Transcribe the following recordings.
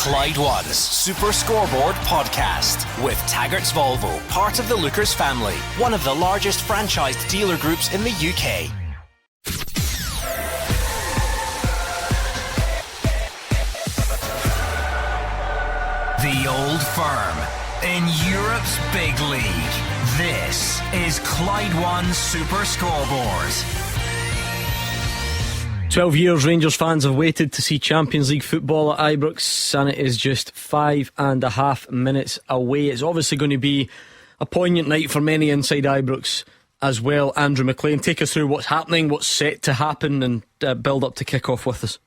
Clyde One's Super Scoreboard podcast with Taggart's Volvo, part of the Lookers family, one of the largest franchised dealer groups in the UK. The Old Firm in Europe's big league. This is Clyde One's Super Scoreboard. 12 years Rangers fans have waited to see Champions League football at Ibrox, and it is just 5.5 minutes away. It's obviously going to be a poignant night for many inside Ibrox as well. Andrew McLean, take us through what's happening, what's set to happen, and build up to kick off with us.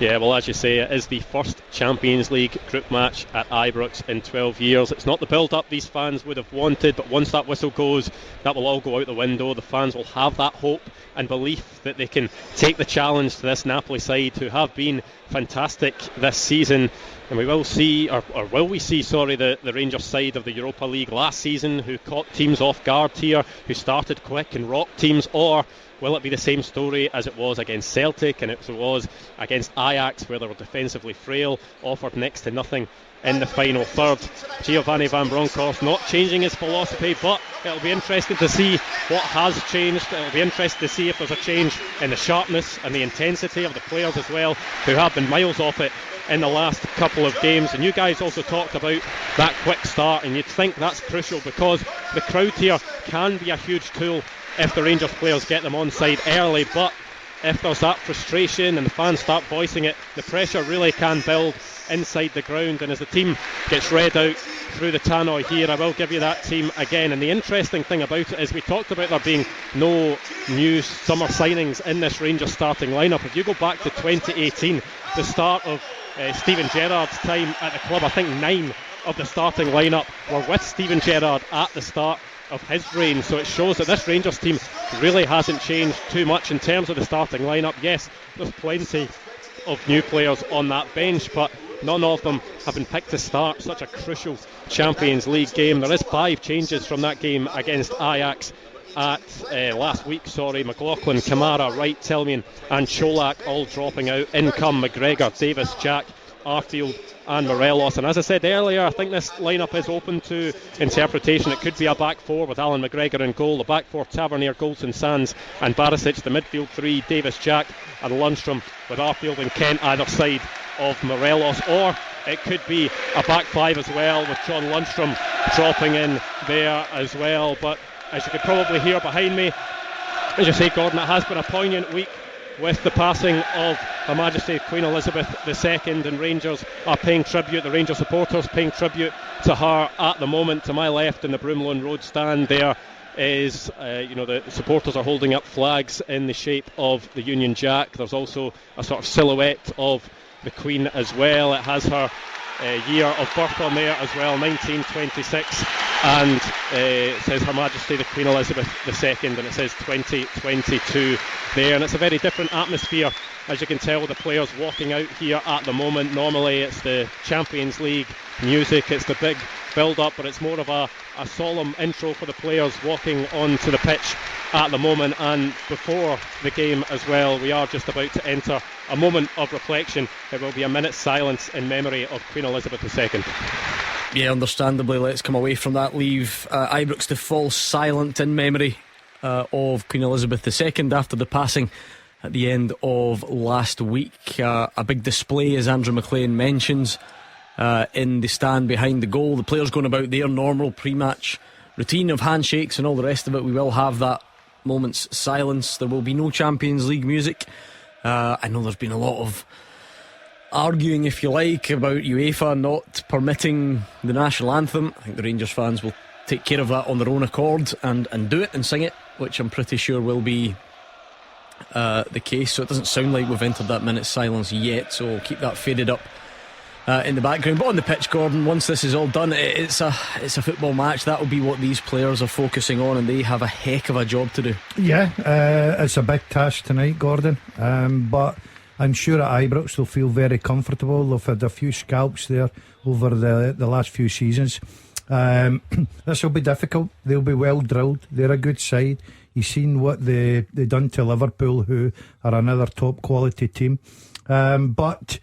Yeah, well, as you say, it is the first Champions League group match at Ibrox in 12 years. It's not the build-up these fans would have wanted, but once that whistle goes, that will all go out the window. The fans will have that hope and belief that they can take the challenge to this Napoli side, who have been fantastic this season. And we will see, or will we see, the Rangers side of the Europa League last season, who caught teams off guard here, who started quick and rocked teams, or will it be the same story as it was against Celtic and it was against Ajax, where they were defensively frail, offered next to nothing in the final third? Giovanni Van Bronckhorst not changing his philosophy, but it'll be interesting to see what has changed. It'll be interesting to see if there's a change in the sharpness and the intensity of the players as well, who have been miles off it in the last couple of games. And you guys also talked about that quick start, and you'd think that's crucial because the crowd here can be a huge tool if the Rangers players get them onside early. But if there's that frustration and the fans start voicing it, the pressure really can build inside the ground. And as the team gets read out through the tannoy here, I will give you that team again. And the interesting thing about it is we talked about there being no new summer signings in this Rangers starting lineup. If you go back to 2018, the start of Steven Gerrard's time at the club, I think 9 of the starting lineup were with Steven Gerrard at the start of his reign. So it shows that this Rangers team really hasn't changed too much in terms of the starting lineup. Yes, there's plenty of new players on that bench, but none of them have been picked to start such a crucial Champions League game. There is 5 changes from that game against Ajax at last week. McLaughlin, Kamara, Wright, Tillman and Cholak all dropping out. In come McGregor, Davis, Jack, Arfield and Morelos. And as I said earlier, I think this lineup is open to interpretation. It could be a back 4 with Alan McGregor in goal, the back 4 Tavernier, Goldson, Sands and Barisic, the midfield 3 Davis, Jack and Lundstrom, with Arfield and Kent either side of Morelos. Or it could be a back 5 as well, with John Lundstrom dropping in there as well. But as you could probably hear behind me, as you say, Gordon, it has been a poignant week with the passing of Her Majesty Queen Elizabeth II, and Rangers are paying tribute, the Rangers supporters paying tribute to her at the moment. To my left in the Broomloan Road stand there is, the supporters are holding up flags in the shape of the Union Jack. There's also a sort of silhouette of the Queen as well. It has her year of birth on there as well, 1926, and it says Her Majesty the Queen Elizabeth II, and it says 2022 there. And it's a very different atmosphere, as you can tell, with the players walking out here at the moment. Normally it's the Champions League music, it's the big build up, but it's more of a solemn intro for the players walking onto the pitch at the moment. And before the game as well, we are just about to enter a moment of reflection. There will be a minute's silence in memory of Queen Elizabeth II. Yeah, understandably, let's come away from that. Leave Ibrox to fall silent in memory of Queen Elizabeth II after the passing at the end of last week. A big display, as Andrew McLean mentions, in the stand behind the goal. The players going about their normal pre-match routine of handshakes and all the rest of it. We will have that moment's silence. There will be no Champions League music. I know there's been a lot of arguing, if you like, about UEFA not permitting the national anthem. I think the Rangers fans will take care of that on their own accord and do it and sing it, which I'm pretty sure will be the case. So it doesn't sound like we've entered that minute's silence yet, so we'll keep that faded up in the background. But on the pitch, Gordon, once this is all done, it's a football match. That will be what these players are focusing on, and they have a heck of a job to do. Yeah, it's a big task tonight, Gordon, but I'm sure at Ibrox they'll feel very comfortable. They've had a few scalps there over the last few seasons. This will be difficult. They'll be well drilled. They're a good side. You've seen what they done to Liverpool, who are another top quality team. But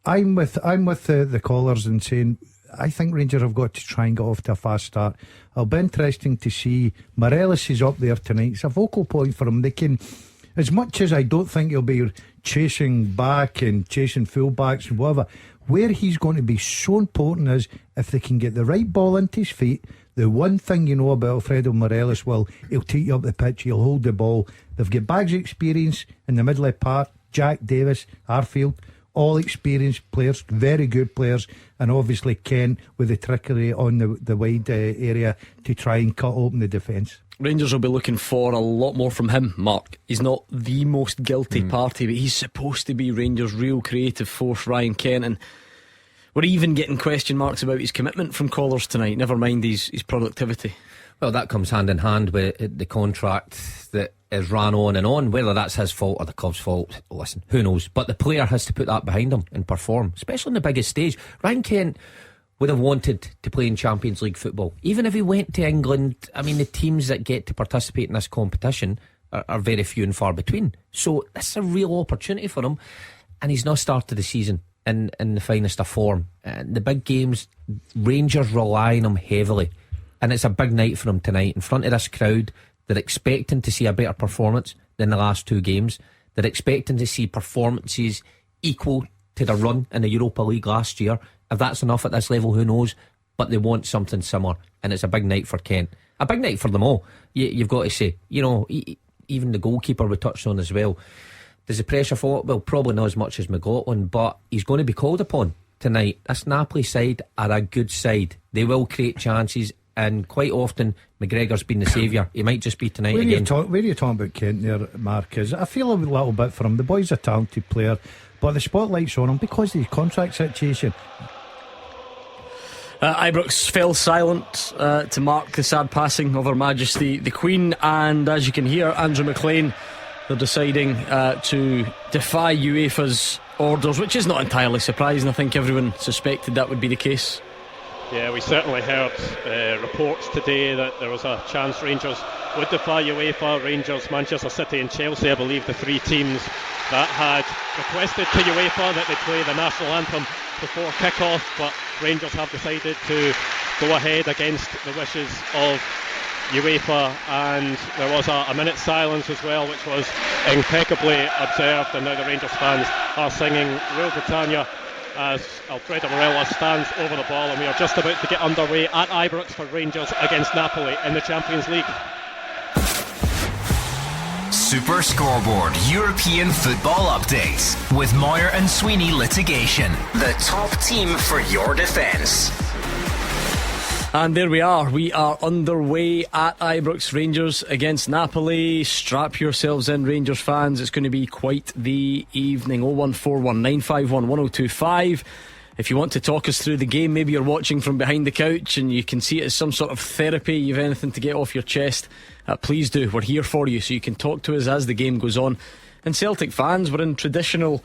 I'm with the callers in saying I think Rangers have got to try and get off to a fast start. It'll be interesting to see. Morelos is up there tonight. It's a focal point for him. They can, as much as I don't think he'll be chasing back and chasing fullbacks and whatever, where he's going to be so important is if they can get the right ball into his feet. The one thing you know about Alfredo Morelos, well, he'll take you up the pitch, he'll hold the ball. They've got bags of experience in the middle of the park. Jack Davis, Arfield, all experienced players, very good players, and obviously Ken with the trickery on the wide area to try and cut open the defence. Rangers will be looking for a lot more from him, Mark. He's not the most guilty party, but he's supposed to be Rangers' real creative force, Ryan Kent, and we're even getting question marks about his commitment from callers tonight, never mind his productivity. Well, that comes hand in hand with the contract that is ran on. Whether that's his fault or the club's fault, listen, who knows? But the player has to put that behind him and perform, especially on the biggest stage. Ryan Kent would have wanted to play in Champions League football. Even if he went to England, I mean, the teams that get to participate in this competition are very few and far between. So it's a real opportunity for him, and he's not started the season in the finest of form. And the big games, Rangers rely on him heavily, and it's a big night for him tonight in front of this crowd. They're expecting to see a better performance than the last two games. They're expecting to see performances equal to the run in the Europa League last year. If that's enough at this level, who knows? But they want something similar, and it's a big night for Kent. A big night for them all, you've got to say. You know, even the goalkeeper we touched on as well. Does the pressure fall? Well, probably not as much as McLaughlin, but he's going to be called upon tonight. This Napoli side are a good side. They will create chances, and quite often McGregor's been the saviour. He might just be tonight where again. Where are you talking about Kent there, Mark? I feel a little bit for him. The boy's a talented player, but the spotlight's on him because of his contract situation. Ibrox fell silent to mark the sad passing of Her Majesty the Queen, and as you can hear, Andrew McLean, they're deciding to defy UEFA's orders, which is not entirely surprising. I think everyone suspected that would be the case. Yeah, we certainly heard reports today that there was a chance Rangers would defy UEFA. Rangers, Manchester City and Chelsea, I believe, the three teams that had requested to UEFA that they play the national anthem before kick-off, but Rangers have decided to go ahead against the wishes of UEFA, and there was a minute's silence as well, which was impeccably observed, and now the Rangers fans are singing Rule Britannia as Alfredo Morelos stands over the ball, and we are just about to get underway at Ibrox for Rangers against Napoli in the Champions League. Super Scoreboard European Football Updates with Moyer and Sweeney Litigation, the top team for your defence. And there we are underway at Ibrox. Rangers against Napoli. Strap yourselves in, Rangers fans, it's going to be quite the evening. 0141 951 1025. If you want to talk us through the game, maybe you're watching from behind the couch and you can see it as some sort of therapy, you've anything to get off your chest, please do. We're here for you, so you can talk to us as the game goes on. And Celtic fans, we're in traditional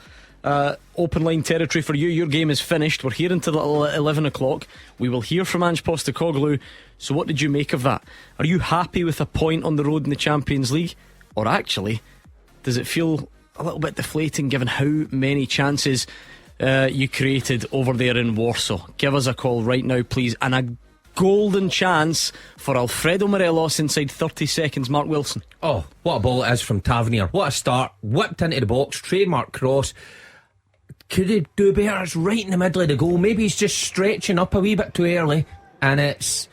open line territory for you. Your game is finished. We're here until 11 o'clock. We will hear from Ange Postecoglou. So what did you make of that? Are you happy with a point on the road in the Champions League? Or actually, does it feel a little bit deflating given how many chances you created over there in Warsaw? Give us a call right now, please. And a golden chance for Alfredo Morelos inside 30 seconds. Mark Wilson. Oh, what a ball it is from Tavernier. What a start. Whipped into the box. Trademark cross. Could he do better? It's right in the middle of the goal. Maybe he's just stretching up a wee bit too early, and it's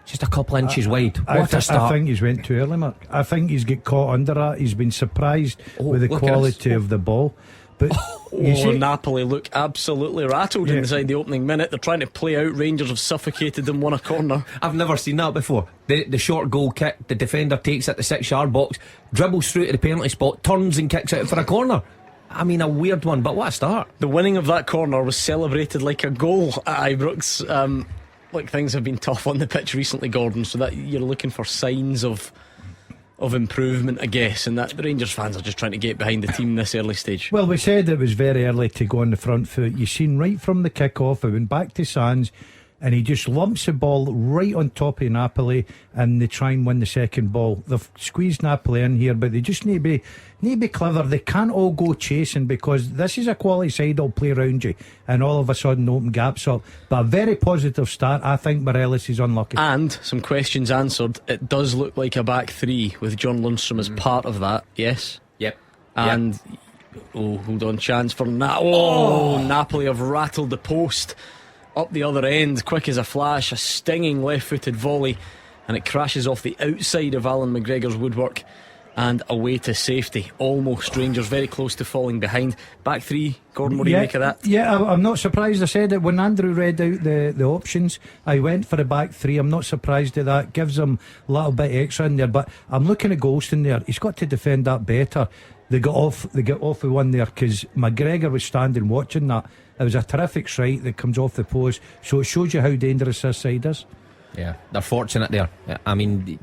just a couple inches wide. What a start. I think he's went too early, Mark. I think he's get caught under that. He's been surprised with the quality of the ball. But Napoli look absolutely rattled inside the opening minute. They're trying to play out. Rangers have suffocated them, won a corner. I've never seen that before. The short goal kick, the defender takes it to 6-yard box, dribbles through to the penalty spot, turns and kicks it for a corner. I mean, a weird one, but what a start. The winning of that corner was celebrated like a goal at Ibrox. Like, things have been tough on the pitch recently, Gordon, so that you're looking for signs of improvement, I guess, and that the Rangers fans are just trying to get behind the team this early stage. Well, we said it was very early to go on the front foot. You seen right from the kick-off, it went back to Sands. and he just lumps the ball right on top of Napoli, and they try and win the second ball. They've squeezed Napoli in here, but they just need to be clever. They can't all go chasing, because this is a quality side that'll play around you and all of a sudden open gaps up. But a very positive start. I think Morelos is unlucky. And some questions answered. It does look like a back three with John Lundstram as part of that. Yes. Yep. And hold on, chance for Napoli have rattled the post up the other end, quick as a flash, a stinging left-footed volley, and it crashes off the outside of Alan McGregor's woodwork and away to safety. Almost Rangers very close to falling behind. Back three, Gordon, what do you make of that? Yeah, I'm not surprised. I said it when Andrew read out the options. I went for a back three. I'm not surprised at that. Gives him a little bit extra in there, but I'm looking at Golston there. He's got to defend that better. They got off with one there because McGregor was standing watching that. It was a terrific strike that comes off the post, so it shows you how dangerous this side is. Yeah, they're fortunate there. I mean,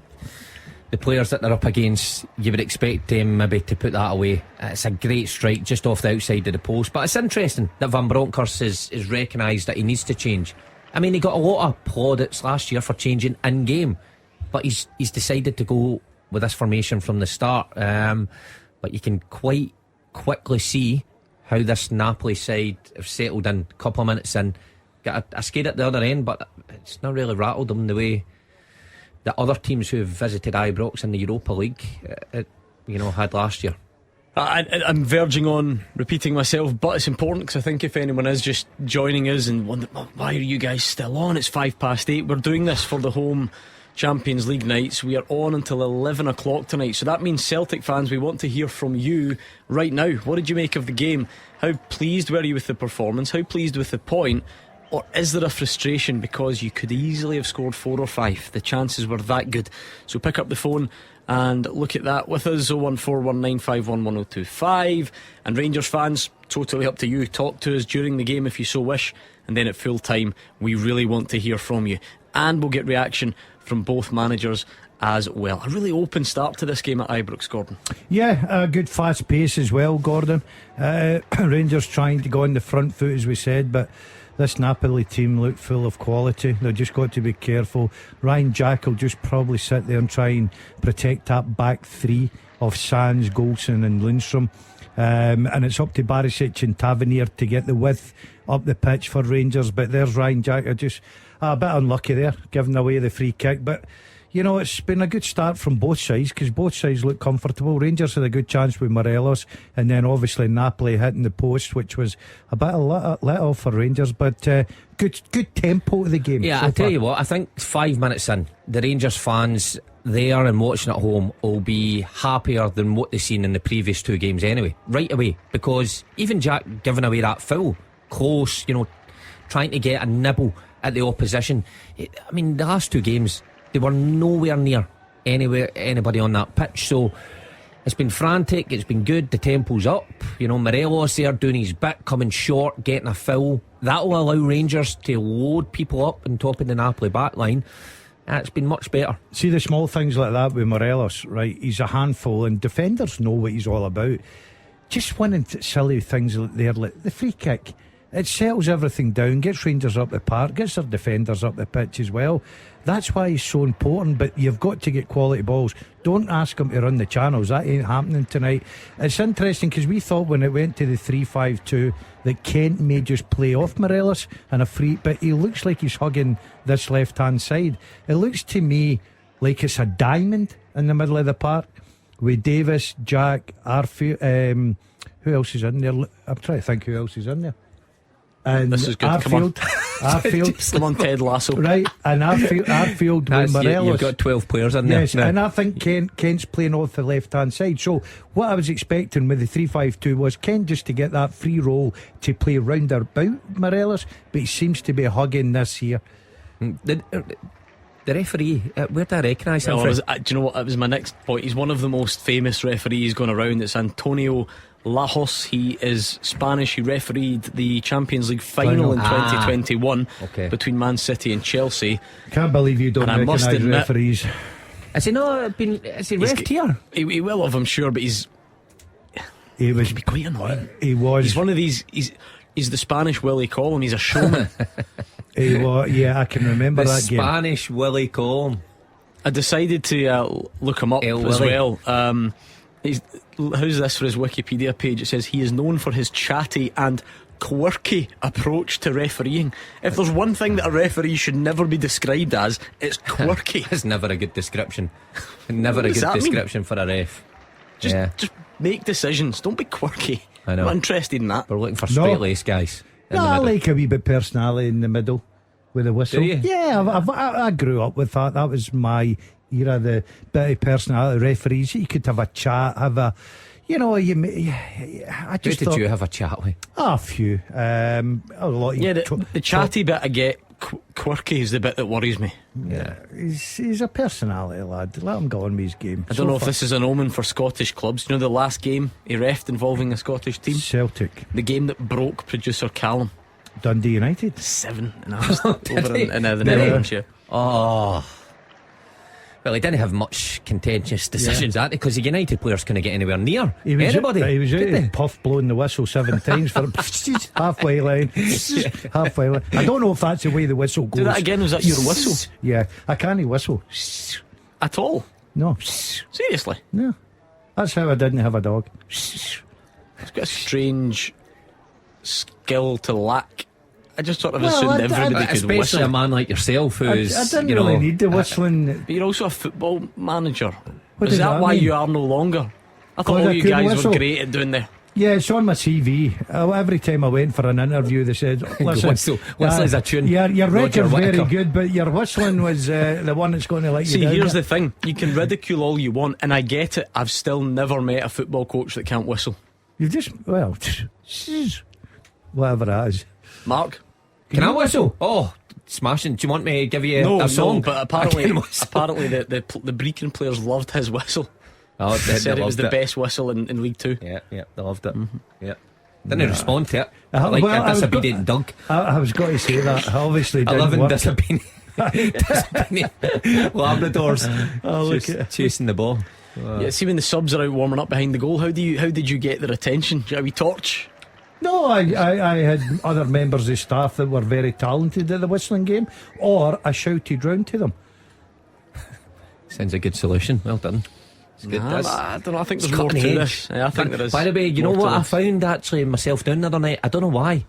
the players that they're up against, you would expect them maybe to put that away. It's a great strike just off the outside of the post. But it's interesting that Van Bronckhorst is recognised that he needs to change. I mean, he got a lot of plaudits last year for changing in game, but he's decided to go with this formation from the start. But you can quite quickly see how this Napoli side have settled in. A couple of minutes in, got a skate at the other end, but it's not really rattled them the way the other teams who have visited Ibrox in the Europa League had last year. I'm verging on repeating myself, but it's important because I think if anyone is just joining us and wondering, why are you guys still on? It's 8:05. We're doing this for the home Champions League nights. We are on until 11 o'clock tonight, so that means Celtic fans, we want to hear from you right now. What did you make of the game? How pleased were you with the performance? How pleased with the point? Or is there a frustration because you could easily have scored 4 or 5? The chances were that good. So pick up the phone and look at that with us. 01419511025. And Rangers fans, totally up to you. Talk to us during the game if you so wish, and then at full time we really want to hear from you, and we'll get reaction from both managers as well. A really open start to this game at Ibrox, Gordon. Yeah, a good fast pace as well, Gordon. Rangers trying to go on the front foot, as we said, but this Napoli team look full of quality. They've just got to be careful. Ryan Jack will just probably sit there and try and protect that back three of Sands, Golson and Lundstram. And it's up to Barisic and Tavernier to get the width up the pitch for Rangers. But there's Ryan Jack, just a bit unlucky there, giving away the free kick. But it's been a good start from both sides, because both sides look comfortable. Rangers had a good chance with Morelos, and then obviously Napoli hitting the post, which was a bit of let off for Rangers. But good tempo to the game. Yeah, so I tell far. you what, I think 5 minutes in, the Rangers fans there and watching at home will be happier than what they've seen in the previous 2 games anyway, right away. Because even Jack giving away that foul, close, trying to get a nibble at the opposition. I mean, the last 2 games, they were nowhere near anybody on that pitch. So it's been frantic, it's been good, the tempo's up. Morelos there doing his bit, coming short, getting a foul. That'll allow Rangers to load people up on top of the Napoli back line. It's been much better. See the small things like that with Morelos, right? He's a handful, and defenders know what he's all about. Just winning silly things there, like the free kick. It settles everything down, gets Rangers up the park, gets their defenders up the pitch as well. That's why he's so important. But you've got to get quality balls. Don't ask him to run the channels. That ain't happening tonight. It's interesting because we thought when it went to the 3-5-2 that Kent may just play off Morelos and a free, but he looks like he's hugging this left hand side. It looks to me like it's a diamond in the middle of the park with Davis, Jack, Arfield. Who else is in there? I'm trying to think who else is in there. And this is good. Arfield, come on, Ted Lasso. Right, and Arfield with Morelos. You've got 12 players in there. Yes, and I think Kent's playing off the left hand side. So what I was expecting with the 3-5-2 was Kent just to get that free role to play round about Morelos, but he seems to be hugging this here. The referee, where did I recognise him from? Do you know what? It was my next point. He's one of the most famous referees going around. It's Antonio Lajos. He is Spanish. He refereed the Champions League final in 2021 between Man City and Chelsea. Can't believe you don't recognise referees. Has he not been? Has he ref here? He will have, I'm sure, but he can be quite annoying. He was. He's one of these. He's the Spanish Willie Collum. He's a showman. Yeah, I can remember The that game. Spanish Willie Colm. I decided to look him up El as Willy. well. How's this for his Wikipedia page? It says he is known for his chatty and quirky approach to refereeing. If there's one thing that a referee should never be described as, it's quirky. It's never a good description. Never a does good that mean? description for a ref. Just make decisions. Don't be quirky. I know. I'm not interested in that. We're looking for straight laced guys. In No, the I middle. like a wee bit personality in the middle with a whistle. Do you? Yeah, I grew up with that. That was my era, the bit of personality. Referees, you could have a chat, I Who just did thought, you have a chat with? a few. A lot. Yeah, the chatty bit I get. Quirky is the bit that worries me. Yeah. He's a personality lad. Let him go on with his game. I don't know if this is an omen for Scottish clubs. You know the last game he refed involving a Scottish team? Celtic, The game that broke producer Callum. Dundee United. 7-0 Did over he? in the Did he? Netherlands. Yeah. Oh. Well, he didn't have much contentious decisions, that because the United players couldn't get anywhere near anybody. He was could out they? and puff blowing the whistle 7 times for halfway line. Halfway line. I don't know if that's the way the whistle goes. Do that again. Was that your whistle Yeah, I can't whistle. at all? No, Seriously? no. That's how I didn't have a dog. It's got a strange skill to lack. I just sort of Well, assumed I- everybody could Especially whistle. a man like yourself I who's didn't you know, really need the whistling. But you're also a football manager. What Is does that that why mean? you are no longer? I thought Because all I you couldn't guys whistle. were great at doing the. Yeah, it's on my CV. Every time I went for an interview, they said, "Listen, Whistle's a tune. Your Roger record's very Whittaker. good, but your whistling was the one that's going to let See, you down." here's the thing: you can ridicule all you want, and I get it. I've still never met a football coach that can't whistle. You just whatever that is. Mark, Can I whistle? Oh, smashing. Do you want me to give you no, a song? no, but I apparently, can whistle. the Brecon players loved his whistle. Oh, They said it was loved the best whistle in League Two. Yeah, they loved it. Yeah. Didn't respond to it. Well, Like I a was disobedient dog. I was going to say that. I obviously I didn't live in work. disobedient Labradors. Oh, look Just at- chasing the ball. Yeah, see when the subs are out warming up behind the goal, how did you get their attention? Did you have a wee torch? No, I had other members of staff that were very talented at the whistling game, or I shouted round to them. Sounds a good solution. Well done. It's good. Nah, That's- I don't know. I think it's there's more to cutting this. edge. Yeah, I think there is. By the way, you know more to what I this. found actually myself doing the other night? I don't know why.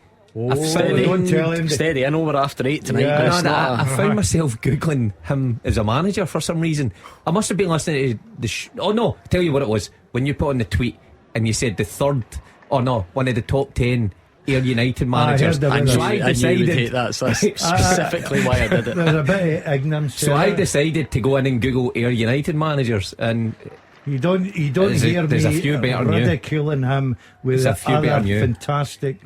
Steady, don't tell him. steady. I know we're after 8 tonight. Yeah, but No, it's no, not I found myself googling him as a manager for some reason. I must have been listening to the oh no, tell you what it was. When you put on the tweet and you said the third, oh no, one of the top 10 Ayr United managers. heard about I that. knew, So I I knew you'd decided hate that. So that's specifically why I did it. There's a bit of ignorance. So I there. decided to go in and Google Ayr United managers, and You don't There's a- hear there's a me few better than you. ridiculing him with There's a the few better other than you. fantastic.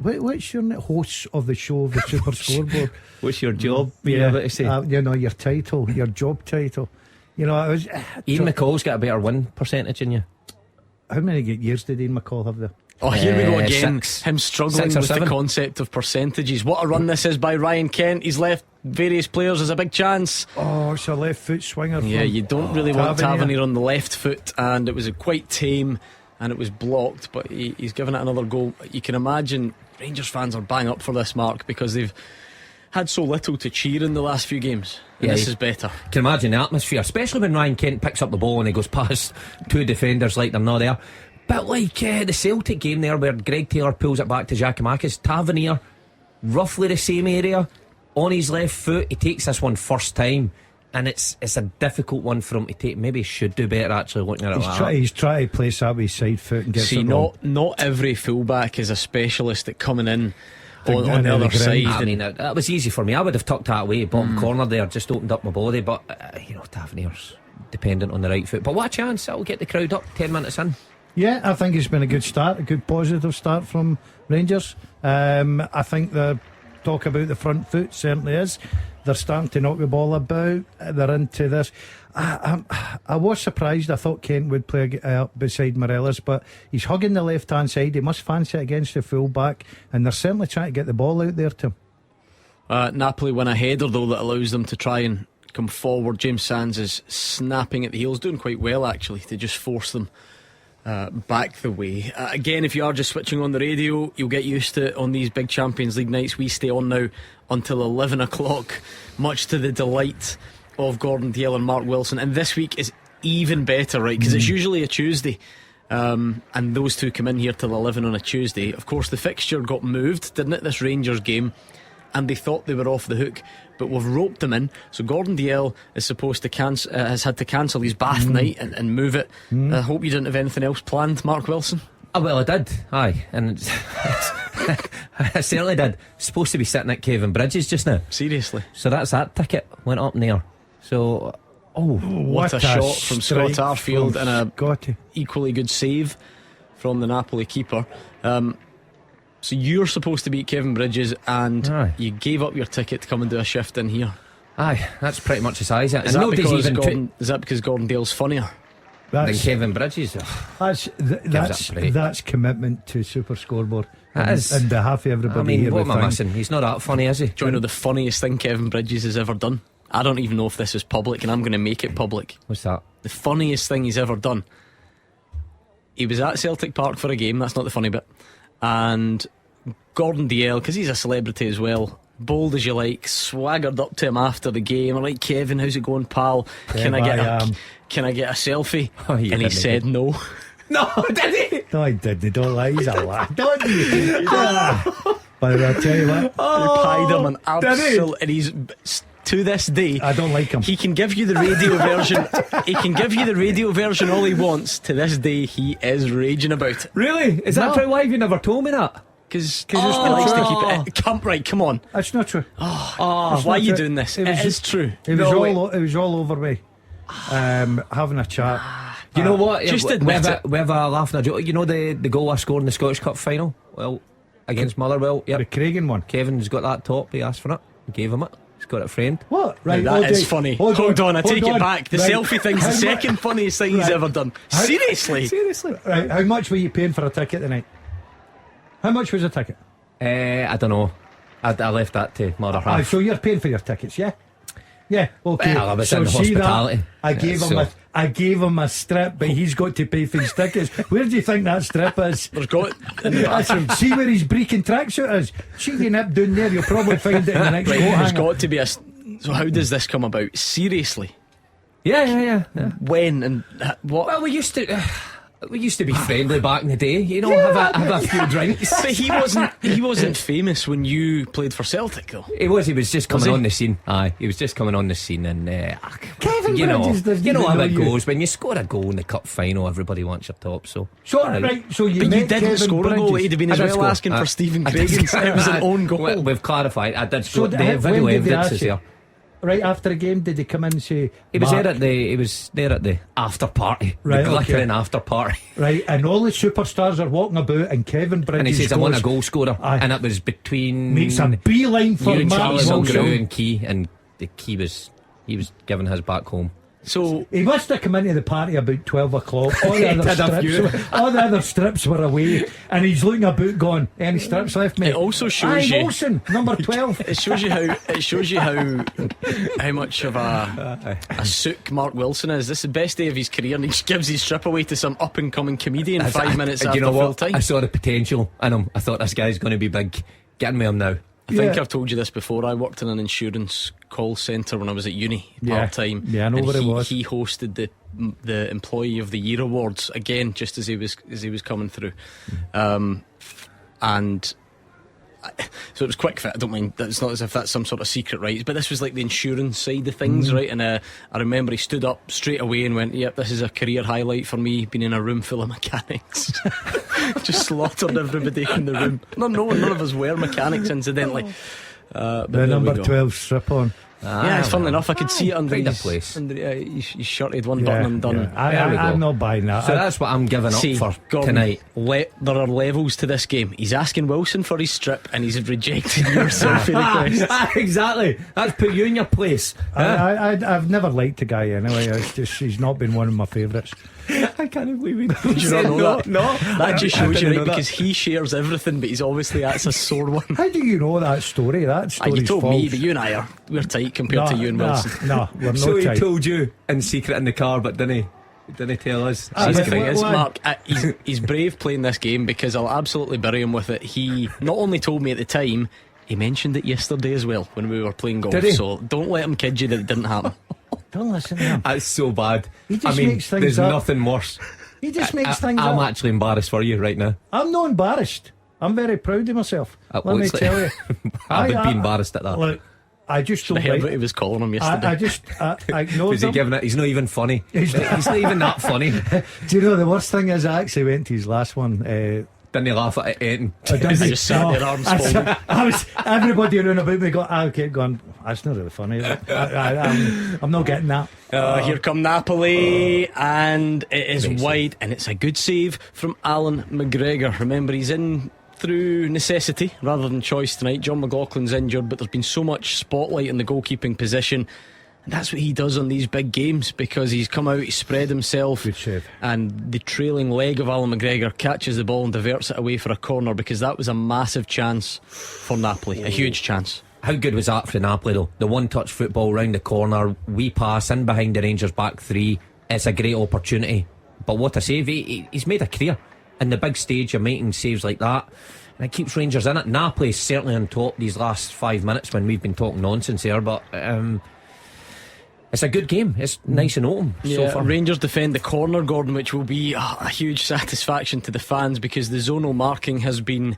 What's your hosts of the show of the Super Scoreboard? what's your job? You know what to say? Your title, your job title. You know, I was. Ian McCall's got a better win percentage than you. How many years did Ian McCall have there? Oh, here we go again. 6. Him struggling 6 or with the 7. concept of percentages. What a run this is by Ryan Kent. He's left various players as a big chance. Oh, it's a left foot swinger. Yeah, from you don't really want Tavernier. Tavernier on the left foot, and it was quite tame, and it was blocked. But he's given it another goal. You can imagine Rangers fans are bang up for this, Mark, because they've had so little to cheer in the last few games. And Yeah, this is better. Can imagine the atmosphere, especially when Ryan Kent picks up the ball and he goes past 2 defenders like they're not there. Bit like the Celtic game there where Greg Taylor pulls it back to Giacomakis. Tavernier, roughly the same area, on his left foot. He takes this one first time, and it's a difficult one for him to take. Maybe he should do better actually looking at it like that. He's trying to place that with his side foot and get See, it wrong. not every fullback is a specialist at coming in To on get the into other the ground. side. I mean, that was easy for me. I would have tucked that away, bottom corner there, just opened up my body. But Tavernier's dependent on the right foot. But what a chance! That'll get the crowd up 10 minutes in. Yeah, I think it's been a good start, a good positive start from Rangers. I think the talk about the front foot certainly is. They're starting to knock the ball about. They're into this. I was surprised. I thought Kent would play beside Morelos, but he's hugging the left hand side. He must fancy it against the full back, and they're certainly trying to get the ball out there to him. Napoli win a header though that allows them to try and come forward. James Sands is snapping at the heels, doing quite well actually to just force them back the way. Again, if you are just switching on the radio, you'll get used to it. On these big Champions League nights, we stay on now until 11 o'clock, much to the delight of Gordon Dalziel and Mark Wilson. And this week is even better, right? Because it's usually a Tuesday, and those two come in here till 11 on a Tuesday. Of course, the fixture got moved, didn't it, this Rangers game, and they thought they were off the hook, but we've roped them in. So Gordon Dalziel is supposed to has had to cancel his Bath night and move it. I hope you didn't have anything else planned, Mark Wilson. Oh, well, I did, aye, and I certainly did. Supposed to be sitting at Kevin Bridges just now. Seriously. So that's that ticket, went up in there. So, what a shot from Scott Arfield and a Scotty. Equally good save from the Napoli keeper. So you're supposed to beat Kevin Bridges, and you gave up your ticket to come and do a shift in here. Aye, that's pretty much the size of it. Is that because Gordon Dale's funnier than Kevin Bridges? That's commitment to Super Scoreboard. That is. On behalf of everybody. I mean, here, what am I missing? He's not that funny, is he? Do you know the funniest thing Kevin Bridges has ever done? I don't even know if this is public, and I'm going to make it public. What's that? The funniest thing he's ever done. He was at Celtic Park for a game. That's not the funny bit. And Gordon Dalziel, because he's a celebrity as well, bold as you like, swaggered up to him after the game. I'm like, Kevin, how's it going, pal? Can I get a selfie? And he said no. No, did he? No, he didn't. Don't lie. He's a lad. Don't you? But I'll tell you what. He pied him an absolute, and he's, to this day, I don't like him. He can give you the radio version. He can give you the radio version all he wants. To this day, he is raging about it. Really? Is that true? Why have you never told me that? Because he likes to keep it. Come on. That's not true. Why are you doing this? It is true. It was all over me. Having a chat. You know what? Just admit it. We have a laugh and a joke. You know the goal I scored in the Scottish Cup final? Well, against Motherwell. The Craigan one. Kevin's got that top. He asked for it. We gave him it. He's got it framed. What? Right, that is funny. Hold on, I take it back. The selfie thing's the second funniest thing he's ever done. Seriously. Right, how much were you paying for a ticket tonight? How much was a ticket? I don't know. I left that to Mother Half. So you're paying for your tickets, yeah? Yeah, okay. Well, I was so in hospitality. I gave him a strip, but he's got to pay for his tickets. Where do you think that strip is? There's got in the bathroom. See where his breaking tracksuit is? See your nip down there, you'll probably find it in the next coat hanger. There's got to be a. So how does this come about? Seriously? Yeah. When and what? Well, we used to be friendly back in the day, you know, have a few drinks. But he wasn't famous when you played for Celtic, though. He was just coming on the scene. Aye, he was just coming on the scene, and Kevin Bridges, you know how it goes when you score a goal in the cup final. Everybody wants your top. So you didn't Kevin score a goal. He'd have been as well asking for Stephen Craigan's. It was an own goal. We've clarified. I did score. So the video evidence is there. Right after the game, did he come in and say he was there at the after party, right, the glittering after party, right? And all the superstars are walking about, and Kevin Bridges and he says, "I want a goal scorer," and it was between makes a beeline for you and Charlie Wilson and Key, and the Key was giving his back home. So he must have come into the party about 12 o'clock. All the other strips were away, and he's looking about going, any strips left, mate? It also shows you Wilson, number 12. It shows you how much of a sook Mark Wilson is. This is the best day of his career, and he just gives his strip away to some up and coming comedian 5 minutes after full time. I saw the potential in him. I thought this guy's going to be big. Getting me him now. I think I've told you this before. I worked in an insurance call centre when I was at uni part time. Yeah, I know what it was. He hosted the Employee of the Year awards again, just as he was coming through, and. So it was quick fit. I don't mind. It's not as if that's some sort of secret, right? But this was like the insurance side of things, right? And I remember he stood up straight away and went, "Yep, this is a career highlight for me. Being in a room full of mechanics, just slaughtered everybody in the room. None of us were mechanics, incidentally." But the number 12 strip on. Yeah, it's funnily enough, I could see it under his place. His shirt. He had one button undone. I'm not buying that. So that's what I'm giving up for Gordon, tonight. There are levels to this game. He's asking Wilson for his strip, and he's rejecting your selfie request. Exactly. That's put you in your place. I've never liked the guy anyway. It's just he's not been one of my favourites. I can't believe it. Did you not know that? No. That just shows you, right? Because he shares everything, but that's a sore one. How do you know that story? That story's you told false. me, but you and I we're tight compared to you and Wilson. No, we're not so tight. he told you in secret in the car, but didn't he? Didn't he tell us? See, the thing is, what? Mark, he's brave playing this game because I'll absolutely bury him with it. He not only told me at the time, he mentioned it yesterday as well when we were playing golf. Did he? So don't let him kid you that it didn't happen. Don't listen to him. That's so bad. He just I mean, makes things there's up. nothing worse. He just makes things I'm up. actually embarrassed for you right now. I'm not embarrassed. I'm very proud of myself. Let me looks like- tell you. I would be embarrassed at that. Look, I just I don't heard what like. he was calling him yesterday. I ignored Was he him. giving it? He's not even funny. He's not even that funny. Do you know the worst thing is I actually went to his last one. Didn't he laugh at it? I just sat there, arms folded. I was everybody around about me. I kept going. That's not really funny. Is it? I'm not getting that. Here come Napoli, and it is Amazing. wide, and it's a good save from Alan McGregor. Remember, he's in through necessity rather than choice tonight. John McLaughlin's injured, but there's been so much spotlight in the goalkeeping position, and that's what he does on these big games, because he's come out, he's spread himself. Good save. And the trailing leg of Alan McGregor catches the ball and diverts it away for a corner, because that was a massive chance for Napoli, a huge chance. How good was that for Napoli though? The one-touch football round the corner, wee pass in behind the Rangers back three. It's a great opportunity. But what a save. He's made a career in the big stage of making saves like that, and it keeps Rangers in it. Napoli's certainly on top these last 5 minutes when we've been talking nonsense here, but it's a good game. It's nice and open so far. Rangers defend the corner, Gordon, which will be a huge satisfaction to the fans, because the zonal marking has been,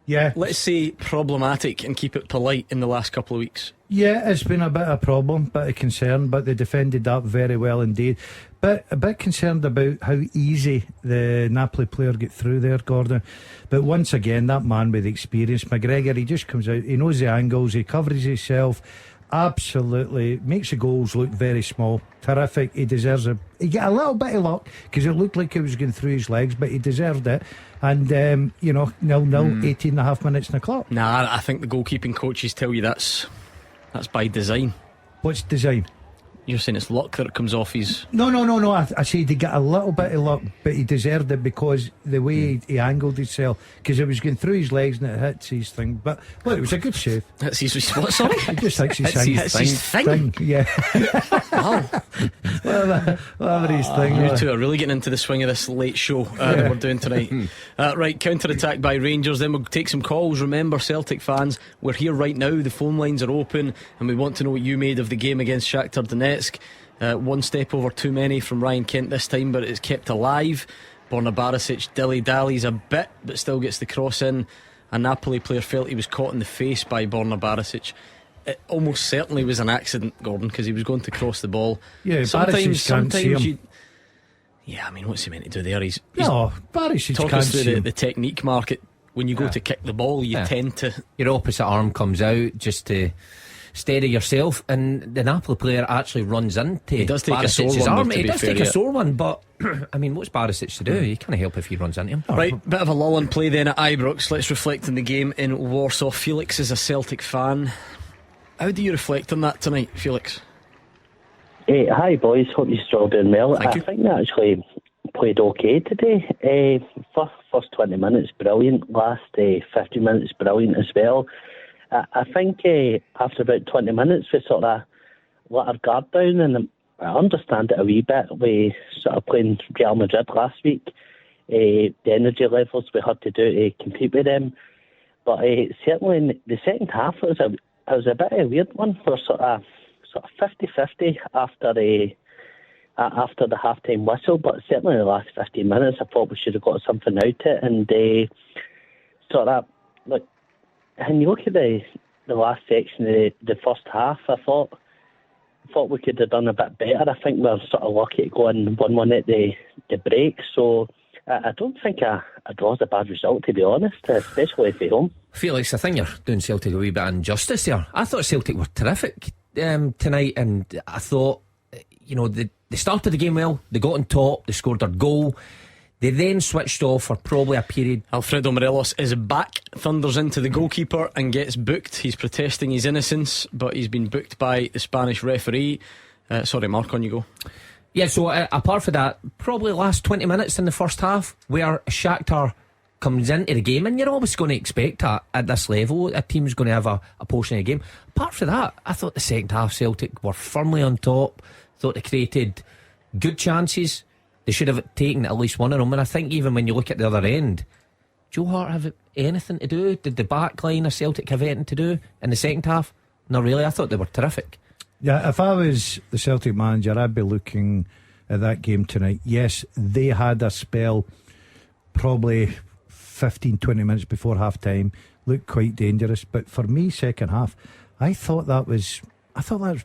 let's say, problematic, and keep it polite, in the last couple of weeks. Yeah, it's been a bit of a problem, bit of concern, but they defended that very well indeed. But a bit concerned about how easy the Napoli player get through there, Gordon. But once again, that man with experience, McGregor, he just comes out, he knows the angles, he covers himself, absolutely makes the goals look very small. Terrific. He deserves he got a little bit of luck, because it looked like he was going through his legs, but he deserved it. And 0-0, 18 and a half minutes in the clock. Nah, I think the goalkeeping coaches tell you that's by design. What's design? You're saying it's luck that it comes off his... No. I said he got a little bit of luck, but he deserved it, because the way he angled himself, because it was going through his legs and it hits his thing. But it was a good save. That's his what? Sorry, I just think his It's thing. his his thing. Yeah. Wow, Whatever his thing. you two are really getting into the swing of this late show that we're doing tonight. Right, counter attack by Rangers. Then we'll take some calls. Remember, Celtic fans, we're here right now. The phone lines are open, and we want to know what you made of the game against Shakhtar Donetsk. One step over too many from Ryan Kent this time, but it's kept alive. Borna Barisic dilly-dallies a bit, but still gets the cross in. A Napoli player felt he was caught in the face by Borna Barisic. It almost certainly was an accident, Gordon, because he was going to cross the ball. Yeah, Barisic can't see him. Yeah, I mean, what's he meant to do there? He's Barisic talk can't us through see him. the technique market. When you go to kick the ball, you tend to... Your opposite arm comes out just to steady yourself, and the Napoli player actually runs into He does take a Barisic's sore one, arm. though, to He be does fair, take a yeah. sore one, but I mean, what's Barisic to do? He can't help if he runs into him. Right, bit of a lull in play then at Ibrox. Let's reflect on the game in Warsaw. Felix is a Celtic fan. How do you reflect on that tonight, Felix? Hey, hi boys, hope you're still doing well. Thank you. I think they actually played okay today. First 20 minutes brilliant, last 50 minutes brilliant as well. I think after about 20 minutes we sort of let our guard down, and I understand it a wee bit. We sort of playing Real Madrid last week. The energy levels we had to do to compete with them, but certainly in the second half it was a bit of a weird one. We're sort of 50-50 after the half-time whistle, but certainly in the last 15 minutes I thought we should have got something out of it, and sort of like, when you look at the last section of the first half, I thought we could have done a bit better. I think we're sort of lucky to go in 1-1 at the break, so I don't think a draw's a bad result, to be honest, especially if you're home. Felix, I think you're doing Celtic a wee bit of injustice there. I thought Celtic were terrific tonight, and I thought, they started the game well, they got on top, they scored their goal, they then switched off for probably a period. Alfredo Morelos is back, thunders into the goalkeeper and gets booked. He's protesting his innocence, but he's been booked by the Spanish referee. Sorry, Mark, on you go. Yeah, so apart from that, probably last 20 minutes in the first half, where Shakhtar comes into the game, and you're always going to expect that at this level, a team's going to have a portion of the game. Apart from that, I thought the second half Celtic were firmly on top. Thought they created good chances. They should have taken at least one of them. And I think even when you look at the other end, Joe Hart have anything to do? Did the back line of Celtic have anything to do in the second half? Not really. I thought they were terrific. Yeah, if I was the Celtic manager, I'd be looking at that game tonight. Yes, they had a spell probably 15-20 minutes before half time, looked quite dangerous, but for me, second half, I thought that was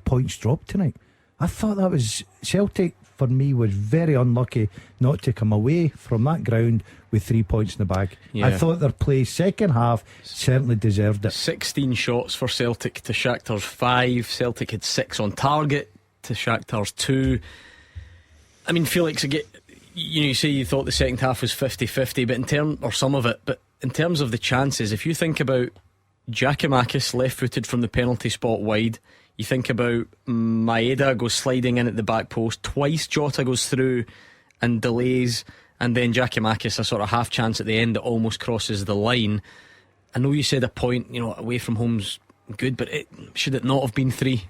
points dropped tonight. I thought that was Celtic, for me, was very unlucky not to come away from that ground with 3 points in the bag. Yeah. I thought their play second half certainly deserved it. 16 shots for Celtic to Shakhtar's 5. Celtic had 6 on target to Shakhtar's 2. I mean, Felix, you say you thought the second half was 50-50, but or some of it, but in terms of the chances, if you think about Giacomakis left-footed from the penalty spot wide, you think about Maeda goes sliding in at the back post twice, Jota goes through and delays, and then Giacomakis a sort of half chance at the end that almost crosses the line. I know you said a point, away from home's good, but should it not have been 3?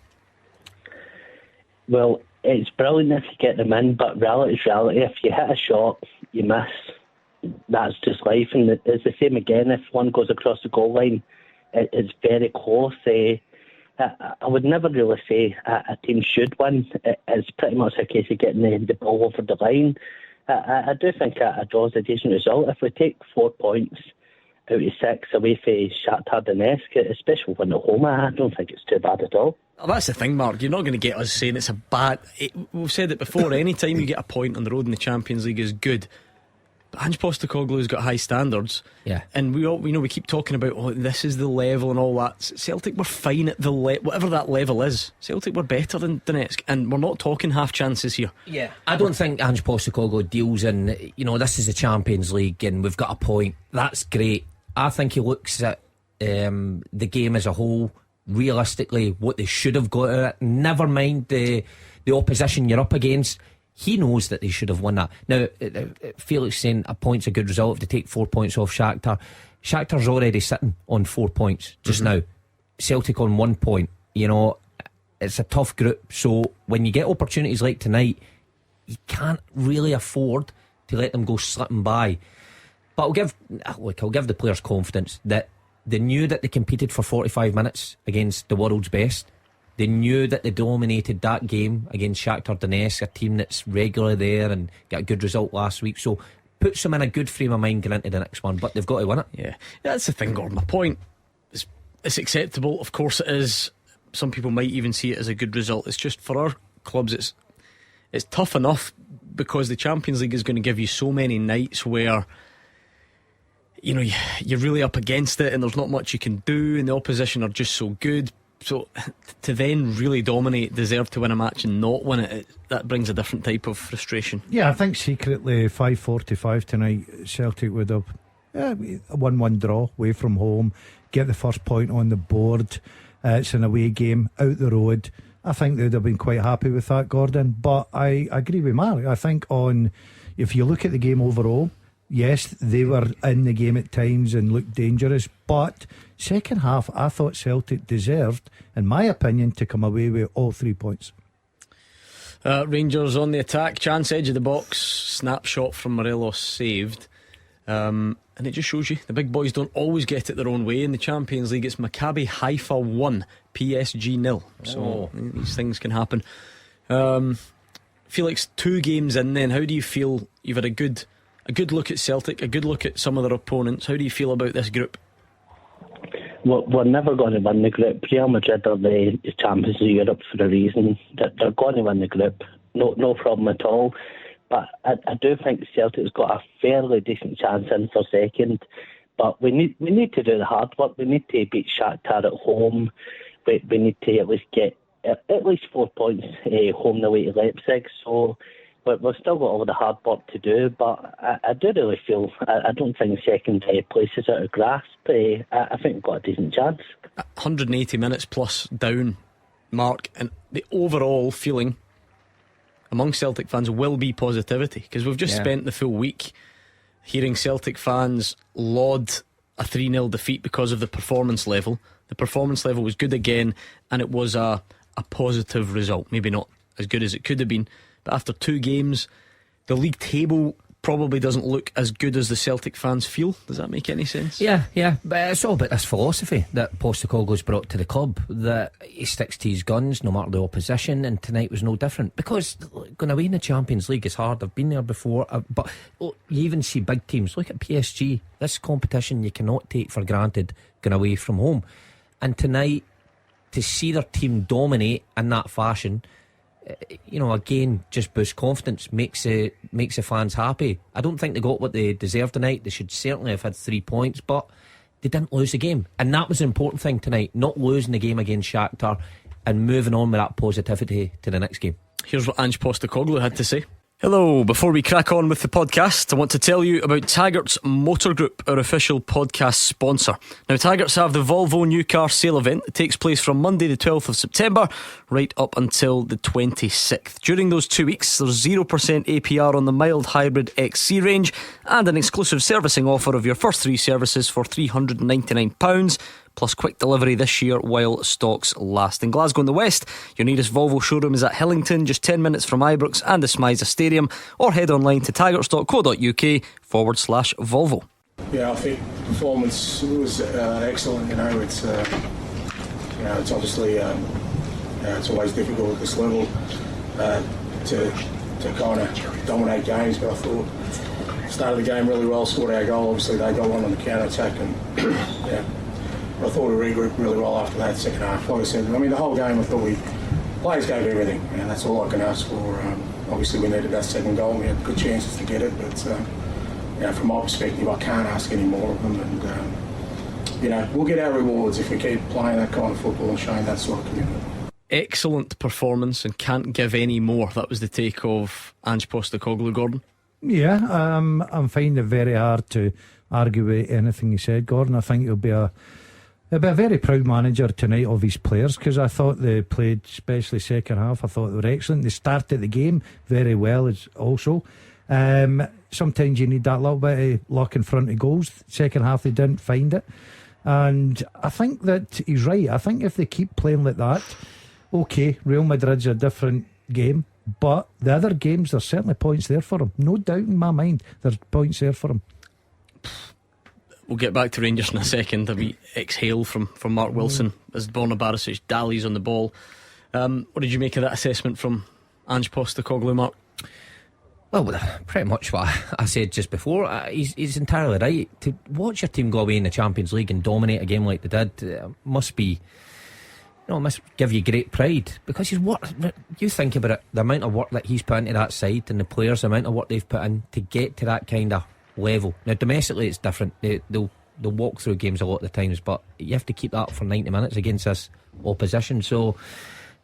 Well, it's brilliant if you get them in, but reality is reality. If you hit a shot, you miss. That's just life, and it's the same again. If one goes across the goal line, it's very close. I would never really say a team should win. It's pretty much a case of getting the ball over the line. I do think a draw is a decent result. If we take 4 points out of 6 away from Shakhtar Donetsk, especially when at home, I don't think it's too bad at all. Oh, that's the thing, Mark. You're not going to get us saying it's a bad. We've said it before. Any time you get a point on the road in the Champions League is good. But Ange Postecoglou's got high standards. Yeah. And we keep talking about this is the level and all that. Celtic were fine at the whatever that level is. Celtic were better than Donetsk, and we're not talking half chances here. Yeah, I don't think Ange Postecoglou deals in this is the Champions League and we've got a point. That's great. I think he looks at the game as a whole, realistically what they should have got at it. Never mind the opposition you're up against. He knows that they should have won that. Now, Felix saying a point's a good result if they take 4 points off Shakhtar. Shakhtar's already sitting on 4 points just now. Celtic on 1 point. It's a tough group. So when you get opportunities like tonight, you can't really afford to let them go slipping by. But I'll give the players confidence that they knew that they competed for 45 minutes against the world's best. They knew that they dominated that game against Shakhtar Donetsk, a team that's regularly there and got a good result last week. So puts them in a good frame of mind going into the next one, but they've got to win it. Yeah, that's the thing, Gordon. My point is, it's acceptable. Of course it is. Some people might even see it as a good result. It's just for our clubs, it's tough enough because the Champions League is going to give you so many nights where you're really up against it and there's not much you can do, and the opposition are just so good. So to then really dominate, deserve to win a match and not win it, that brings a different type of frustration. Yeah, I think secretly 5:45 tonight Celtic would have a 1-1 draw away from home, get the first point on the board. It's an away game out the road. I think they'd have been quite happy with that, Gordon. But I agree with Mark. I think if you look at the game overall, yes, they were in the game at times and looked dangerous, but second half I thought Celtic deserved, in my opinion, to come away with all 3 points. Rangers on the attack, chance edge of the box, snapshot from Morelos saved, and it just shows you the big boys don't always get it their own way. In the Champions League, it's Maccabi Haifa 1, PSG 0. So these things can happen. Felix, 2 games in then, how do you feel? You've had a good look at Celtic, a good look at some of their opponents. How do you feel about this group? We're never going to win the group. Real Madrid are the champions of Europe for a reason. They're going to win the group. No problem at all. But I do think Celtic's got a fairly decent chance in for second. But we need to do the hard work. We need to beat Shakhtar at home. We need to at least get at least 4 points home and away to Leipzig. So we've still got all the hard work to do, but I do really feel I don't think second place is out of grasp. I think we've got a decent chance. 180 minutes plus down, Mark, and the overall feeling among Celtic fans will be positivity, because we've just spent the full week hearing Celtic fans laud a 3-0 defeat because of the performance level. The performance level was good again, and it was a positive result. Maybe not as good as it could have been, but after 2 games, the league table probably doesn't look as good as the Celtic fans feel. Does that make any sense? Yeah, but it's all about this philosophy that Postecoglou's brought to the club, that he sticks to his guns no matter the opposition, and tonight was no different. Because going away in the Champions League is hard. I've been there before, but you even see big teams. Look at PSG. This competition you cannot take for granted going away from home. And tonight, to see their team dominate in that fashion, again, just boosts confidence, makes the fans happy. I don't think they got what they deserved tonight. They should certainly have had 3 points, but they didn't lose the game, and that was the important thing tonight, not losing the game against Shakhtar and moving on with that positivity to the next game. Here's what Ange Postecoglou had to say. Hello, before we crack on with the podcast, I want to tell you about Taggart's Motor Group, our official podcast sponsor. Now, Taggart's have the Volvo new car sale event that takes place from Monday the 12th of September right up until the 26th. During those 2 weeks, there's 0% APR on the mild hybrid XC range and an exclusive servicing offer of your first 3 services for £399, plus quick delivery this year while stocks last. In Glasgow and the West, your nearest Volvo showroom is at Hillington, just 10 minutes from Ibrox and the Smythe Stadium, or head online to taggarts.co.uk/Volvo. Yeah, I think the performance was excellent. It's it's obviously it's always difficult at this level to kind of dominate games, but I thought started the game really well, scored our goal. Obviously they got one on the counter attack, and I thought we regrouped really well after that second half. Like I said, the whole game I thought players gave everything, and that's all I can ask for. Obviously we needed that second goal, we had good chances to get it, but from my perspective I can't ask any more of them, and we'll get our rewards if we keep playing that kind of football and showing that sort of commitment. Excellent performance and can't give any more. That was the take of Ange Postecoglou, Gordon. Yeah, I'm finding it very hard to argue with anything you said, Gordon. I think he'll be a very proud manager tonight of his players, because I thought they played, especially second half, I thought they were excellent. They started the game very well as also. Sometimes you need that little bit of luck in front of goals. Second half they didn't find it, and I think that he's right. I think if they keep playing like that, okay, Real Madrid's a different game, but the other games, there's certainly points there for them. No doubt in my mind, there's points there for them. We'll get back to Rangers in a second. A wee exhale from Mark Wilson as Borna Barisic dallies on the ball. What did you make of that assessment from Ange Postecoglou, Mark? Well, pretty much what I said just before. He's entirely right. To watch your team go away in the Champions League and dominate a game like they did must give you great pride, because you think about it, the amount of work that he's put into that side, and the players, the amount of work they've put in to get to that kind of level. Now domestically it's different. They'll walk through games a lot of the times, but you have to keep that for 90 minutes against this opposition, so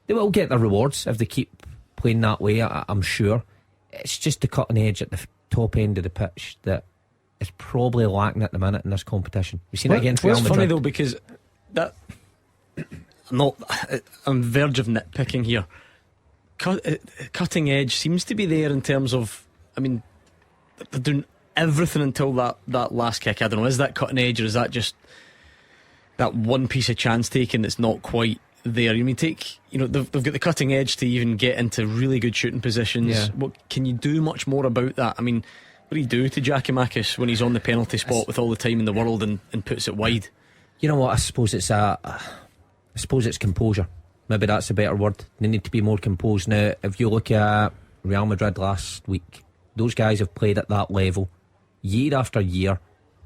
they will get their rewards if they keep playing that way. I'm sure it's just the cutting edge at the top end of the pitch that is probably lacking at the minute in this competition. We've seen it against Real Madrid. It's funny though, because that I'm verge of nitpicking here. Cutting edge seems to be there in terms of, they're doing everything until that last kick. I don't know, is that cutting edge, or is that just that one piece of chance taking that's not quite there? They've got the cutting edge to even get into really good shooting positions. Yeah. What can you do much more about that? What do you do to Giakoumakis when he's on the penalty spot with all the time in the world and puts it wide? You know what, I suppose it's composure. Maybe that's a better word. They need to be more composed. Now, if you look at Real Madrid last week, those guys have played at that level year after year.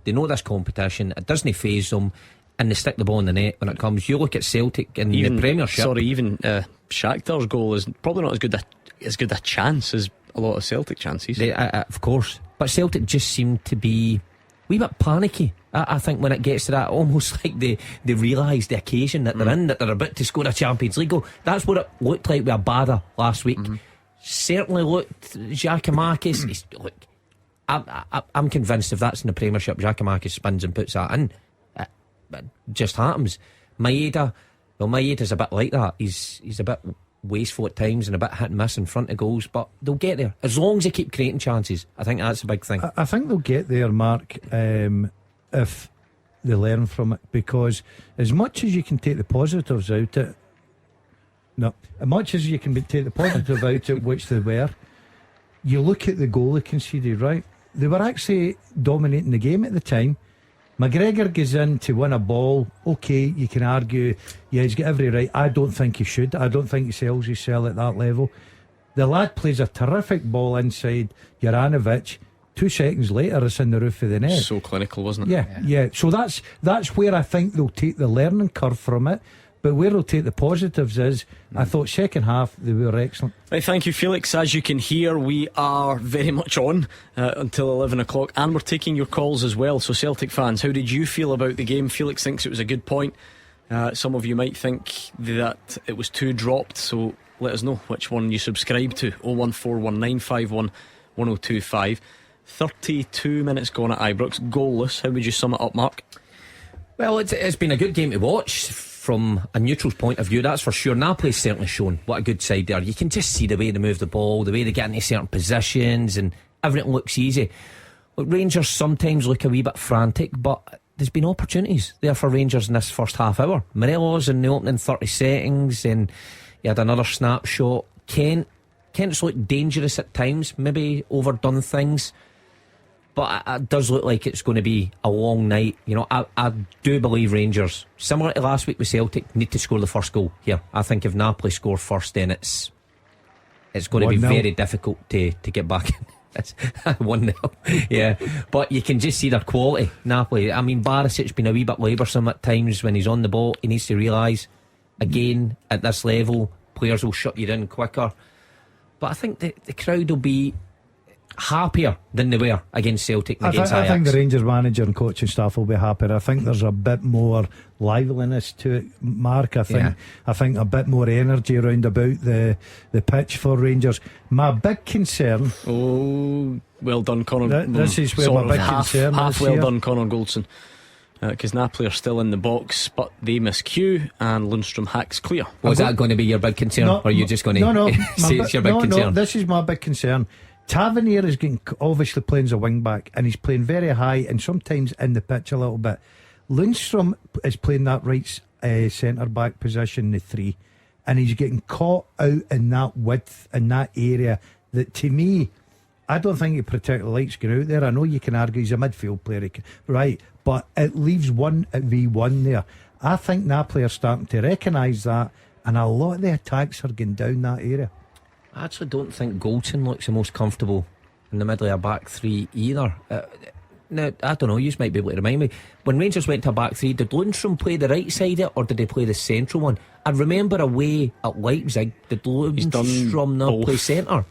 They know this competition, it doesn't faze them, and they stick the ball in the net when it comes. You look at Celtic in the Premiership. Even Shakhtar's goal is probably not as good a chance as a lot of Celtic chances. Of course, but Celtic just seem to be a wee bit panicky. I think when it gets to that, almost like they realise the occasion that they're in, that they're about to score a Champions League goal. That's what it looked like with Abada last week. Certainly looked Giakoumakis. Look, I'm convinced if that's in the Premiership, Giakoumakis spins and puts that in. It just happens. Maeda's a bit like that. He's a bit wasteful at times and a bit hit and miss in front of goals, but they'll get there as long as they keep creating chances. I think that's a big thing. I think they'll get there, Mark, if they learn from it, because as much as you can take the positives out, No. As much as you can take the positive out of which they were, you look at the goal they conceded, right? They were actually dominating the game at the time. McGregor goes in to win a ball. Okay, you can argue, yeah, he's got every right. I don't think he should. I don't think he sells his cell at that level. The lad plays a terrific ball inside Juranovic. 2 seconds later, it's in the roof of the net. So clinical, wasn't it? Yeah. So that's where I think they'll take the learning curve from it. But where they'll take the positives is, I thought second half they were excellent. Right, thank you, Felix. As you can hear, we are very much on until 11 o'clock, and we're taking your calls as well. So Celtic fans, how did you feel about the game? Felix thinks it was a good point. Some of you might think that it was too dropped, so let us know which one you subscribe to. 01419511025. 32 minutes gone at Ibrox, goalless. How would you sum it up, Mark? Well, it's been a good game to watch from a neutral's point of view, that's for sure. Napoli's certainly shown what a good side they are. You can just see the way they move the ball, the way they get into certain positions, and everything looks easy. Look, Rangers sometimes look a wee bit frantic, but there's been opportunities there for Rangers in this first half hour. Morelos in the opening 30 seconds, and he had another snapshot. Kent's looked dangerous at times, maybe overdone things, but it does look like it's going to be a long night. You know, I do believe Rangers, similar to last week with Celtic, need to score the first goal here. I think if Napoli score first, then it's going to be very difficult to get back in. It's 1-0. Yeah, but you can just see their quality, Napoli. I mean, Barisic's been a wee bit laboursome at times when he's on the ball. He needs to realise, again, at this level, players will shut you in quicker. But I think the crowd will be happier than they were against Celtic and against Ajax. I think the Rangers manager and coaching staff will be happier. I think there's a bit more liveliness to it, Mark. I think a bit more energy around about the pitch for Rangers. My big concern. Oh, well done, Connor. This is where my big concern half is well here. done, Connor Goldson. Because Napoli are still in the box, but they miss cue and Lundstrom hacks clear. Was that going to be your big concern, or are you just going to say it's your big concern? No, this is my big concern. Tavernier is obviously playing as a wing back, and he's playing very high and sometimes in the pitch a little bit. Lundstrom is playing that right centre back position, the 3, and he's getting caught out in that width in that area. That to me, I don't think he particularly likes going out there. I know you can argue he's a midfield player, right? But it leaves 1v1 there. I think Napoli are starting to recognise that, and a lot of the attacks are going down that area. I actually don't think Goldson looks the most comfortable in the middle of a back 3 either. Now, I don't know, you might be able to remind me. When Rangers went to a back 3, did Lundstrom play the right side or did they play the central one? I remember away at Leipzig, did Lundstrom not play centre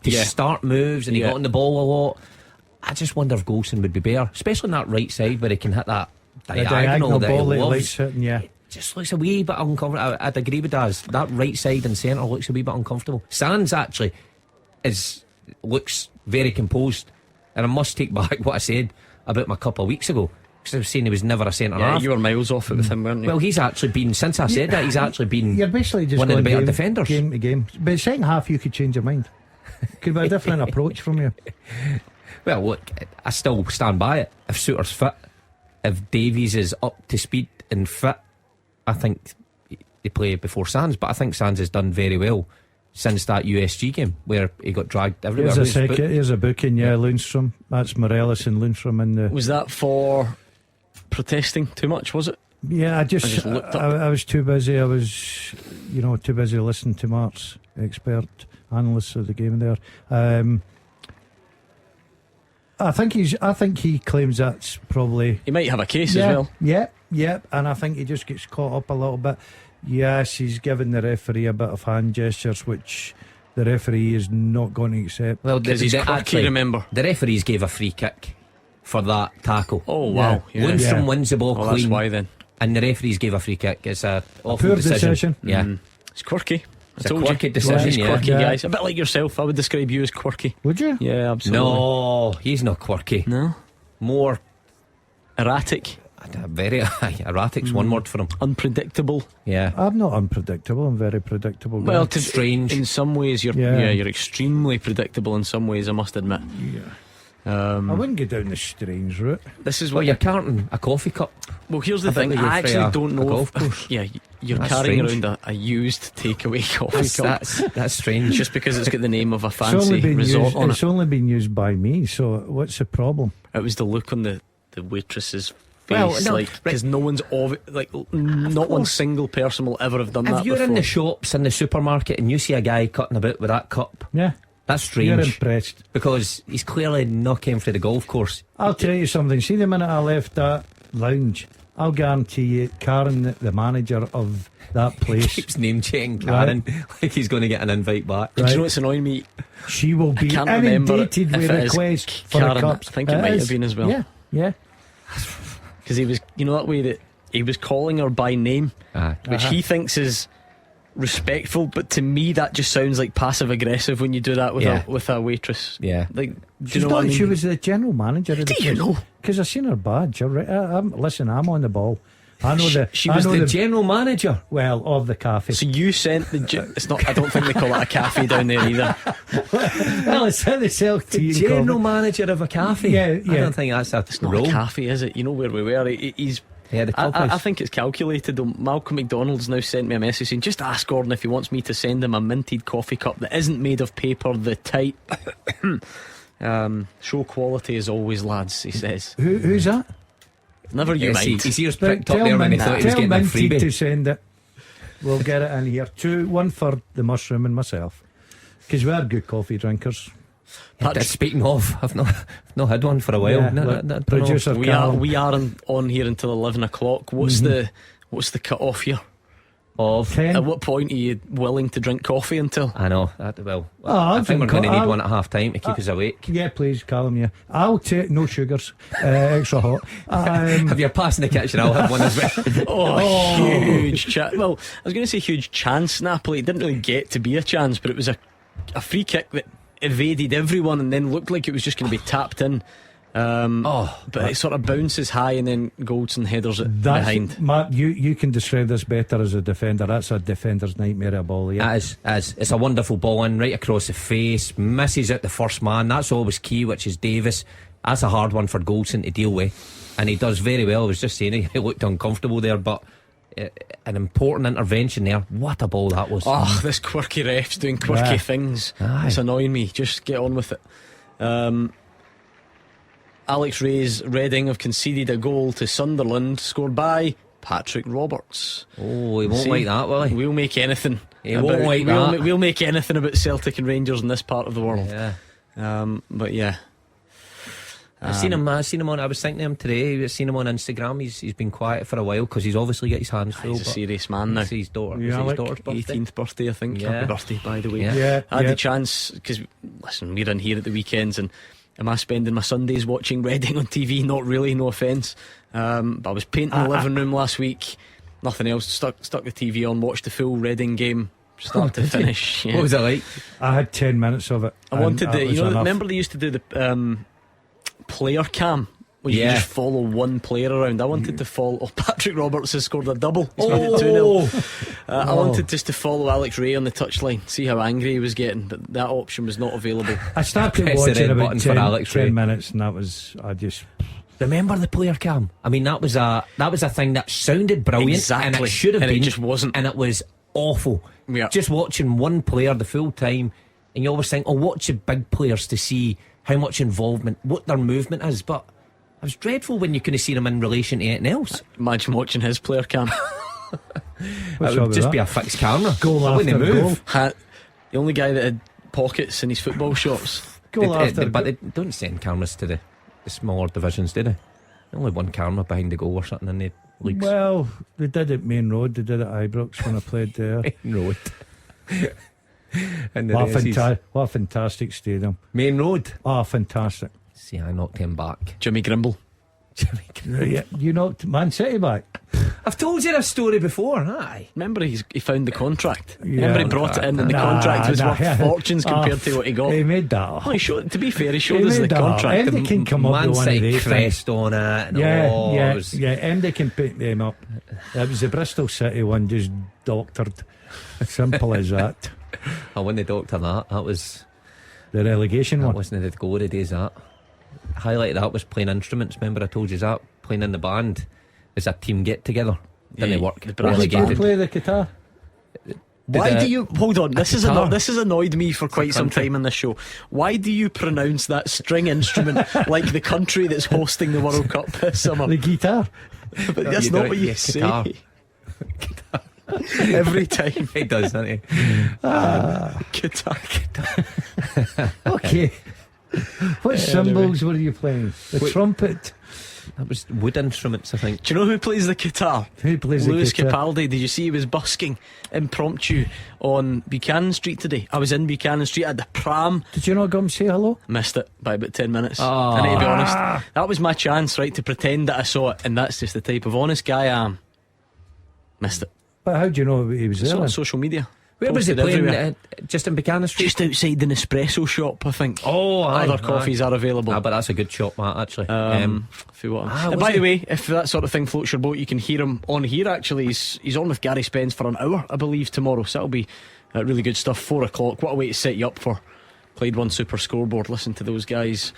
to start moves, and he got on the ball a lot? I just wonder if Goldson would be better, especially on that right side where he can hit that diagonal that ball he loves. It just looks a wee bit uncomfortable. I'd agree with Daz. That right side and centre looks a wee bit uncomfortable. Sands actually looks very composed, and I must take back what I said about him a couple of weeks ago, because I was saying he was never a centre half. You were miles off it with him, weren't you? Well, he's actually been, since I said that, he's actually been you're basically just one of the better defenders. Game to game. But the second half you could change your mind. Could be a different approach from you. Well, look, I still stand by it. If Souttar's fit, if Davies is up to speed and fit, I think they play before Sands. But I think Sands has done very well since that USG game where he got dragged everywhere. Here's a booking, Lundstrom. That's Morelos and Lundstrom in the. Was that for protesting too much, was it? Yeah, I was too busy. I was too busy listening to Mark's expert analysts of the game there. I think he claims that's probably. He might have a case as well. Yeah, and I think he just gets caught up a little bit. Yes, he's given the referee a bit of hand gestures, which the referee is not going to accept. Well, he's quirky, remember. The referees gave a free kick for that tackle. Oh wow! Lundstrom wins the ball clean. That's why then. And the referees gave a free kick. It's a poor decision. Yeah, it's quirky. It's a quirky decision. He's quirky, guys. A bit like yourself. I would describe you as quirky. Would you? Yeah, absolutely. No, he's not quirky. No, more erratic. Very erratic's one word for him. Unpredictable. Yeah, I'm not unpredictable. I'm very predictable. Well, strange. In some ways, you're extremely predictable. In some ways, I must admit. Yeah. I wouldn't go down the strange route. This is Well, what you're carting a coffee cup. Well, here's the I bet thing. that you're I actually free don't a know. golf course. Yeah, you're That's carrying strange. around a used takeaway coffee cup That's strange. just because it's got the name of a It's only fancy been resort used, on it's it. only been used by me, so what's the problem? It was the look on the waitress's face, Well, no, like, because no one's not one single person will ever have done that If you're before. in the shops in the supermarket and you see a guy cutting about with that cup, Yeah, that's you're strange. impressed. Because he's clearly not came for the golf course. I'll tell you something. See, the minute I left that lounge, I'll guarantee you, Karen, the manager of that place, Keeps name checking Karen like he's going to get an invite back. Do you know what's annoying me? she will be can't remember inundated if with it is requests for Karen. the cups. I think it might is. have been as well. Yeah, yeah. Because he was, that way that he was calling her by name, Aye. which he thinks is respectful, but to me that just sounds like passive aggressive when you do that with a waitress. Yeah. Like, do you She's know what I not, mean? she was the general manager of the Do you know? Because I seen her badge. Listen, I'm on the ball. I know She was the general manager. well of the cafe. So you sent it's not. I don't think they call it a cafe down there either. Well, it's how they sell tea. The and general coffee. manager of a cafe. Yeah, I yeah. don't think that's It's not role. a cafe, is it? You know where we were. He's. Yeah, the club I house. think it's calculated though. Malcolm McDonald's now sent me a message saying, just ask Gordon if he wants me to send him a minted coffee cup that isn't made of paper, the type. Show quality as always, lads, he says. Who's that? Never you Yes, mind. his ears pricked up there when he thought he was tell getting a Minty to freebie. send it. We'll get it in here. One for the mushroom and myself, because we're good coffee drinkers. Patrick- Speaking of, I've not had one for a while. Yeah, No, look, no, no, producer we Callum. are on here until 11 o'clock. What's the cut off here? of 10. At what point are you willing to drink coffee until? I know that well. Oh, I I'll think we're drink going to need I'll- one at half time to keep us awake. Yeah, please, Callum. Yeah, I'll take no sugars, extra hot. If you're passing the kitchen, I'll have one as well. Huge chance. Well, I was going to say huge chance. Napoli, it didn't really get to be a chance, but it was a free kick that evaded everyone and then looked like it was just going to be tapped in. But it sort of bounces high and then Goldson headers it behind. Mark, you can describe this better as a defender. That's a defender's nightmare of a ball. Yeah, As it's a wonderful ball in right across the face, misses out the first man. That's always key, which is Davis. That's a hard one for Goldson to deal with, and he does very well. I was just saying he looked uncomfortable there, but an important intervention there. What a ball that was! Oh, this quirky ref's doing quirky Yeah. things. Aye. It's annoying me. Just get on with it. Alex Ray's Reading have conceded a goal to Sunderland, scored by Patrick Roberts. Oh, he won't See, like that, will he? We'll make anything. He won't like that. We'll make anything about Celtic and Rangers in this part of the world. Yeah. But yeah. I seen him on. I was thinking of him today. I seen him on Instagram. He's been quiet for a while because he's obviously got his hands full. He's a but serious man now. it's his daughter. Yeah, It's his like daughter's birthday. 18th birthday, I think. Yeah. Happy birthday, by the way. Yeah. yeah. I had yeah. the chance because, listen, we're in here at the weekends, and am I spending my Sundays watching Reading on TV? Not really, no offence. But I was painting the living room last week. Nothing else. Stuck the TV on, watched the full Reading game, start to finish. Yeah. What was it like? I had 10 minutes of it. I and wanted that the. was enough. Remember they used to do the player cam. Where you Yeah. just follow one player around. I wanted to follow. Oh, Patrick Roberts has scored a double. He's made it 2-0. I wanted just to follow Alex Ray on the touchline, see how angry he was getting, but that option was not available. I started Press the watching red about button for 10, Alex Ray. 10 minutes, and that was Remember the player cam? I mean, that was a thing that sounded brilliant, and Exactly. it should have And it been, just wasn't. and it was awful. Yeah. Just watching one player the full time, and you always think, "Oh, watch the big players to see how much involvement, what their movement is." But it was dreadful when you couldn't see them in relation to anything else. Imagine watching his player cam. It what's would up just with be that? a fixed camera. Goal I wouldn't after move. goal. The only guy that had pockets in his football shorts. Goal after But goal. they don't send cameras to the smaller divisions, do they? Only one camera behind the goal or something in the leagues. Well, they did it Main Road. They did it at Ibrox when I played there. Main Road. And the What rest is a fantastic stadium. Main Road. Oh, fantastic. See, I knocked him back. Jimmy Grimble. Yeah, you knocked Man City back. I've told you this story before, aye. Remember he found the contract. Yeah. Remember he brought it in, and the Nah, contract was nah, worth yeah. fortunes compared to what he got. He made that up. Oh, to be fair, he showed He us the made that up. contract. Andy can come up Man with one of City these things. crest on it. And Yeah, all, yeah, it was- yeah. Andy can pick them up. It was the Bristol City one, just doctored. Simple as that. I wouldn't doctor that. That was The relegation that one. wasn't the glory days. That highlight of that was playing instruments. Remember I told you that? Playing in the band as a team get together. Didn't work. Why did you play the guitar? Why do you hold on? This has annoyed me for quite some time in this show. Why do you pronounce that string instrument like the country that's hosting the World Cup this summer? The guitar. But that's not what you say. Every time he does, doesn't he? Guitar. Okay. What cymbals were you playing? The trumpet. That was wood instruments, I think. Do you know who plays the guitar? Who plays Lewis the guitar? Capaldi. Did you see he was busking impromptu on Buchanan Street today? I was in Buchanan Street at the pram. Did you not go and say hello? Missed it by about 10 minutes. I need to be honest. That was my chance, right, to pretend that I saw it, and that's just the type of honest guy I am. Missed it. But how do you know he was there? On social media. Where was he Posted playing? Just in Buchanan Street? Just outside the Nespresso shop, I think. Aye, other coffees are available. But that's a good shop, Matt, actually. If you want. And by the way, if that sort of thing floats your boat, you can hear him on here. Actually, he's on with Gary Spence for an hour, I believe, tomorrow. So that'll be really good stuff. 4 o'clock. What a way to set you up for Clyde One Super Scoreboard. Listen to those guys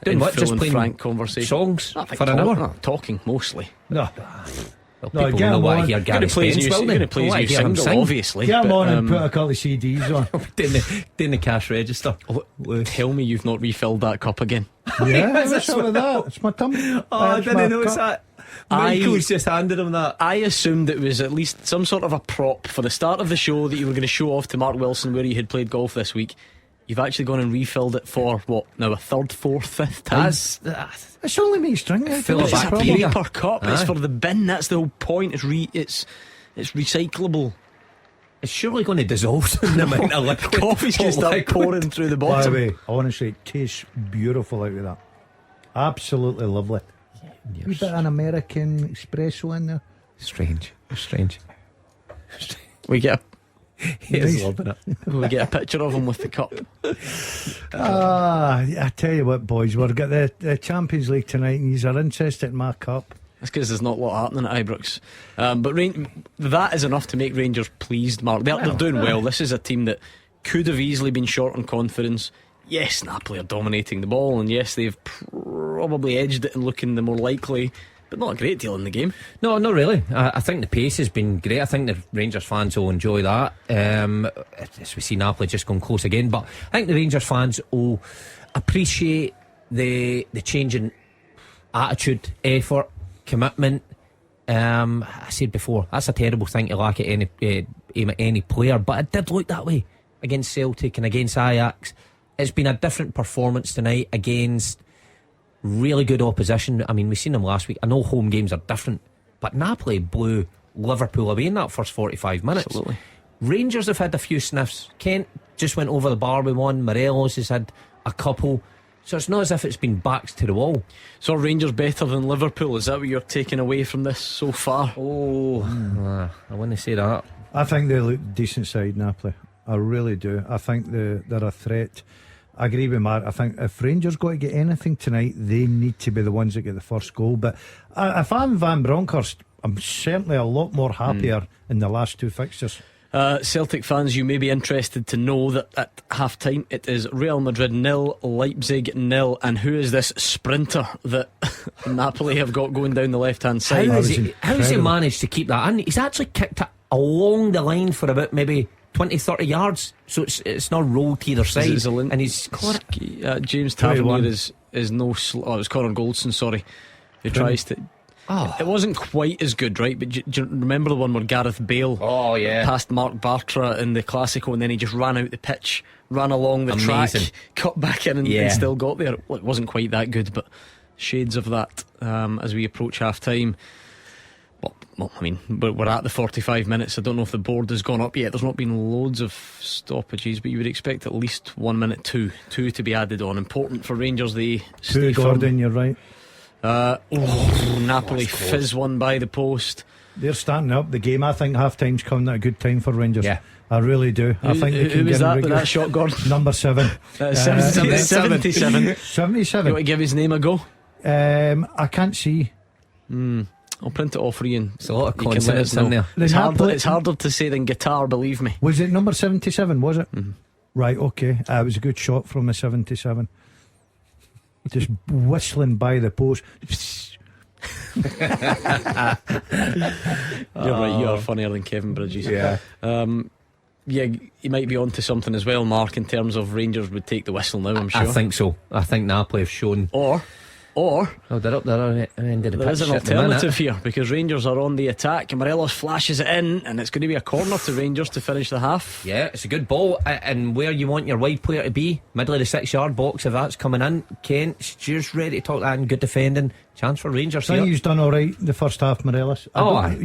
in what, full just and playing frank conversation. Songs for an hour? Talking mostly. No. Well, people will want to hear Gary Spence. You're going to play his new single, obviously. Get him on and put a couple of CDs on. doing the cash register. Tell me you've not refilled that cup again. Yeah, what's up with that? It's my tummy. I didn't notice that. Michael's just handed him that. I assumed it was at least some sort of a prop for the start of the show that you were going to show off to Mark Wilson where he had played golf this week. You've actually gone and refilled it for what now, a third, fourth, fifth time? It's only me string. Full of It's a bacteria. paper cup. It's for the bin. That's the whole point. It's recyclable. It's surely going to dissolve in the amount of liquid. Coffee's going to start pouring through the bottom. By the way, honestly, it tastes beautiful out of that. Absolutely lovely. A bit of an American espresso in there. Strange. We get He's loving it. we get a picture of him with the cup. I tell you what, boys, we've got the Champions League tonight, and you are interested in my cup. That's because there's not a lot happening at Ibrox. But that is enough to make Rangers pleased, Mark. They're doing well. This is a team that could have easily been short on confidence. Yes, Napoli are dominating the ball, and yes, they've probably edged it and looking the more likely, but not a great deal in the game. No, not really. I think the pace has been great. I think the Rangers fans will enjoy that. As we see Napoli just going close again, but I think the Rangers fans will appreciate the change in attitude, effort, commitment. I said before, that's a terrible thing to lack at any player, but it did look that way against Celtic and against Ajax. It's been a different performance tonight against really good opposition. I mean, we've seen them last week. I know home games are different, but Napoli blew Liverpool away in that first 45 minutes. Absolutely. Rangers have had a few sniffs. Kent just went over the bar with one. Morelos has had a couple. So it's not as if it's been backs to the wall. So are Rangers better than Liverpool? Is that what you're taking away from this so far? I wouldn't say that. I think they look decent side, Napoli. I really do. I think they're a threat. I agree with Mark. I think if Rangers got to get anything tonight, they need to be the ones that get the first goal. But if I'm Van Bronckhorst, I'm certainly a lot more happier in the last two fixtures. Celtic fans, you may be interested to know that at half time it is Real Madrid 0, Leipzig 0. And who is this sprinter that Napoli have got going down the left hand side? How has he managed to keep that in? He's actually kicked it along the line for about maybe 20-30 yards, so it's not rolled to either side, and he's caught it. James Tavernier is no it was Connor Goldson, sorry, who tries to. It wasn't quite as good, right? But do you remember the one where Gareth Bale passed Mark Bartra in the Classico, and then he just ran out the pitch, ran along the track, cut back in and still got there? Well, it wasn't quite that good, but shades of that as we approach half time. Well, I mean, we're at the 45 minutes. I don't know if the board has gone up yet. There's not been loads of stoppages, but you would expect at least 1 minute two to be added on. Important for Rangers. They stay Gordon, you're right. Napoli fizz one by the post. They're starting up the game. I think half time's coming at a good time for Rangers. Yeah, I really do. I think they can who get was that with that shot, Gordon? Number 7. 77. 77. You want to give his name a go? I can't see. I'll print it off for you. There's a lot of consonants in there. It's harder to say than guitar, believe me. Was it number 77, was it? Right, okay. It was a good shot from the 77. just whistling by the post. You're right, you are funnier than Kevin Bridges. Yeah. Yeah, you might be onto something as well, Mark, in terms of Rangers would take the whistle now, I'm sure. I think so. I think Napoli have shown. Or they're up there end of the there is pitch an at the minute. alternative here, because Rangers are on the attack and Morelos flashes it in, and it's going to be a corner to Rangers to finish the half. Yeah, it's a good ball, and where you want your wide player to be, middle of the 6-yard box. If that's coming in, Kent's just ready to talk that, and good defending. Chance for Rangers I think here. he's done alright the first half, Morelos. I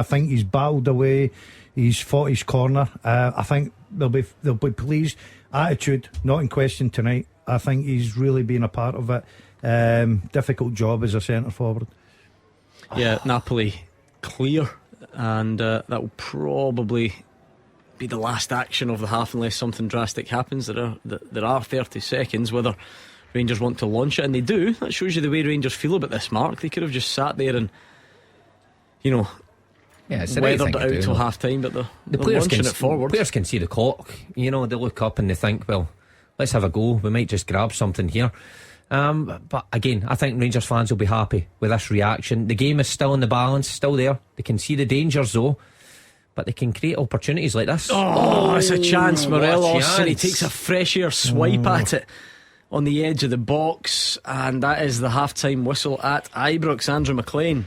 think he's battled away, he's fought his corner. I think they'll be pleased. Attitude not in question tonight. I think he's really been a part of it. Difficult job as a centre forward. Yeah, Napoli clear, and that will probably be the last action of the half unless something drastic happens. There are 30 seconds whether Rangers want to launch it, and they do. That shows you the way Rangers feel about this, Mark. They could have just sat there and it's the right weathered thing it to out do, till though. half time, but they're Players launching it forward. Players can see the clock. They look up and they think, well, let's have a go. We might just grab something here. But again, I think Rangers fans will be happy with this reaction. The game is still in the balance, still there. They can see the dangers though, but they can create opportunities like this. It's a chance, Morelos, chance. and he takes a fresh air swipe at it on the edge of the box, and that is the half-time whistle at Ibrox. Andrew McLean.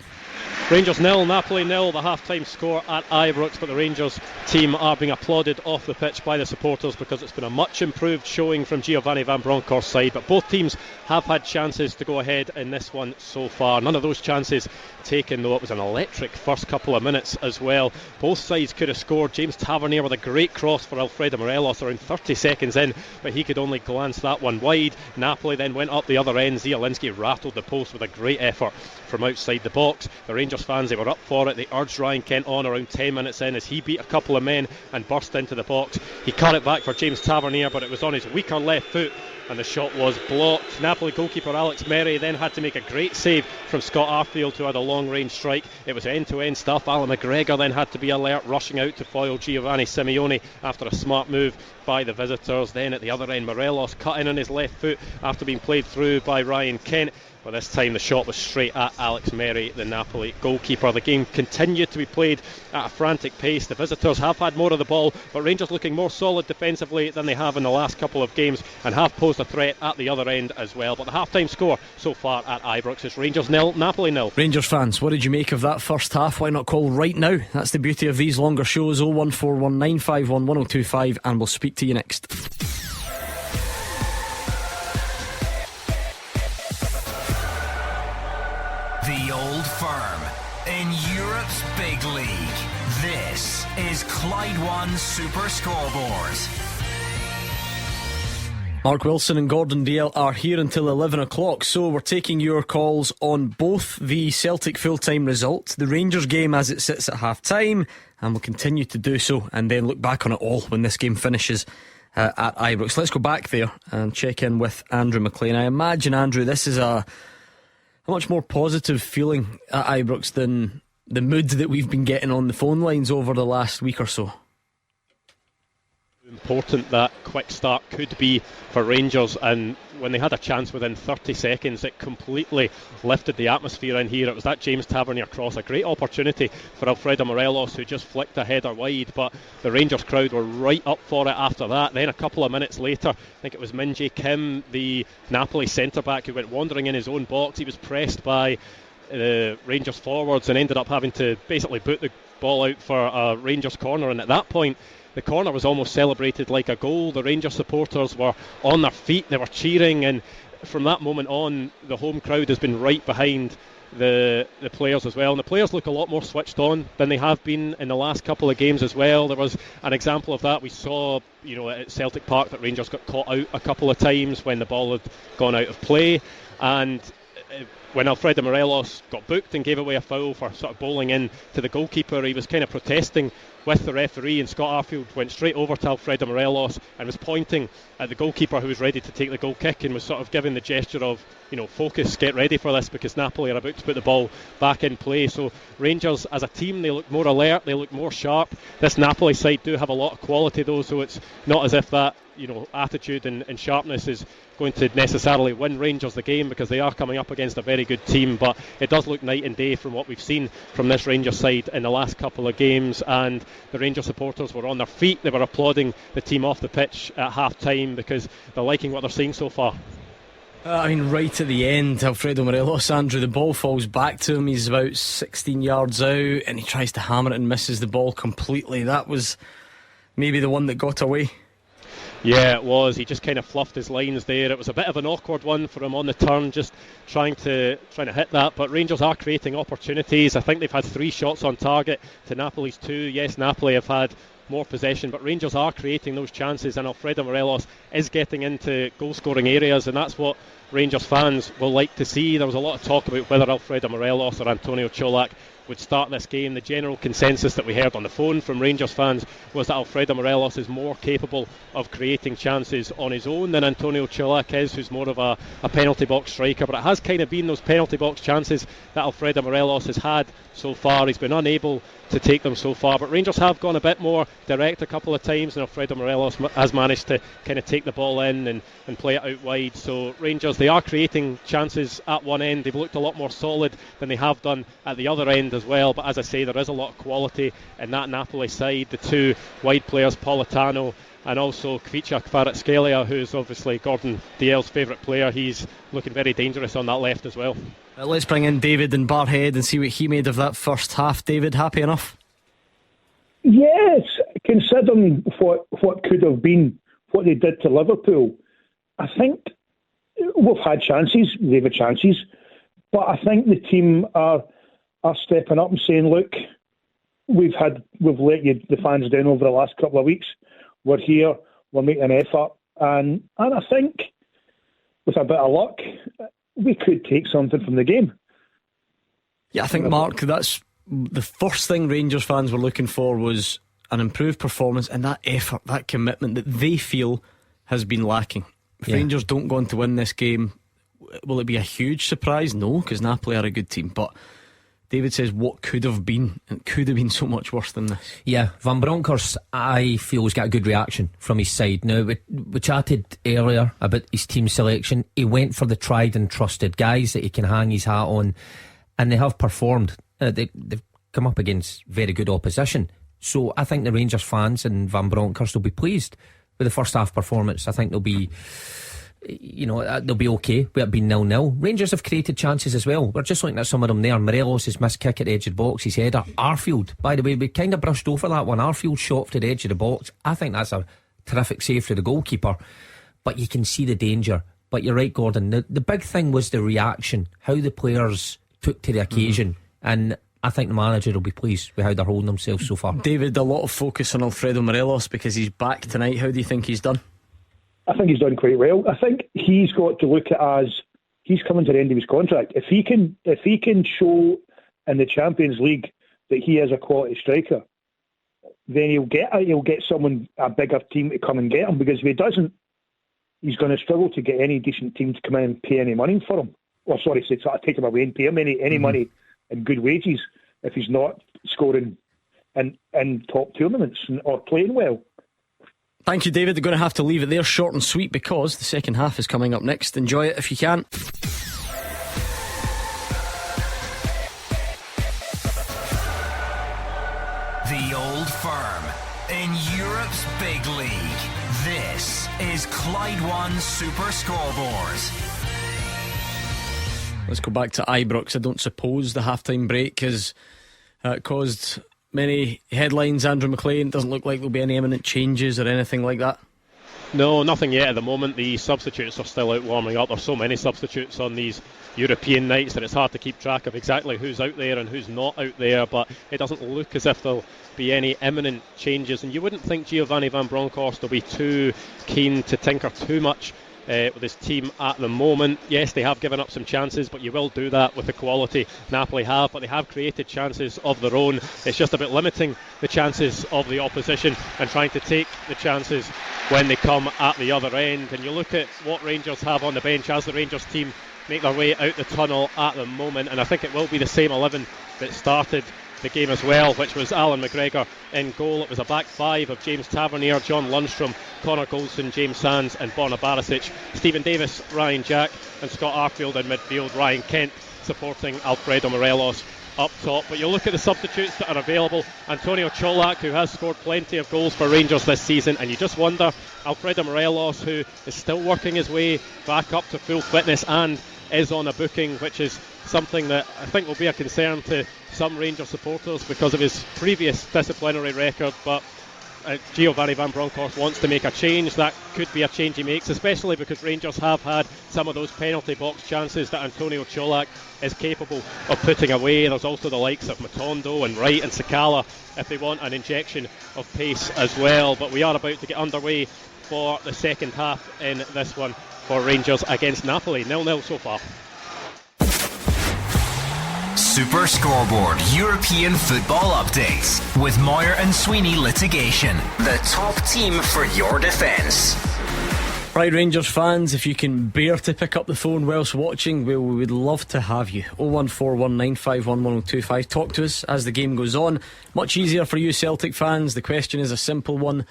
Rangers 0, Napoli 0, the half-time score at Ibrox, but the Rangers team are being applauded off the pitch by the supporters because it's been a much improved showing from Giovanni Van Bronckhorst's side, but both teams have had chances to go ahead in this one so far. None of those chances taken, though. It was an electric first couple of minutes as well. Both sides could have scored. James Tavernier with a great cross for Alfredo Morelos around 30 seconds in, but he could only glance that one wide. Napoli then went up the other end. Zielinski rattled the post with a great effort from outside the box. The Rangers fans, they were up for it. They urged Ryan Kent on around 10 minutes in as he beat a couple of men and burst into the box. He cut it back for James Tavernier, but it was on his weaker left foot and the shot was blocked. Napoli goalkeeper Alex Merry then had to make a great save from Scott Arfield, who had a long range strike. It was end-to-end stuff. Alan McGregor then had to be alert, rushing out to foil Giovanni Simeone after a smart move by the visitors. Then at the other end, Morelos cut in on his left foot after being played through by Ryan Kent, but this time the shot was straight at Alex Merry, the Napoli goalkeeper. The game continued to be played at a frantic pace. The visitors have had more of the ball, but Rangers looking more solid defensively than they have in the last couple of games and have posed a threat at the other end as well. But the half-time score so far at Ibrox is Rangers 0, Napoli 0. Rangers fans, what did you make of that first half? Why not call right now? That's the beauty of these longer shows. 01419511025, and we'll speak to you next. The Old Firm in Europe's big league. This is Clyde One Super Scoreboard. Mark Wilson and Gordon Dalziel are here until 11 o'clock, so we're taking your calls on both the Celtic full-time result, the Rangers game as it sits at half-time, and we'll continue to do so and then look back on it all when this game finishes at Ibrox. Let's go back there and check in with Andrew McLean. I imagine, Andrew, this is a much more positive feeling at Ibrox than the mood that we've been getting on the phone lines over the last week or so. Important that quick start could be for Rangers, and when they had a chance within 30 seconds it completely lifted the atmosphere in here. It was that James Tavernier cross, a great opportunity for Alfredo Morelos, who just flicked a header wide, but the Rangers crowd were right up for it after that. Then a couple of minutes later, I think it was Min Jae Kim, the Napoli centre back, who went wandering in his own box. He was pressed by the Rangers forwards and ended up having to basically boot the ball out for a Rangers corner, and at that point the corner was almost celebrated like a goal. The Rangers supporters were on their feet, they were cheering, and from that moment on the home crowd has been right behind the players as well, and the players look a lot more switched on than they have been in the last couple of games as well. There was an example of that we saw at Celtic Park, that Rangers got caught out a couple of times when the ball had gone out of play, and when Alfredo Morelos got booked and gave away a foul for sort of bowling in to the goalkeeper, he was kind of protesting with the referee, and Scott Arfield went straight over to Alfredo Morelos and was pointing at the goalkeeper, who was ready to take the goal kick, and was sort of giving the gesture of, focus, get ready for this, because Napoli are about to put the ball back in play. So Rangers as a team, they look more alert, they look more sharp. This Napoli side do have a lot of quality though, so it's not as if that attitude and sharpness is going to necessarily win Rangers the game, because they are coming up against a very good team. But it does look night and day from what we've seen from this Rangers side in the last couple of games, and the Rangers supporters were on their feet. They were applauding the team off the pitch at half time because they're liking what they're seeing so far. Right at the end, Alfredo Morelos, Andrew, the ball falls back to him. He's about 16 yards out and he tries to hammer it and misses the ball completely. That was maybe the one that got away. Yeah, it was. He just kind of fluffed his lines there. It was a bit of an awkward one for him on the turn, just trying to hit that. But Rangers are creating opportunities. I think they've had 3 shots on target to Napoli's 2. Yes, Napoli have had more possession, but Rangers are creating those chances, and Alfredo Morelos is getting into goal-scoring areas, and that's what Rangers fans will like to see. There was a lot of talk about whether Alfredo Morelos or Antonio Colak would start this game. The general consensus that we heard on the phone from Rangers fans was that Alfredo Morelos is more capable of creating chances on his own than Antonio Colak is, who's more of a penalty box striker. But it has kind of been those penalty box chances that Alfredo Morelos has had so far. He's been unable to take them so far, but Rangers have gone a bit more direct a couple of times, and Alfredo Morelos has managed to kind of take the ball in and play it out wide. So Rangers, they are creating chances at one end. They've looked a lot more solid than they have done at the other end as well, but as I say, there is a lot of quality in that Napoli side. The 2 wide players, Politano and also Kvicha Kvaratskhelia, who's obviously Gordon Dalziel's favourite player. He's looking very dangerous on that left as well. Let's bring in David in Barhead and see what he made of that first half. David, happy enough? Yes, considering what could have been, what they did to Liverpool, I think we've had chances, they've had chances, but I think the team are stepping up and saying, look, we've let the fans down over the last couple of weeks. We're here, we're making an effort, and I think with a bit of luck, we could take something from the game. Yeah, I think, Mark, that's the first thing Rangers fans were looking for, was an improved performance and that effort, that commitment that they feel has been lacking. If Rangers don't go on to win this game, will it be a huge surprise? No, because Napoli are a good team. But David says what could have been, and it could have been so much worse than this. Yeah, Van Bronckhorst, I feel, has got a good reaction from his side. Now, we chatted earlier about his team selection. He went for the tried and trusted guys that he can hang his hat on, and they have performed. They've come up against very good opposition. So I think the Rangers fans and Van Bronckhorst will be pleased with the first half performance. I think they'll be okay with it being 0-0. Rangers have created chances as well. We're just looking at some of them there. Morelos' missed kick at the edge of the box, his header. Arfield, by the way, we kind of brushed over that one. Arfield shot to the edge of the box. I think that's a terrific save for the goalkeeper, but you can see the danger. But you're right, Gordon, the big thing was the reaction, how the players took to the occasion, and I think the manager will be pleased with how they're holding themselves so far. David, a lot of focus on Alfredo Morelos because he's back tonight. How do you think he's done? I think he's done quite well. I think he's got to look at it as he's coming to the end of his contract. If he can show in the Champions League that he is a quality striker, then he'll get someone, a bigger team, to come and get him. Because if he doesn't, he's going to struggle to get any decent team to come in and pay any money for him. Or sorry, take him away and pay him any money and good wages if he's not scoring in top tournaments or playing well. Thank you, David. They're going to have to leave it there, short and sweet, because the second half is coming up next. Enjoy it if you can. The Old Firm in Europe's big league. This is Clyde One Super Scoreboard. Let's go back to Ibrox. I don't suppose the halftime break has caused many headlines. Andrew McLean, doesn't look like there'll be any imminent changes or anything like that. No, nothing yet at the moment. The substitutes are still out warming up. There's so many substitutes on these European nights that it's hard to keep track of exactly who's out there and who's not out there, but it doesn't look as if there'll be any imminent changes, and you wouldn't think Giovanni Van Bronckhorst will be too keen to tinker too much with his team at the moment. Yes, they have given up some chances, but you will do that with the quality Napoli have, but they have created chances of their own. It's just about limiting the chances of the opposition and trying to take the chances when they come at the other end. And you look at what Rangers have on the bench as the Rangers team make their way out the tunnel at the moment, and I think it will be the same 11 that started the game as well, which was Alan McGregor in goal. It was a back five of James Tavernier, John Lundstrom, Connor Goldson, James Sands and Borna Barisic, Stephen Davis, Ryan Jack and Scott Arfield in midfield, Ryan Kent supporting Alfredo Morelos up top. But you look at the substitutes that are available. Antonio Cholak, who has scored plenty of goals for Rangers this season, and you just wonder, Alfredo Morelos, who is still working his way back up to full fitness and is on a booking, which is something that I think will be a concern to some Rangers supporters because of his previous disciplinary record. But Giovanni Van Bronckhorst wants to make a change. That could be a change he makes, especially because Rangers have had some of those penalty box chances that Antonio Cholak is capable of putting away. There's also the likes of Matondo and Wright and Sakala if they want an injection of pace as well. But we are about to get underway for the second half in this one for Rangers against Napoli. 0-0 so far. Super Scoreboard European Football Updates with Moyer and Sweeney Litigation, the top team for your defence. Right, Rangers fans, if you can bear to pick up the phone whilst watching, well, we would love to have you. 01419511025. Talk to us as the game goes on. Much easier for you Celtic fans. The question is a simple one.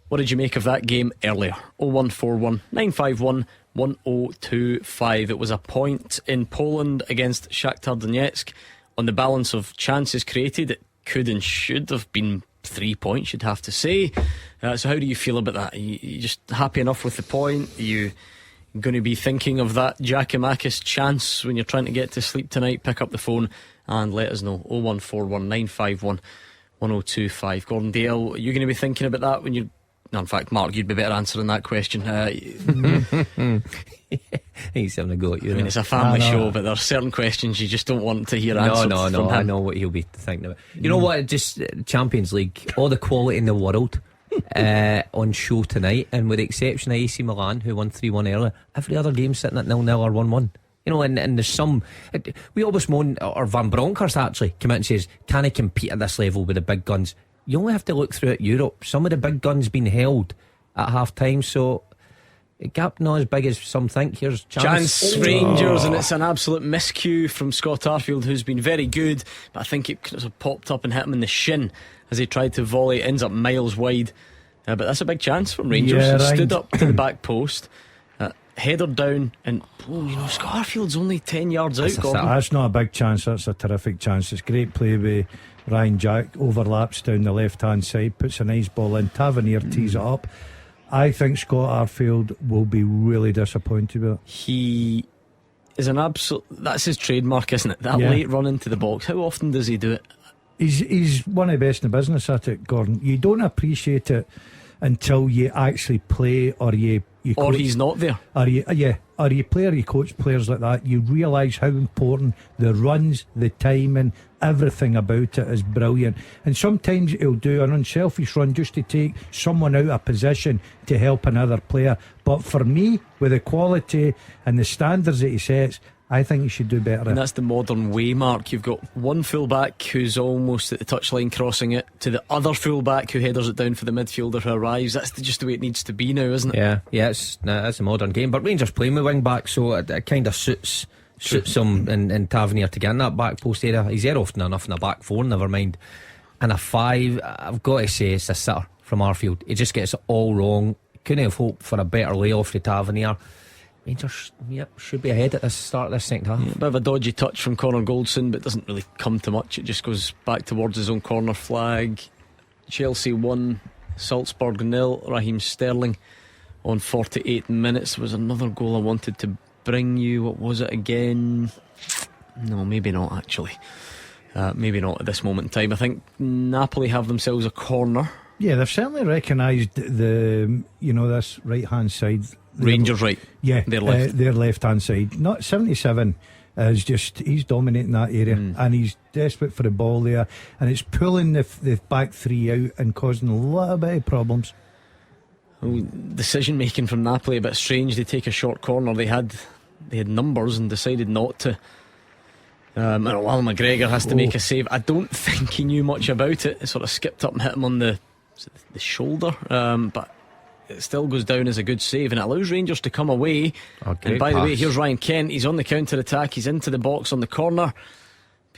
What did you make of that game earlier? 01419511025. It was a point in Poland against Shakhtar Donetsk. On the balance of chances created, it could and should have been 3 points, you'd have to say. So how do you feel about that? Are you just happy enough with the point? Are you going to be thinking of that Giacomakis chance when you're trying to get to sleep tonight? Pick up the phone and let us know. 01419511025. Gordon Dale, are you going to be thinking about that when you... No, in fact, Mark, you'd be better answering that question. He's having a go at you. I mean, it's a family show, but there are certain questions you just don't want to hear answered. No, from him. I know what he'll be thinking about. You know what? Just Champions League, all the quality in the world on show tonight, and with the exception of AC Milan, who won 3-1 earlier, every other game sitting at 0-0 or 1-1. You know, and there's some... We always moan, or Van Bronckhorst actually came out and says, can he compete at this level with the big guns? You only have to look throughout Europe. Some of the big guns been held at half time, so the gap not as big as some think. Here's chance Rangers, and it's an absolute miscue from Scott Arfield, who's been very good, but I think it could have popped up and hit him in the shin as he tried to volley. It ends up miles wide, but that's a big chance from Rangers. Yeah, right. Stood up to the back post, header down, and Scott Arfield's only 10 yards out. That's not a big chance, that's a terrific chance. It's great play with Ryan Jack, overlaps down the left hand side, puts a nice ball in. Tavernier tees it up. I think Scott Arfield will be really disappointed with it. He is an absolute... That's his trademark, isn't it? That late run into the box. How often does he do it? He's one of the best in the business at it, Gordon. You don't appreciate it until you actually play, or you or coach, he's not there, or you play or you coach players like that. You realise how important the runs, the timing, everything about it is brilliant. And sometimes he'll do an unselfish run just to take someone out of position to help another player. But for me, with the quality and the standards that he sets, I think he should do better. And that's the modern way, Mark. You've got one fullback who's almost at the touchline crossing it to the other fullback who headers it down for the midfielder who arrives. That's just the way it needs to be now, isn't it? Yeah, it's a modern game. But Rangers playing with wing back, so it kind of suits him and Tavernier to get in that back post area. He's there often enough in a back four, never mind. And a five, I've got to say, it's a sitter from Arfield. He just gets it all wrong. Couldn't have hoped for a better layoff to Tavernier. Rangers, should be ahead at the start of this second half. A bit of a dodgy touch from Connor Goldson, but doesn't really come to much. It just goes back towards his own corner flag. Chelsea 1, Salzburg 0. Raheem Sterling on 48 minutes. There was another goal I wanted to bring you. What was it again? No, maybe not actually. Maybe not at this moment in time. I think Napoli have themselves a corner. Yeah, they've certainly recognised this right hand side. Rangers right. Yeah, their left hand side. Not 77 is just, he's dominating that area, and he's desperate for the ball there, and it's pulling the back three out and causing a little bit of problems. Decision making from Napoli a bit strange. They take a short corner. They had numbers and decided not to. While McGregor has to make a save, I don't think he knew much about it. It sort of skipped up and hit him on the shoulder, but it still goes down as a good save, and it allows Rangers to come away. And by the way, here's Ryan Kent. He's on the counter attack. He's into the box on the corner.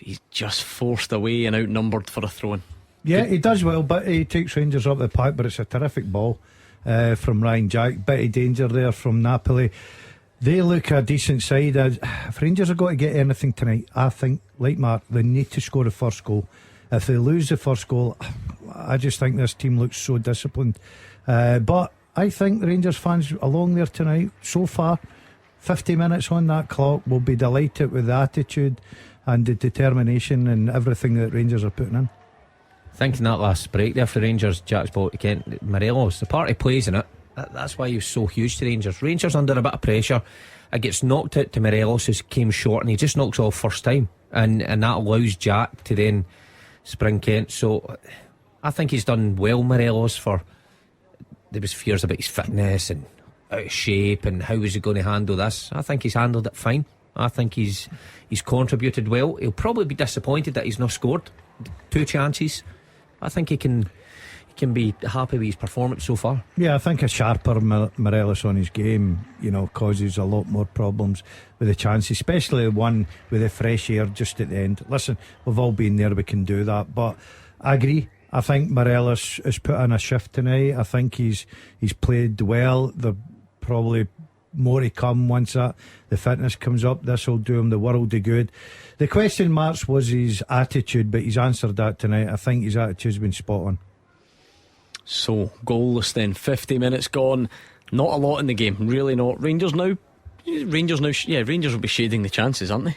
he's just forced away and outnumbered for a throw-in. Yeah, he does well, but he takes Rangers up the park. But it's a terrific ball from Ryan Jack. Bit of danger there from Napoli. They look a decent side. If Rangers are going to get anything tonight, I think, like Mark, they need to score the first goal. If they lose the first goal, I just think this team looks so disciplined. But I think the Rangers fans along there tonight, so far, 50 minutes on that clock, will be delighted with the attitude and the determination and everything that Rangers are putting in. Thinking that last break there for Rangers, Jack's ball to Kent, Morelos, the part he plays in it, that's why he was so huge to Rangers. Rangers under a bit of pressure, it gets knocked out to Morelos, who came short, and he just knocks off first time, and that allows Jack to then spring Kent. So I think he's done well, Morelos. For there was fears about his fitness and out of shape and how was he going to handle this. I think he's handled it fine. I think he's contributed well. He'll probably be disappointed that he's not scored 2 chances. I think he can be happy with his performance so far. Yeah, I think a sharper Morelos on his game, causes a lot more problems with the chances, especially the one with the fresh air just at the end. Listen, we've all been there, we can do that, but I agree. I think Morelos has put in a shift tonight. I think he's played well. There's probably more to come once the fitness comes up. This will do him the world of good. The question marks was his attitude, but he's answered that tonight. I think his attitude's been spot on. So goalless then, 50 minutes gone. Not a lot in the game, really not. Rangers will be shading the chances, aren't they?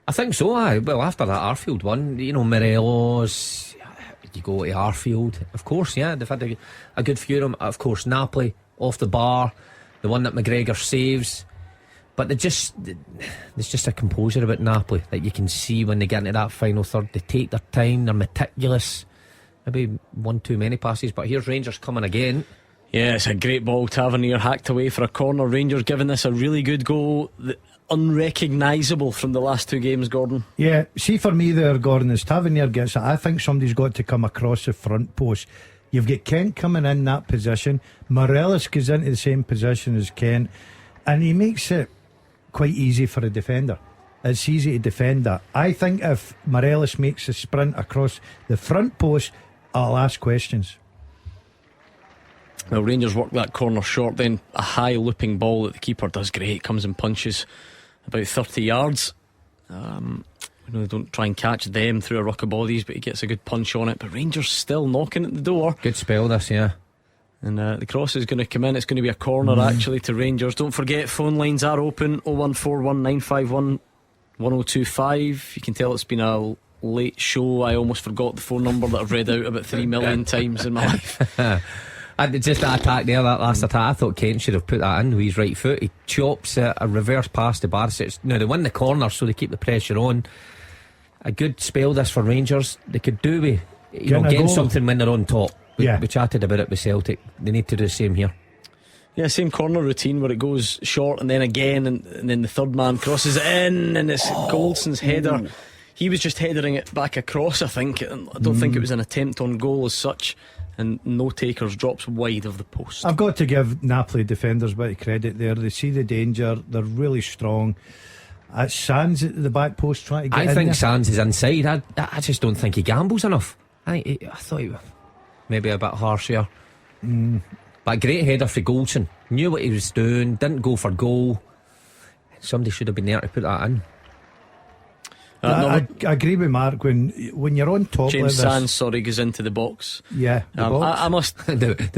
I think so. Well, after that Arfield one, Morelos, you go to Arfield, of course. Yeah, they've had a good few of them. Of course, Napoli off the bar, the one that McGregor saves. But there's just a composure about Napoli that you can see when they get into that final third. They take their time, they're meticulous. Maybe one too many passes, but here's Rangers coming again. Yeah, it's a great ball. Tavernier hacked away for a corner. Rangers giving this a really good go. Unrecognisable from the last 2 games, Gordon. Yeah, see, for me there, Gordon, as Tavernier gets it, I think somebody's got to come across the front post. You've got Kent coming in that position. Morelos goes into the same position as Kent, and he makes it quite easy for a defender. It's easy to defend that. I think if Morelos makes a sprint across the front post, I'll ask questions. Well, Rangers work that corner short, then a high looping ball that the keeper does great, comes and punches about 30 yards. They don't try and catch them through a ruck of bodies, but he gets a good punch on it. But Rangers still knocking at the door. Good spell this, yeah. And the cross is going to come in. It's going to be a corner actually to Rangers. Don't forget, phone lines are open, 0141951 1025. You can tell it's been a late show. I almost forgot the phone number that I've read out about 3 million times in my life. And just that attack there, that last attack, I thought Kent should have put that in with his right foot. He chops a reverse pass to Barisic. Now they win the corner, so they keep the pressure on. A good spell this for Rangers. They could do with getting something when they're on top. We chatted about it with Celtic. They need to do the same here. Yeah, same corner routine where it goes short and then again, and then the third man crosses it in, and it's Goldson's header. He was just headering it back across, I think. I don't think it was an attempt on goal as such. And no takers, drops wide of the post. I've got to give Napoli defenders a bit of credit there. They see the danger, they're really strong. Sands at the back post trying to get in there. I think Sands is inside. I just don't think he gambles enough. I thought he was maybe a bit harsh here. But a great header for Goldson. Knew what he was doing, didn't go for goal. Somebody should have been there to put that in. I agree with Mark. When you're on top, James Sands, goes into the box. Yeah, box. I must the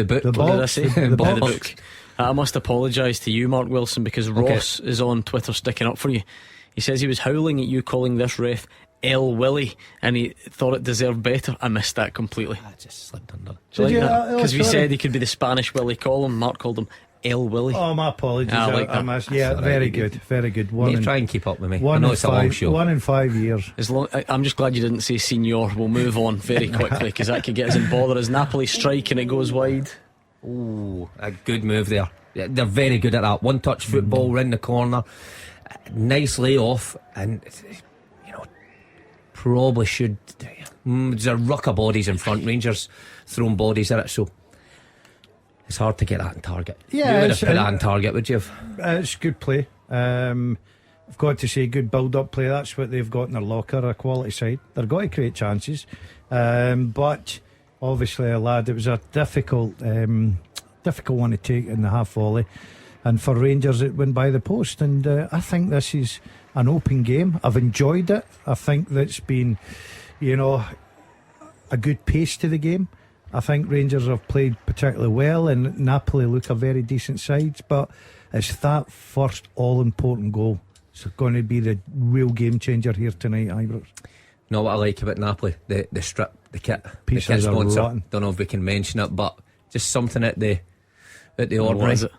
book. What did I say? The book. I must apologise to you, Mark Wilson, because Ross is on Twitter sticking up for you. He says he was howling at you calling this ref El Willie, and he thought it deserved better. I missed that completely. I just slipped under. Because we said he could be the Spanish Willie Collum. Mark called him El Willie. Oh, my apologies. I like that. Yeah, very good. Very good. Try and keep up with me. I know it's a long show. 1 in 5 years. I'm just glad you didn't say senior. We'll move on very quickly because that could get us in bother as Napoli strike and it goes wide. Oh, a good move there. They're very good at that. One touch football round the corner. Nice layoff, and probably should. There's a ruck of bodies in front. Rangers throwing bodies at it, so it's hard to get that in target. Yeah, you would have put that in target, would you have? It's good play. I've got to say, good build-up play. That's what they've got in their locker, a quality side. They're going to create chances, but obviously, it was a difficult one to take in the half volley, and for Rangers it went by the post. And I think this is an open game. I've enjoyed it. I think that's been, a good pace to the game. I think Rangers have played particularly well, and Napoli look a very decent side, but it's that first all-important goal. It's going to be the real game changer here tonight, Ibrox. Know what I like about Napoli? The strip, the kit, Pieces the kit are sponsor. rotten. Don't know if we can mention it, but just something at the ordinary. What is it?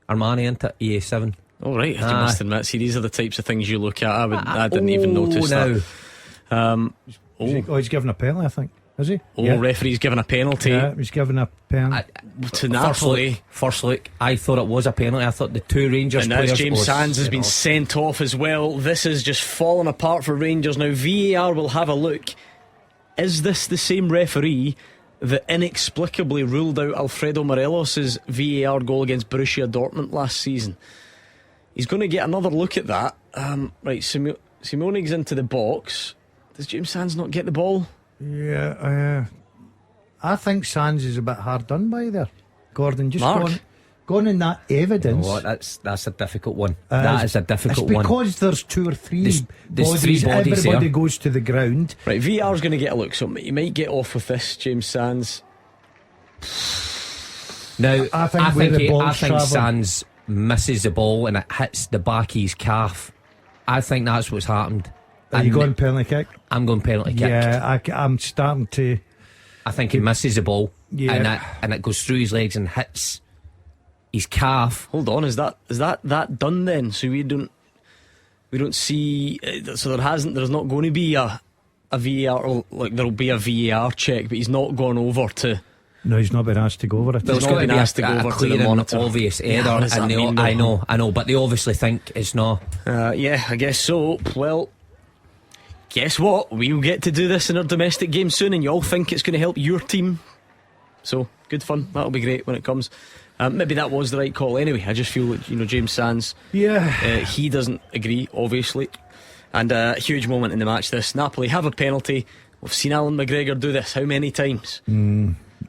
Armani, isn't it? EA7. All right, you must admit. See, these are the types of things you look at. I didn't even notice that. He's given a penalty, I think. Is he? Referee's given a penalty. Yeah, he's given a penalty to Napoli. First look, I thought it was a penalty. I thought the two Rangers and players. as James Sands has been sent off as well. This is just fallen apart for Rangers. Now VAR will have a look. Is this the same referee that inexplicably ruled out Alfredo Morelos' VAR goal against Borussia Dortmund last season? He's going to get another look at that. Right, Simonig's into the box. Does James Sands not get the ball? Yeah, I think Sands is a bit hard done by there. Gordon, just gone in that evidence. You know what? That's a difficult one. That is a difficult one. It's because there's two or three there's three bodies. Everybody here. goes to the ground. Right, VR's going to get a look. So you might get off with this, James Sands. Now, I think Sands misses the ball and it hits the back of his calf. I think that's what's happened. Are you going penalty kick? I'm going penalty kick. Yeah, I'm starting to. I think he misses the ball, and it goes through his legs and hits his calf. Hold on, is that done then? So we don't see. So there's not going to be a VAR, or like there'll be a VAR check, but he's not gone over to. No, he's not been asked to go over it. There's not been asked to go over to the monitor. Obvious error, and I know, but they obviously think it's not. Yeah, I guess so. Well, guess what? We'll get to do this in our domestic game soon, and you all think it's going to help your team. So good fun. That'll be great when it comes. Maybe that was the right call anyway. I just feel that James Sands. Yeah. He doesn't agree, obviously. And a huge moment in the match. This Napoli have a penalty. We've seen Alan McGregor do this how many times?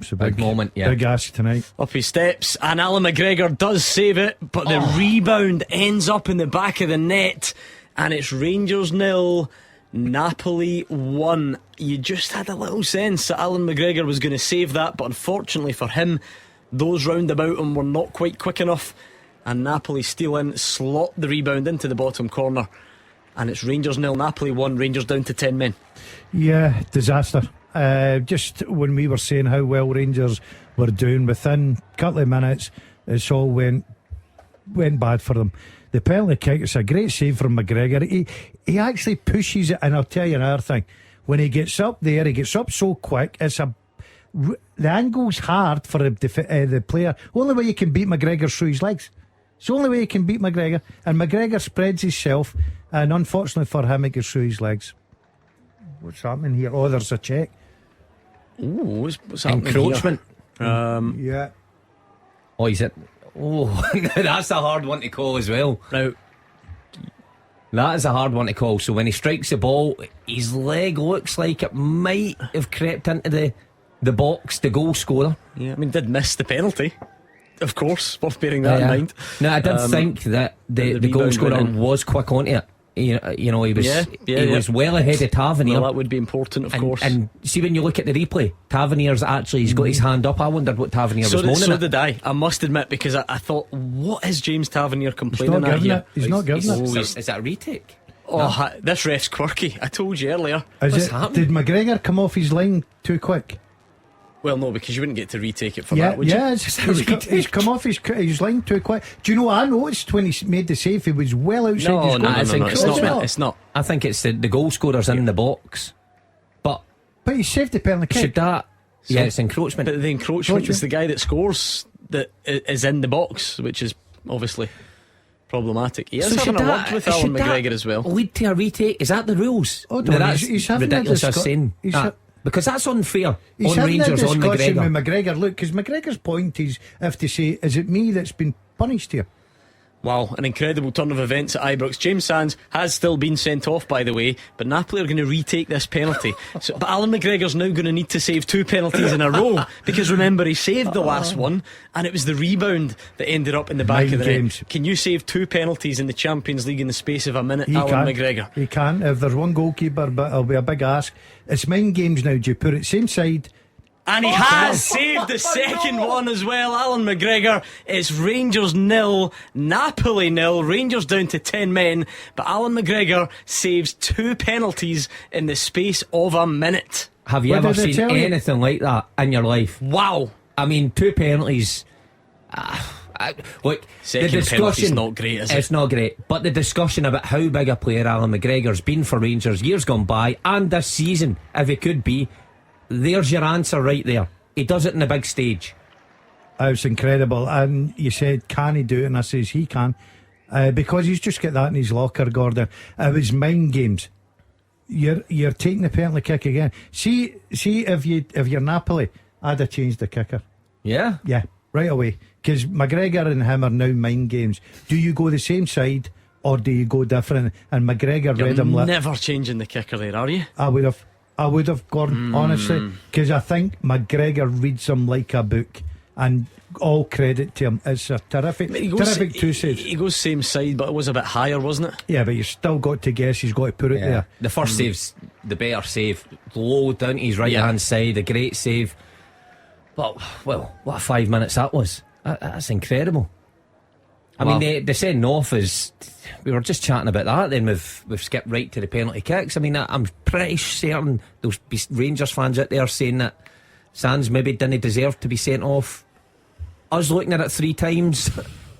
It's a big moment, yeah. Big ask tonight. Up he steps, and Alan McGregor does save it, but the rebound ends up in the back of the net, and it's Rangers 0, Napoli 1. You just had a little sense that Alan McGregor was going to save that, but unfortunately for him, those round about him were not quite quick enough, and Napoli steal in, slot the rebound into the bottom corner, and it's Rangers 0, Napoli 1, Rangers down to 10 men. Yeah, disaster. Just when we were saying how well Rangers were doing, within a couple of minutes it's all went bad for them. The penalty kick, it's a great save from McGregor. He actually pushes it, and I'll tell you another thing, when he gets up there, he gets up so quick, the angle's hard for the player. Only way you can beat McGregor through his legs. It's the only way you can beat McGregor, and McGregor spreads himself, and unfortunately for him it goes through his legs. What's happening here? Oh, there's a check. Ooh, what's happening encroachment here? Yeah. Oh, is it? Oh, that's a hard one to call as well. Now, that is a hard one to call. So when he strikes the ball, his leg looks like it might have crept into the box, the goal scorer. Yeah, I mean, did miss the penalty, of course, worth bearing that in mind. No, I did think that the goal scorer was quick onto it. You know, he was well ahead of Tavernier. Well, that would be important, of course. And see, when you look at the replay, Tavernier's he's got his hand up. I wondered what Tavernier was moaning at. So did I must admit, because I thought, what is James Tavernier complaining at here? He's not giving it. Is that a retake? Oh, no. This ref's quirky. I told you earlier. What's happening? Did McGregor come off his line too quick? Well, no, because you wouldn't get to retake it for that, would you? Yeah, he's come off his line too quick. Do you know what I noticed when he made the save? He was well outside his goal. No, it's not. I think it's the goal scorer's in the box. But he saved the penalty kick. Should that... Yeah, it's encroachment. But the encroachment is the guy that scores that is in the box, which is obviously problematic. He is having a word with Alan McGregor as well. Lead to a retake? Is that the rules? Oh, no, he's having ridiculous as saying because that's unfair. He's on Rangers, on McGregor. With McGregor. Look, because McGregor's point is, I have to say, is it me that's been punished here? Wow, an incredible turn of events at Ibrox. James Sands has still been sent off, by the way, but Napoli are going to retake this penalty. But Alan McGregor's now going to need to save 2 penalties in a row, because remember, he saved the last one and it was the rebound that ended up in the back of the net. Can you save 2 penalties in the Champions League in the space of a minute, Alan McGregor? He can, if there's one goalkeeper, but it'll be a big ask. It's mind games now. Do you put it same side? And he has saved the second one as well. Alan McGregor. It's Rangers 0, Napoli 0. Rangers down to 10 men, but Alan McGregor saves 2 penalties in the space of a minute. Have you ever seen anything like that in your life? Wow. I mean, 2 penalties. Look, second the discussion penalty's not great, is it? It's not great, but the discussion about how big a player Alan McGregor's been for Rangers years gone by, and this season, if it could be, there's your answer right there. He does it in the big stage. It was incredible. And you said, can he do it? And I says he can, because he's just got that in his locker, Gordon. It was mind games. You're taking the penalty kick again. See if you're Napoli, I'd have changed the kicker. Yeah right away, because McGregor and him are now mind games. Do you go the same side or do you go different? And McGregor read him. Never changing the kicker there, are you? I would have, Gordon, honestly, because I think McGregor reads him like a book, and all credit to him. It's a terrific 2 saves. He goes same side, but it was a bit higher, wasn't it? Yeah, but you've still got to guess he's got to put it there. The first save's the better save, low down to his right hand side, a great save. But well, what 5 minutes that was. That's incredible. I mean, the sending off is. We were just chatting about that. Then we've skipped right to the penalty kicks. I mean, I'm pretty certain there'll be Rangers fans out there saying that Sands maybe didn't deserve to be sent off. Us looking at it 3 times,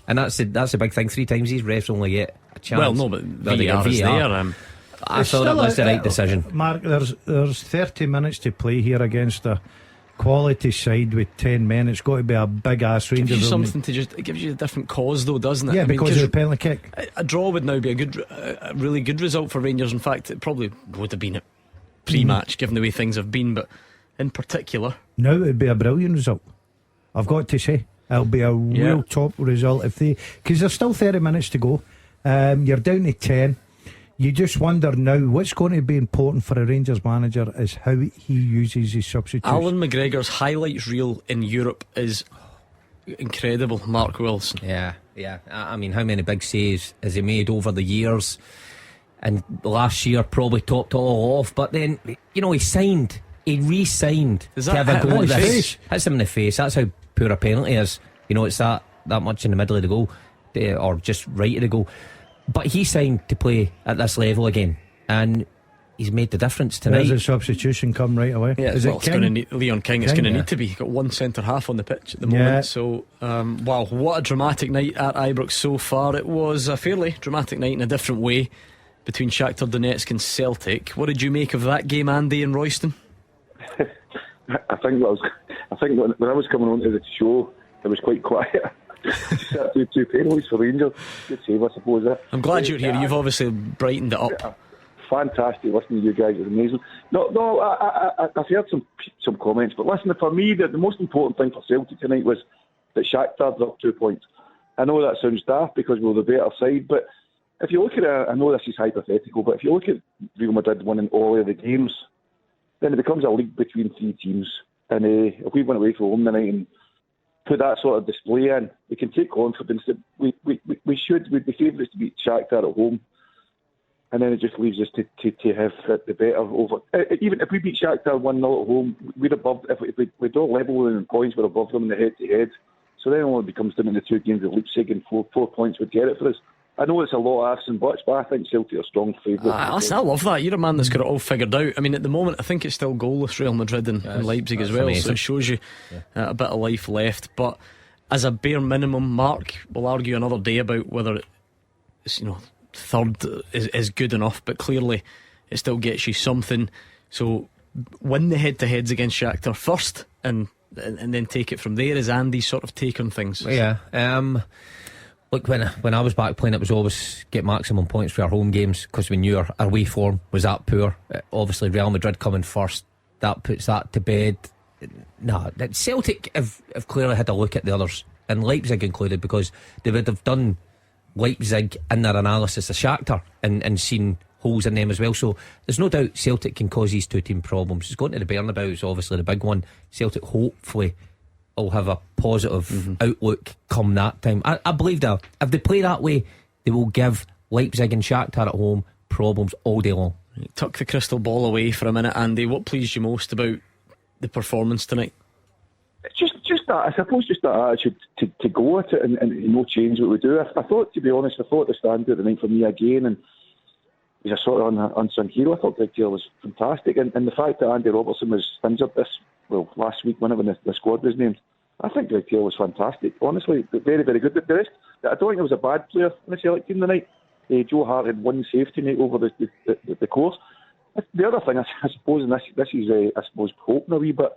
and that's a big thing. 3 times these refs only get a chance. Well, no, but VAR is there. I thought it was the right decision. Mark, there's 30 minutes to play here against a quality side with 10 men. It's got to be a big ass Rangers. Gives you something to it gives you a different cause, though, doesn't it? Yeah, because of the penalty kick. A draw would now be a really good result for Rangers. In fact, it probably would have been a pre-match, given the way things have been. But in particular, now it would be a brilliant result. I've got to say, it'll be a real top result if they, because there's still 30 minutes to go. You're down to 10. You just wonder now what's going to be important for a Rangers manager is how he uses his substitutes. Alan McGregor's highlights reel in Europe is incredible. Mark Wilson. Yeah. I mean, how many big saves has he made over the years? And last year probably topped it all off. But then, he re-signed to have a go at this. Hits him in the face. That's how poor a penalty is. It's that much in the middle of the goal, or just right of the goal. But he signed to play at this level again, and he's made the difference tonight. There's a substitution come right away. Yeah, is it King? Leon King is going to need to be. He's got one centre half on the pitch at the moment. So, wow, what a dramatic night at Ibrox so far. It was a fairly dramatic night in a different way between Shakhtar Donetsk and Celtic. What did you make of that game, Andy and Royston? I think when I was coming on to the show, it was quite quiet. 2 penalties for Rangers. Good save, I suppose. I'm glad you're here. You've obviously brightened it up. Fantastic listening to you guys. It's amazing. No, I've heard some comments, but listen, for me, the most important thing for Celtic tonight was that Shakhtar dropped 2 points. I know that sounds daft because we were the better side, but if you look at it, I know this is hypothetical, but if you look at Real Madrid winning all of the games, then it becomes a league between 3 teams. And if we went away from home tonight and put that sort of display in, we can take confidence that we'd be favourites to beat Shakhtar at home, and then it just leaves us to have the better over. Even if we beat Shakhtar 1-0 at home, we're above. If we don't level in points, we're above them in the head-to-head. So then it only becomes down in the 2 games with Leipzig, and 4 points would get it for us. I know it's a lot of ifs and buts, but I think Celtic are strong favourites. I love that. You're a man that's got it all figured out. I mean, at the moment, I think it's still goalless Real Madrid and Leipzig as well. Amazing. So it shows you a bit of life left. But as a bare minimum, Mark, we'll argue another day about whether it's, third is good enough. But clearly, it still gets you something. So win the head-to-heads against Shakhtar first, and then take it from there. Is Andy's sort of take on things? Yeah. Look, when I was back playing, it was always get maximum points for our home games because we knew our away form was that poor. Obviously, Real Madrid coming first, that puts that to bed. No, Celtic have clearly had a look at the others, and Leipzig included, because they would have done Leipzig in their analysis of Shakhtar and seen holes in them as well. So there's no doubt Celtic can cause these two team problems. It's going to the Bernabeu is obviously the big one. Celtic hopefully will have a positive outlook come that time. I believe that if they play that way, they will give Leipzig and Shakhtar at home problems all day long. Tuck the crystal ball away for a minute, Andy. What pleased you most about the performance tonight? Just that, I suppose, just that attitude to go at it and no change what we do. I thought, to be honest, the standout tonight for me again, and he's a sort of unsung hero. I thought Greg Taylor was fantastic, and the fact that Andy Robertson was injured last week whenever the squad was named, I think Greg Taylor was fantastic. Honestly, very, very good. But the rest, I don't think there was a bad player in the Celtic team tonight. Joe Hart had one save tonight over the course. The other thing, I suppose, and this is I suppose hoping a wee bit.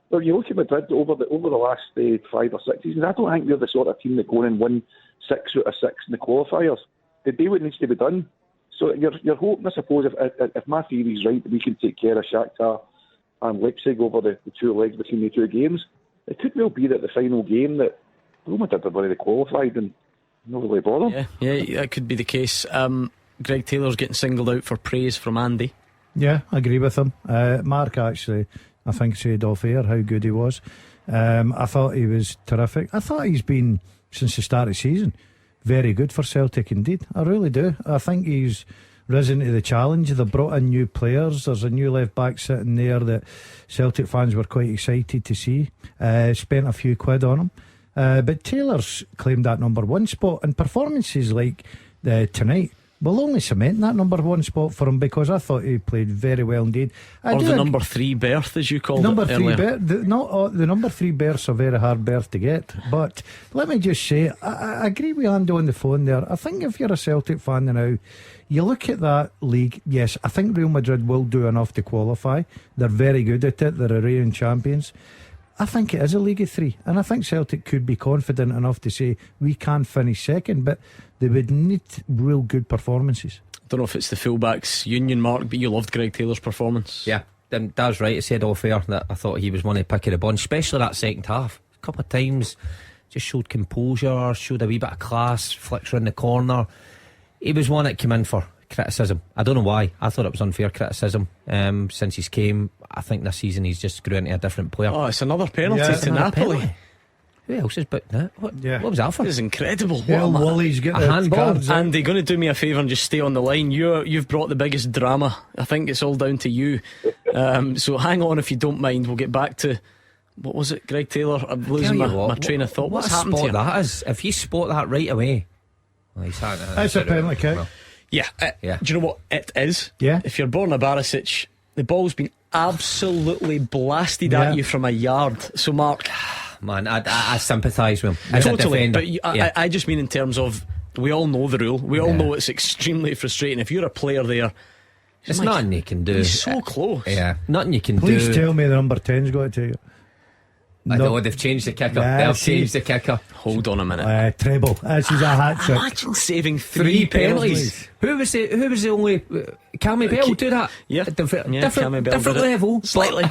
Well, you look at Madrid over the last 5 or 6 seasons. I don't think they're the sort of team that go in and win 6 out of 6 in the qualifiers. They do what needs to be done. So you're hoping, I suppose, if my theory is right, that we can take care of Shakhtar and Leipzig over the 2 legs between the 2 games. It could well be that the final game that Real Madrid have already qualified and not really bother. Yeah, that could be the case. Greg Taylor's getting singled out for praise from Andy. Yeah, I agree with him. Mark actually, I think, said off air how good he was. I thought he was terrific. I thought he's been, since the start of the season, very good for Celtic indeed. I really do. I think he's risen to the challenge. They've brought in new players. There's a new left back sitting there that Celtic fans were quite excited to see. Spent a few quid on him. But Taylor's claimed that number 1 spot, and performances like tonight will only cement that number 1 spot for him, because I thought he played very well indeed. Or the number 3 berth, as you called number it 3 earlier. berth. The number 3 berth's a very hard berth to get. But let me just say, I agree with Andy on the phone there. I think if you're a Celtic fan now, you look at that league. Yes, I think Real Madrid will do enough to qualify. They're very good at it. They're a reigning champions. I think it is a league of 3, and I think Celtic could be confident enough to say we can finish second, but they would need real good performances. I don't know if it's the fullbacks union, Mark, but you loved Greg Taylor's performance. Yeah, that's right. I said off air that I thought he was one of the pick of the bunch, especially that second half. A couple of times just showed composure, showed a wee bit of class, flicks around the corner. He was one that came in for criticism. I don't know why. I thought it was unfair criticism since he's came. I think this season he's just grew into a different player. Oh, it's another penalty to Napoli. Penalty. Who else has booked that? What was that for? This is incredible. Wally's got a handball. Andy, going to do me a favour and just stay on the line. You've brought the biggest drama. I think it's all down to you. So hang on if you don't mind. We'll get back to, what was it, Greg Taylor? I'm losing my train of thought. What's happened here? That is, if you spot that right away, it's a penalty kick. Yeah. Do you know what it is? Yeah. If you're Borna Barisic, the ball's been absolutely blasted at you from a yard. So Mark, man, I sympathise with him as totally, a defender. But I just mean in terms of, we all know the rule. We all know it's extremely frustrating. If you're a player there, it's nothing you can do. He's so close. Yeah, nothing you can do. Please tell me the number 10's got to tell you. I know they've changed the kicker. They've changed the kicker. Hold on a minute. Treble. This is a hat trick. Imagine saving 3 penalties. Who was the only Cammy Bell do that? Yeah, different level, slightly.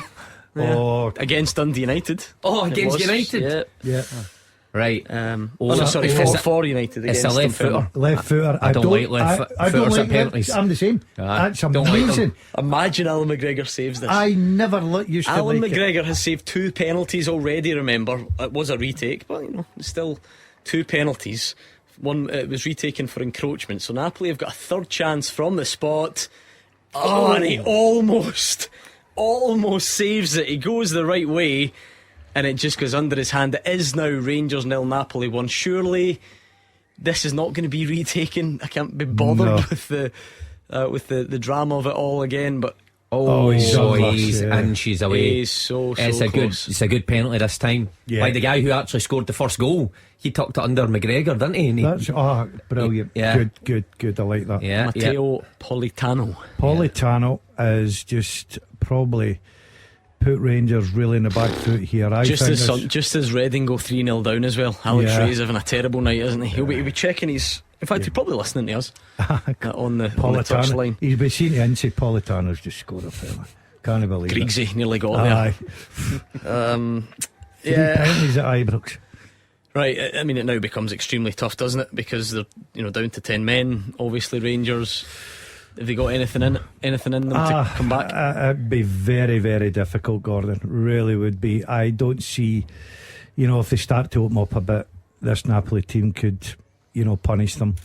Oh, against Dundee United. Against United. Yeah. Right. Sorry, for United. It's a left footer. Left footer. I don't like left footers at penalties. I'm the same. That's amazing. Imagine Alan McGregor saves this. I never used to Alan like McGregor has saved 2 penalties already. Remember, it was a retake, but still 2 penalties. One it was retaken for encroachment. So Napoli have got a third chance from the spot. And he almost saves it. He goes the right way, and it just goes under his hand. It is now Rangers 0, Napoli 1. Surely this is not going to be retaken. I can't be bothered with the drama of it all again. But he's inches away. He's so close. It's a good penalty this time. Yeah. Like the guy who actually scored the first goal, he tucked it under McGregor, didn't he? That's brilliant. Good. I like that. Yeah, Matteo Politano. Politano is just probably put Rangers really in the back foot here. Just as Reading go 3-0 down as well. Alex Ray's having a terrible night, isn't he? He'll be checking his. In fact, he's probably listening to us on the touchline. He's been seen to say Politano's just scored a fella. Can't believe it. Griggsy nearly got there. 3 penalties at Ibrox. Right, I mean, it now becomes extremely tough, doesn't it? Because they're down to 10 men. Obviously, Rangers, have they got anything in them to come back? It'd be very, very difficult, Gordon. Really would be. I don't see, if they start to open up a bit, this Napoli team could, punish them.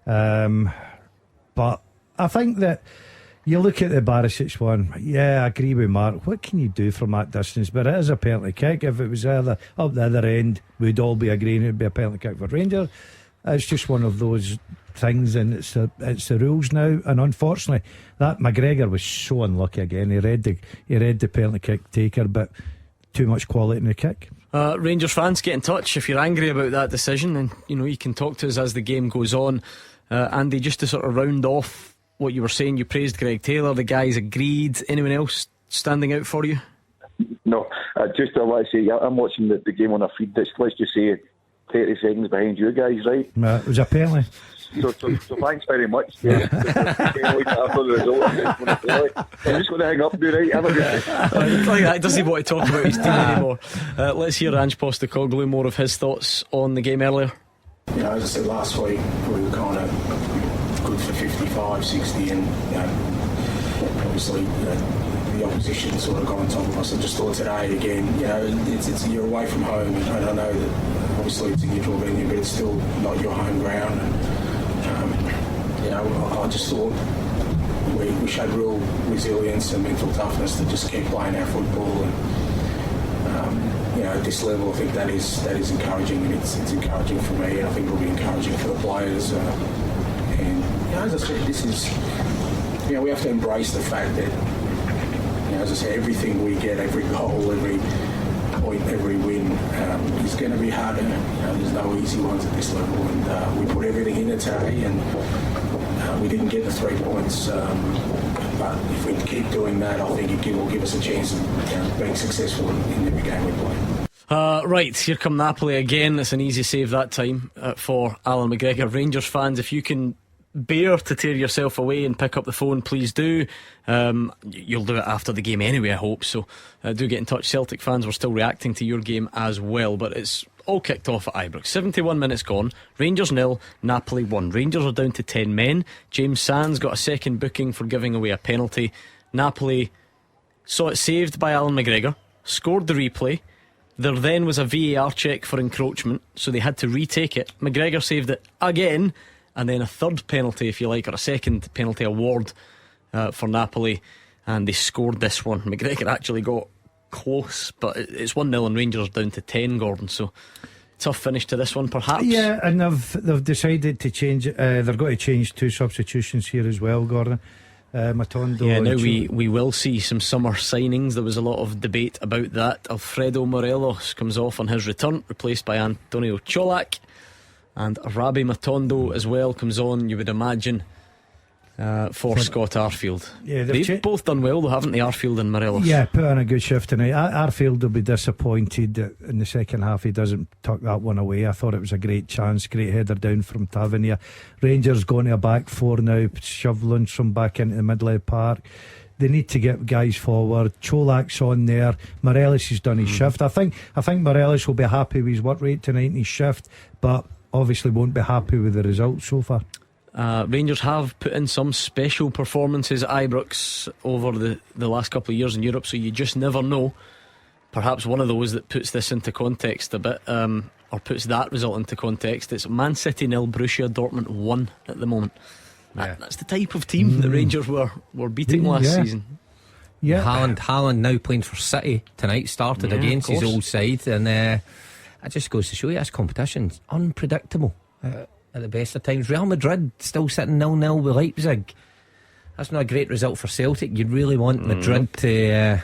But I think that you look at the Barisic one. Yeah, I agree with Mark. What can you do from that distance? But it is a penalty kick. If it was either up the other end, we'd all be agreeing it'd be a penalty kick for Rangers. It's just one of those things, and it's the rules now. And unfortunately, that McGregor was so unlucky again. He read the penalty kick taker, but too much quality in the kick. Rangers fans, get in touch if you're angry about that decision, and you can talk to us as the game goes on. Andy, just to sort of round off what you were saying, you praised Greg Taylor, the guys agreed. Anyone else standing out for you? No, just I want to say, I'm watching the game on a feed that's, let's just say, 30 seconds behind you guys, right? It was a penalty. So thanks very much. I'm just going to hang up and do right. That doesn't want to talk about his team anymore. Let's hear Ange Postecoglou, more of his thoughts on the game earlier. As I said last week, we were kind of good for 55, 60, and obviously the opposition sort of got on top of us. I just thought today again, it's you're away from home, and I know that obviously it's a neutral venue, but it's still not your home ground. And I just thought we showed real resilience and mental toughness to just keep playing our football. And at this level, I think that is encouraging, and it's encouraging for me, and I think it'll be encouraging for the players. And as I said, this is we have to embrace the fact that as I said, everything we get, every goal, every point, every win is going to be harder. There's no easy ones at this level, and we put everything in it today, and we didn't get the 3 points. But if we keep doing that, I think it will give us a chance of being successful in every game we play. Right, here come Napoli again. It's an easy save that time for Alan McGregor. Rangers fans, if you can bear to tear yourself away and pick up the phone, please do. You'll do it after the game anyway, I hope. So do get in touch. Celtic fans, we're still reacting to your game as well, but it's all kicked off at Ibrox. 71 minutes gone. Rangers 0, Napoli 1. Rangers are down to 10 men. James Sands got a second booking for giving away a penalty. Napoli saw it saved by Alan McGregor, scored the replay. There then was a VAR check for encroachment, so they had to retake it. McGregor saved it again, and then a third penalty, if you like, or a second penalty award for Napoli, and they scored this one. McGregor actually got close, but it's 1-0 and Rangers down to 10, Gordon, so tough finish to this one perhaps. Yeah, and they've decided to change. They're going to change 2 substitutions here as well, Gordon. Matondo. Yeah, now we will see some summer signings. There was a lot of debate about that. Alfredo Morelos comes off on his return, replaced by Antonio Cholak, and Rabi Matondo as well comes on, you would imagine, for Scott Arfield. Yeah, they've both done well though, haven't they, Arfield and Morelos? Yeah, put on a good shift tonight. Arfield will be disappointed that in the second half he doesn't tuck that one away. I thought it was a great chance, great header down from Tavernier. Rangers going to a back four now, shoveling from back into the middle of the park. They need to get guys forward. Cholak's on there. Morelos has done his shift. I think Morelos will be happy with his work rate tonight in his shift, but obviously won't be happy with the results so far. Rangers have put in some special performances at Ibrox over the last couple of years in Europe, so you just never know. Perhaps one of those that puts this into context a bit, or puts that result into context. It's Man City 0, Borussia Dortmund 1 at the moment. That's the type of team that Rangers were beating last season. Yeah, Haaland now playing for City tonight, started against his old side, and it just goes to show you this competition's unpredictable at the best of times. Real Madrid still sitting 0-0 with Leipzig. That's not a great result for Celtic. You'd really want Madrid to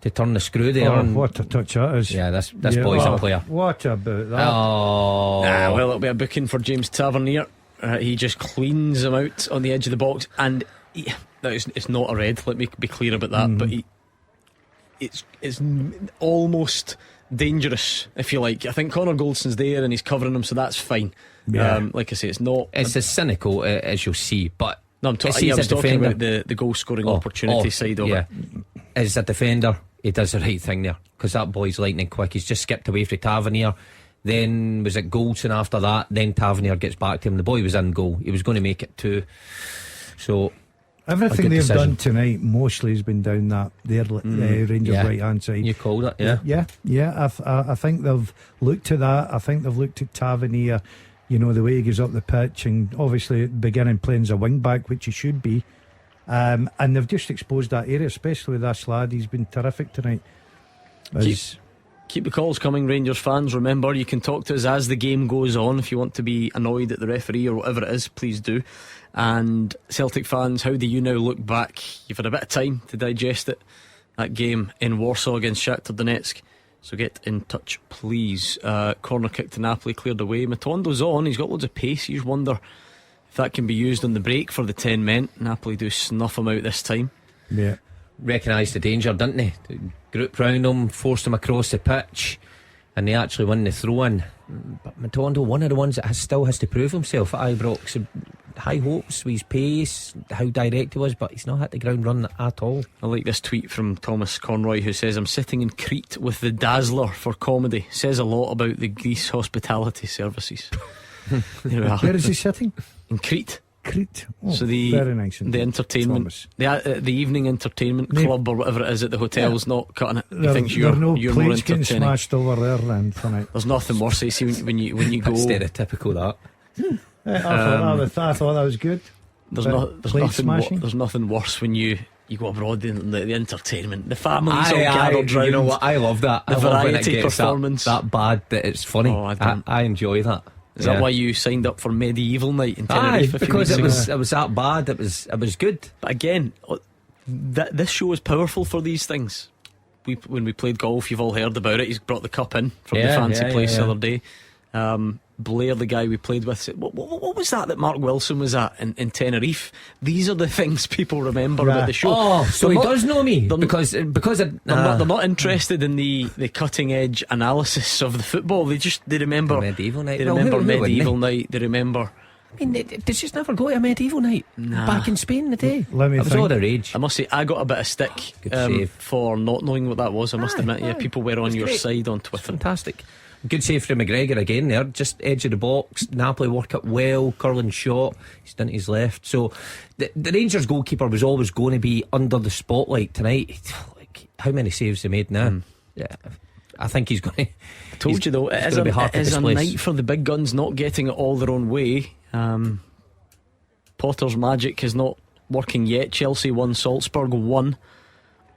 turn the screw there. What a touch that is. Yeah, this boy's a player. What about that? Well, it'll be a booking for James Tavernier. He just cleans him out on the edge of the box, and it's not a red, let me be clear about that, but it's almost dangerous, if you like. I think Connor Goldson's there and he's covering him, so that's fine. Like I say, it's as cynical as you'll see, but no, I'm talking about the goal scoring opportunity side of it. As a defender, he does the right thing there, because that boy's lightning quick. He's just skipped away from Tavernier. Then was it Goldson after that? Then Tavernier gets back to him. The boy was in goal. He was going to make it 2. So everything they've done tonight mostly has been down that Rangers right hand side. You called it, yeah. I think they've looked to that. I think they've looked at Tavernier, the way he goes up the pitch, and obviously at the beginning playing as a wing back, which he should be. And they've just exposed that area, especially with this lad. He's been terrific tonight. Keep the calls coming, Rangers fans. Remember, you can talk to us as the game goes on. If you want to be annoyed at the referee or whatever it is, please do. And Celtic fans, how do you now look back? You've had a bit of time to digest it. That game in Warsaw against Shakhtar Donetsk. So get in touch, please. Corner kick to Napoli, cleared away. Matondo's on, he's got loads of pace. You just wonder if that can be used on the break for the 10 men. Napoli do snuff him out this time. Yeah. Recognised the danger, didn't they? Group round him, forced him across the pitch, and they actually won the throw-in. But Matondo, one of the ones that still has to prove himself at Ibrox. High hopes with his pace, how direct he was, but he's not hit the ground running at all. I like this tweet from Thomas Conroy, who says, I'm sitting in Crete with the Dazzler for comedy. Says a lot about the Greece hospitality services. Where is he sitting? In Crete. Crete. So very nice. The entertainment, the evening entertainment club or whatever it is at the hotel's not cutting it. He thinks you're no more entertaining. getting smashed over there then tonight. There's nothing worse. You see when you go. Stereotypical that. I thought that was good. There's nothing worse when you go abroad in the entertainment. The family's all gathered round. You know what? I love that. The variety performance that bad that it's funny. I enjoy that. Is that why you signed up for Medieval Night in Tenerife? Because it was that bad. It was good. But again, this show is powerful for these things. When we played golf, you've all heard about it. He's brought the cup in from the fancy place the other day. Blair, the guy we played with, said, what was that Mark Wilson was at in Tenerife? These are the things people remember about the show. Oh, so he does know me because they're not interested in the cutting edge analysis of the football. They remember Medieval Night. They remember Medieval Night. They remember. I mean, they just never go to a Medieval Night back in Spain in the day. Let me was all the rage. I must say, I got a bit of stick for not knowing what that was. I must admit, people were on your side on Twitter. Fantastic. Good save from McGregor again there, just edge of the box. Napoli work it well, curling shot, he's done to his left. So the Rangers goalkeeper was always going to be under the spotlight tonight. How many saves he made now? Yeah, I think he's going to. I told you though, it is a night for the big guns not getting it all their own way. Potter's magic is not working yet. Chelsea 1, Salzburg 1,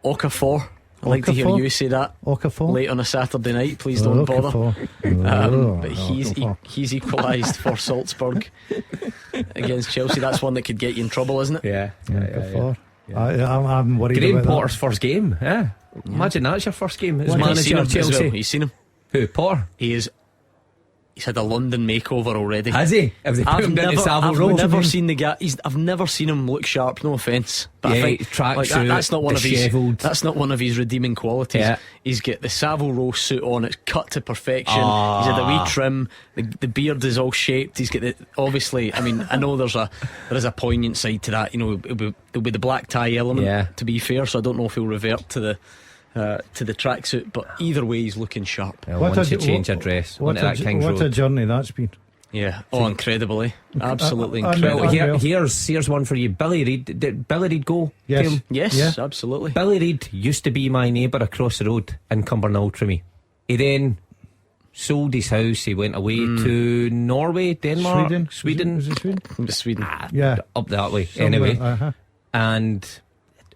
Okafor. I like to hear you say that late on a Saturday night. Please don't bother. But he's equalised for Salzburg against Chelsea. That's one that could get you in trouble, isn't it? Yeah. I'm worried Graham about Potter's that. first game. Yeah. Imagine that's your first game as manager of Chelsea. You've seen him? Who, Potter? He's had a London makeover already. Has he? Have they put him down to Savile Row? I've never seen the guy. I've never seen him look sharp. No offence, but I think that's not one of his. That's not one of his redeeming qualities. Yeah. He's got the Savile Row suit on. It's cut to perfection. He's had a wee trim. The beard is all shaped. He's got the. Obviously, I mean, I know there is a poignant side to that. There'll be the black tie element. Yeah. To be fair, so I don't know if he'll revert to the tracksuit, but either way he's looking sharp. Once you change a dress, what a journey that's been. Yeah, incredibly, absolutely incredible. Well, here's one for you. Billy Reid. Did Billy Reid go? Yes, absolutely. Billy Reid used to be my neighbour across the road in Cumbernauld from me. He then sold his house. He went away to Norway, Denmark, Sweden. Was it Sweden? It was Sweden. Up that way. Somewhere, anyway, and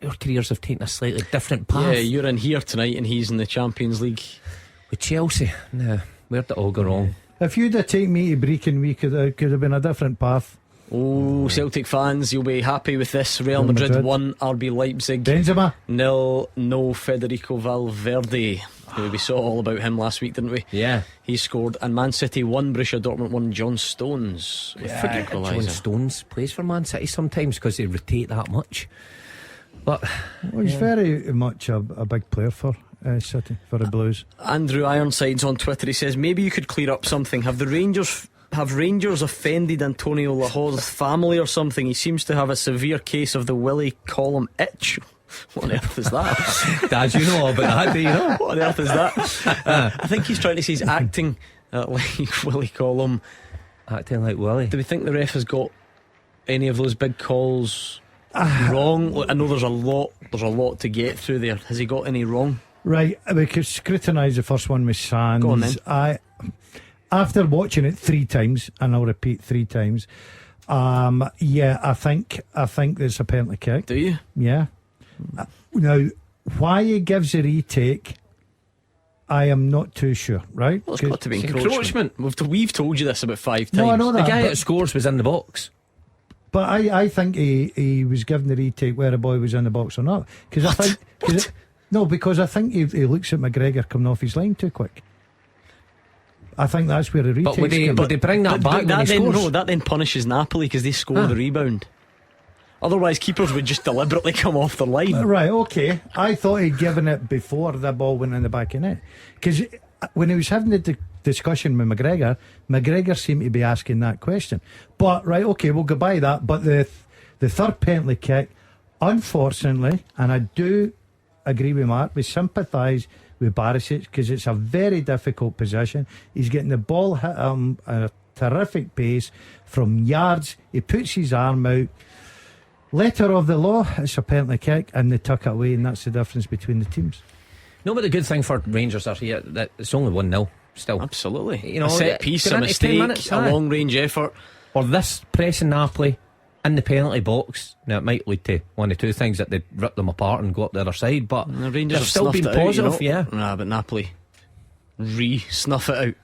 our careers have taken a slightly different path. Yeah, you're in here tonight and he's in the Champions League with Chelsea. No, where'd it all go wrong? If you'd have taken me to Brecon, we could have been a different path. Celtic fans, you'll be happy with this. Real Madrid 1, RB Leipzig Benzema 0. No Federico Valverde. We saw all about him last week, didn't we? Yeah, he scored. And Man City 1, Borussia Dortmund 1. John Stones John Stones plays for Man City sometimes because they rotate that much. But he's very much a big player for City, for the Blues. Andrew Ironsides on Twitter, he says maybe you could clear up something. Have Rangers offended Antonio Laho's family or something? He seems to have a severe case of the Willie Collum itch. What on earth is that? Dad, you know all about that, do you know? What on earth is that? I think he's trying to say he's acting like Willie Collum. Acting like Willie. Do we think the ref has got any of those big calls wrong? Look, I know there's a lot to get through there. Has he got any wrong? Right, we could scrutinise the first one with Sands. Go on then. After watching it 3 times, and I'll repeat 3 times, I think there's a penalty kick. Do you? Yeah. Now, why he gives a retake, I am not too sure, right? Well, it's got to be encroachment. We've told you this about 5 times. No, I know The that, guy but- that scores was in the box. But I think he was given the retake whether the boy was in the box or not. Because I think because I think he looks at McGregor coming off his line too quick. I think that's where the retake. But would they bring that back when he scores? No, that then punishes Napoli because they score the rebound. Otherwise, keepers would just deliberately come off the line. Right, okay. I thought he'd given it before the ball went in the back of net. Because when he was having the discussion with McGregor seemed to be asking that question. But, right, okay, we'll go by that. But the third penalty kick, unfortunately, and I do agree with Mark, we sympathise with Barisic because it's a very difficult position. He's getting the ball hit him at a terrific pace from yards. He puts his arm out. Letter of the law, it's a penalty kick, and they tuck it away, and that's the difference between the teams. No, but the good thing for Rangers are here that it's only 1-0 still. Absolutely. You know, a set piece, a 10 mistake, minutes, a long range effort. Or this pressing Napoli in the penalty box. Now it might lead to one of 2 things, that they rip them apart and go up the other side, but The Rangers they've have still been snuffed it out, positive, you know? yeah. Nah, but Napoli snuff it out.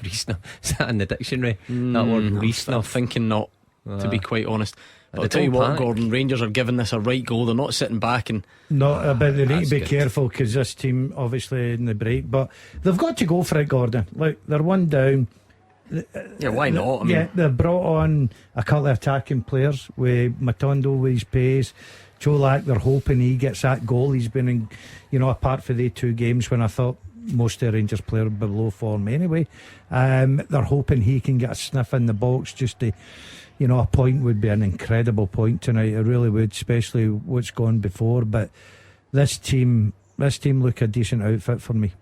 Re-snuff. Is that in the dictionary? That word, I'm re-snuff. thinking not, to be quite honest. But I'll They tell you don't what, panic. Gordon, Rangers are giving this a right goal. They're not sitting back and No, but they need That's to be good. careful because this team obviously in the break, but they've got to go for it, Gordon. Like, they're 1 down. yeah, why not? I mean, Yeah, they've brought on a couple of attacking players with Matondo with his pace. Cholak, they're hoping he gets that goal. He's been in, apart for the 2 games when I thought most of the Rangers players were below form anyway. They're hoping he can get a sniff in the box just to, a point would be an incredible point tonight. It really would, especially what's gone before. But this team look a decent outfit for me.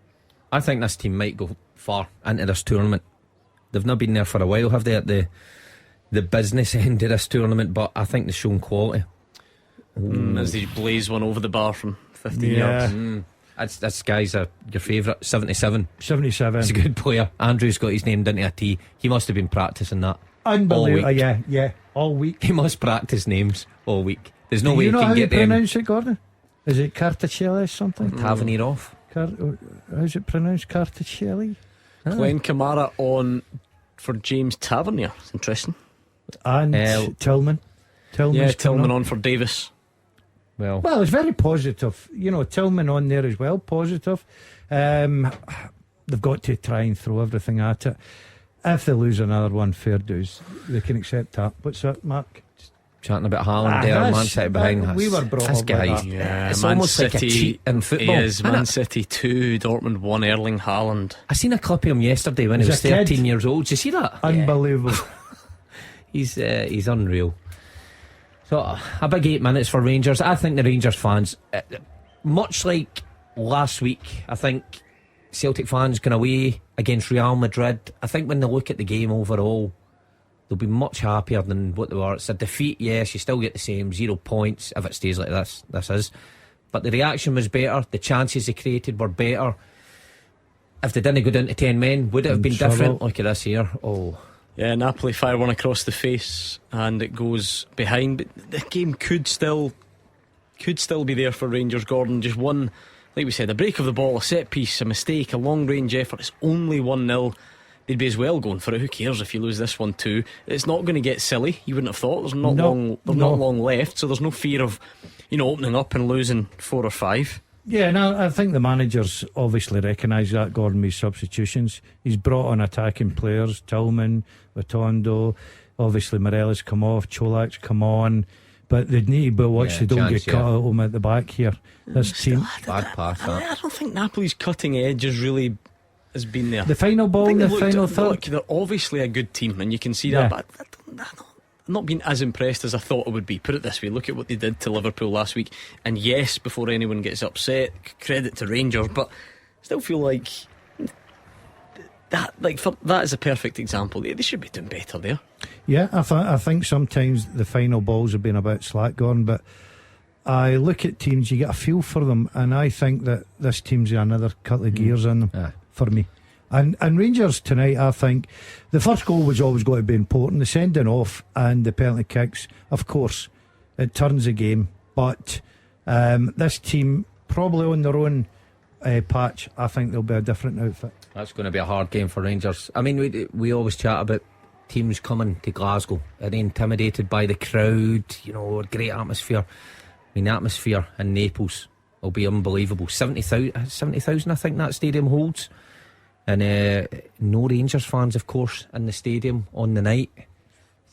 I think this team might go far into this tournament. They've not been there for a while, have they, at the business end of this tournament, but I think they've shown quality. as they blaze one over the bar from 15 yards. This guy's your favourite, 77. 77. He's a good player. Andrew's got his name down to a T. He must have been practising that Unbelievable. all week. Yeah, all week. He must practice names all week. There's no Do way you he know can how you get them. pronounce it, Gordon? Is it Carticelli or something? Tavernier off. How's it pronounced? Carticelli? Glenn Kamara on for James Tavernier. It's interesting. And Tillman. Tillman on for Davis. Well, it's very positive. Tillman on there as well. Positive. They've got to try and throw everything at it. If they lose another one, fair dues. They can accept that. What's that, Mark? chatting about Haaland there, Man City behind. We were brought this up guy. like that. Yeah, It's Man almost City, like a cheat in football. He is. Man City 2, Dortmund 1, Erling Haaland. I seen a clip of him yesterday when he was He's a kid. 13 years old. Did you see that? Unbelievable. He's unreal. So a big 8 minutes for Rangers. I think the Rangers fans, much like last week, I think Celtic fans going away against Real Madrid, I think when they look at the game overall, they'll be much happier than what they were. It's a defeat, yes, you still get the same 0 points if it stays like this is, but the reaction was better, the chances they created were better. If they didn't go down to 10 men, would it have been different? Look at this here. Yeah, Napoli fire one across the face and it goes behind. But the game could still be there for Rangers, Gordon. Just one, like we said, a break of the ball, a set piece, a mistake, a long range effort. It's only 1-0. They'd be as well going for it. Who cares if you lose this one too? It's not going to get silly. You wouldn't have thought. There's not long left, so there's no fear of opening up and losing 4 or 5. Yeah, no, I think the managers obviously recognise that, Gordon, with substitutions. He's brought on attacking players, Tillman, Matondo, obviously Morella's come off, Cholak's come on, but they need to watch they don't get cut at home at the back here. This team, bad pass. I don't think Napoli's cutting edge has been there. the final ball in the final third. Look, they're obviously a good team, and you can see that. But I've not been as impressed as I thought it would be. Put it this way: look at what they did to Liverpool last week. And yes, before anyone gets upset, credit to Rangers, but I still feel like that is a perfect example. They should be doing better there. Yeah, I think sometimes the final balls have been a bit slack gone, but I look at teams, you get a feel for them, and I think that this team's got another couple of gears in them for me. And Rangers tonight, I think the first goal was always going to be important. The sending off and the penalty kicks, of course, it turns the game. But this team, probably on their own patch, I think they'll be a different outfit. That's going to be a hard game for Rangers. I mean, we always chat about teams coming to Glasgow. Are they intimidated by the crowd? You know, great atmosphere. I mean, the atmosphere in Naples will be unbelievable. 70,000 I think that stadium holds. And no Rangers fans, of course, in the stadium on the night.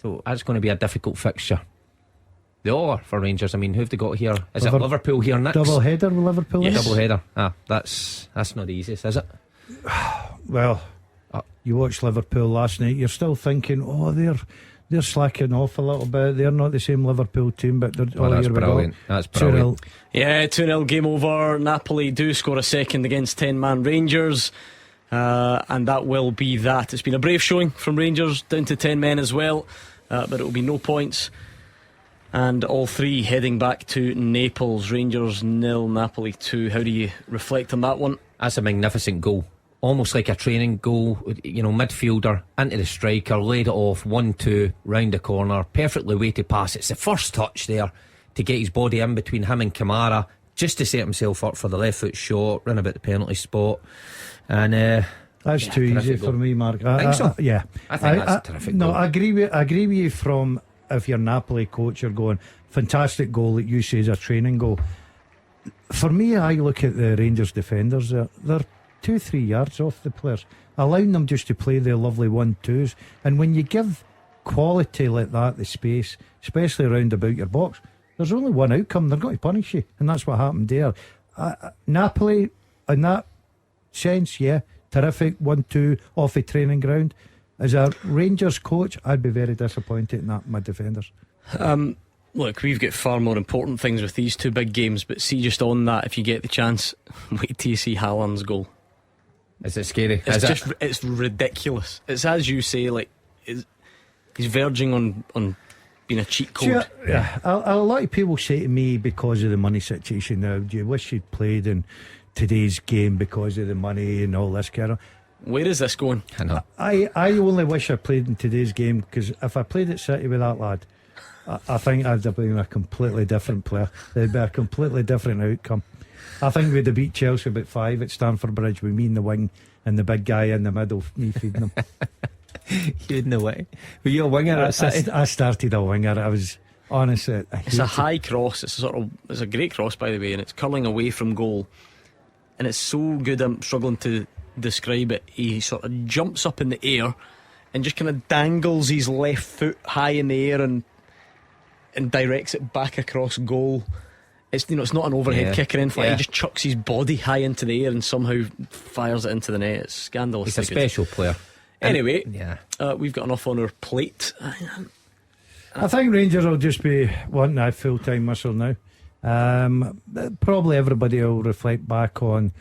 So that's going to be a difficult fixture. They all are for Rangers. I mean, who have they got here? Is it Liverpool here next? Double header with Liverpool. Yes. Double header. That's not the easiest, is it? Well, you watched Liverpool last night. You're still thinking, oh, they're slacking off a little bit. They're not the same Liverpool team, but they're that's brilliant. That's brilliant. 2-0. Yeah, 2-0, game over. Napoli do score a second against 10-man Rangers. And that will be that. It's been a brave showing from Rangers, down to 10 men as well, but it will be no points, and all three heading back to Naples. Rangers 0, Napoli 2. How do you reflect on that one? That's a magnificent goal, almost like a training goal. You know, midfielder into the striker, laid it off 1-2 round the corner, perfectly weighted pass. It's the first touch there to get his body in between him and Kamara, just to set himself up for the left foot shot, run about the penalty spot. And that's too easy for me, Mark. I think so. I think that's a terrific goal. No, I agree with you. From if you're Napoli coach, you're going fantastic goal that you say is a training goal. For me, I look at the Rangers defenders. They're 2-3 yards off the players, allowing them just to play their lovely 1-2s. And when you give quality like that the space, especially around about your box, there's only one outcome. They're going to punish you, and that's what happened there. Napoli, in that sense, yeah, terrific 1-2 off a training ground. As a Rangers coach, I'd be very disappointed in that, my defenders. Look, we've got far more important things with these two big games, but see, just on that, if you get the chance, wait till you see Haaland's goal. Is it scary? It's ridiculous. It's as you say, like he's verging on being a cheat code. Yeah. A lot of people say to me, because of the money situation now, do you wish you'd played in today's game because of the money and all this kind of. Where is this going? I know. I only wish I played in today's game, because if I played at City with that lad, I think I'd have been a completely different player. There'd be a completely different outcome. I think we'd have beat Chelsea about 5 at Stamford Bridge with me in the wing and the big guy in the middle, me feeding them. You in the way? Were you a winger at City? I started a winger. I was honestly. It's a high cross. It's a great cross, by the way, and it's curling away from goal. And it's so good, I'm struggling to describe it. He sort of jumps up in the air and just kind of dangles his left foot high in the air and directs it back across goal. It's not an overhead kick or anything. He just chucks his body high into the air and somehow fires it into the net. It's scandalous. He's a special player. Anyway, we've got enough on our plate. I think Rangers will just be wanting that full-time whistle now. Probably everybody will reflect back on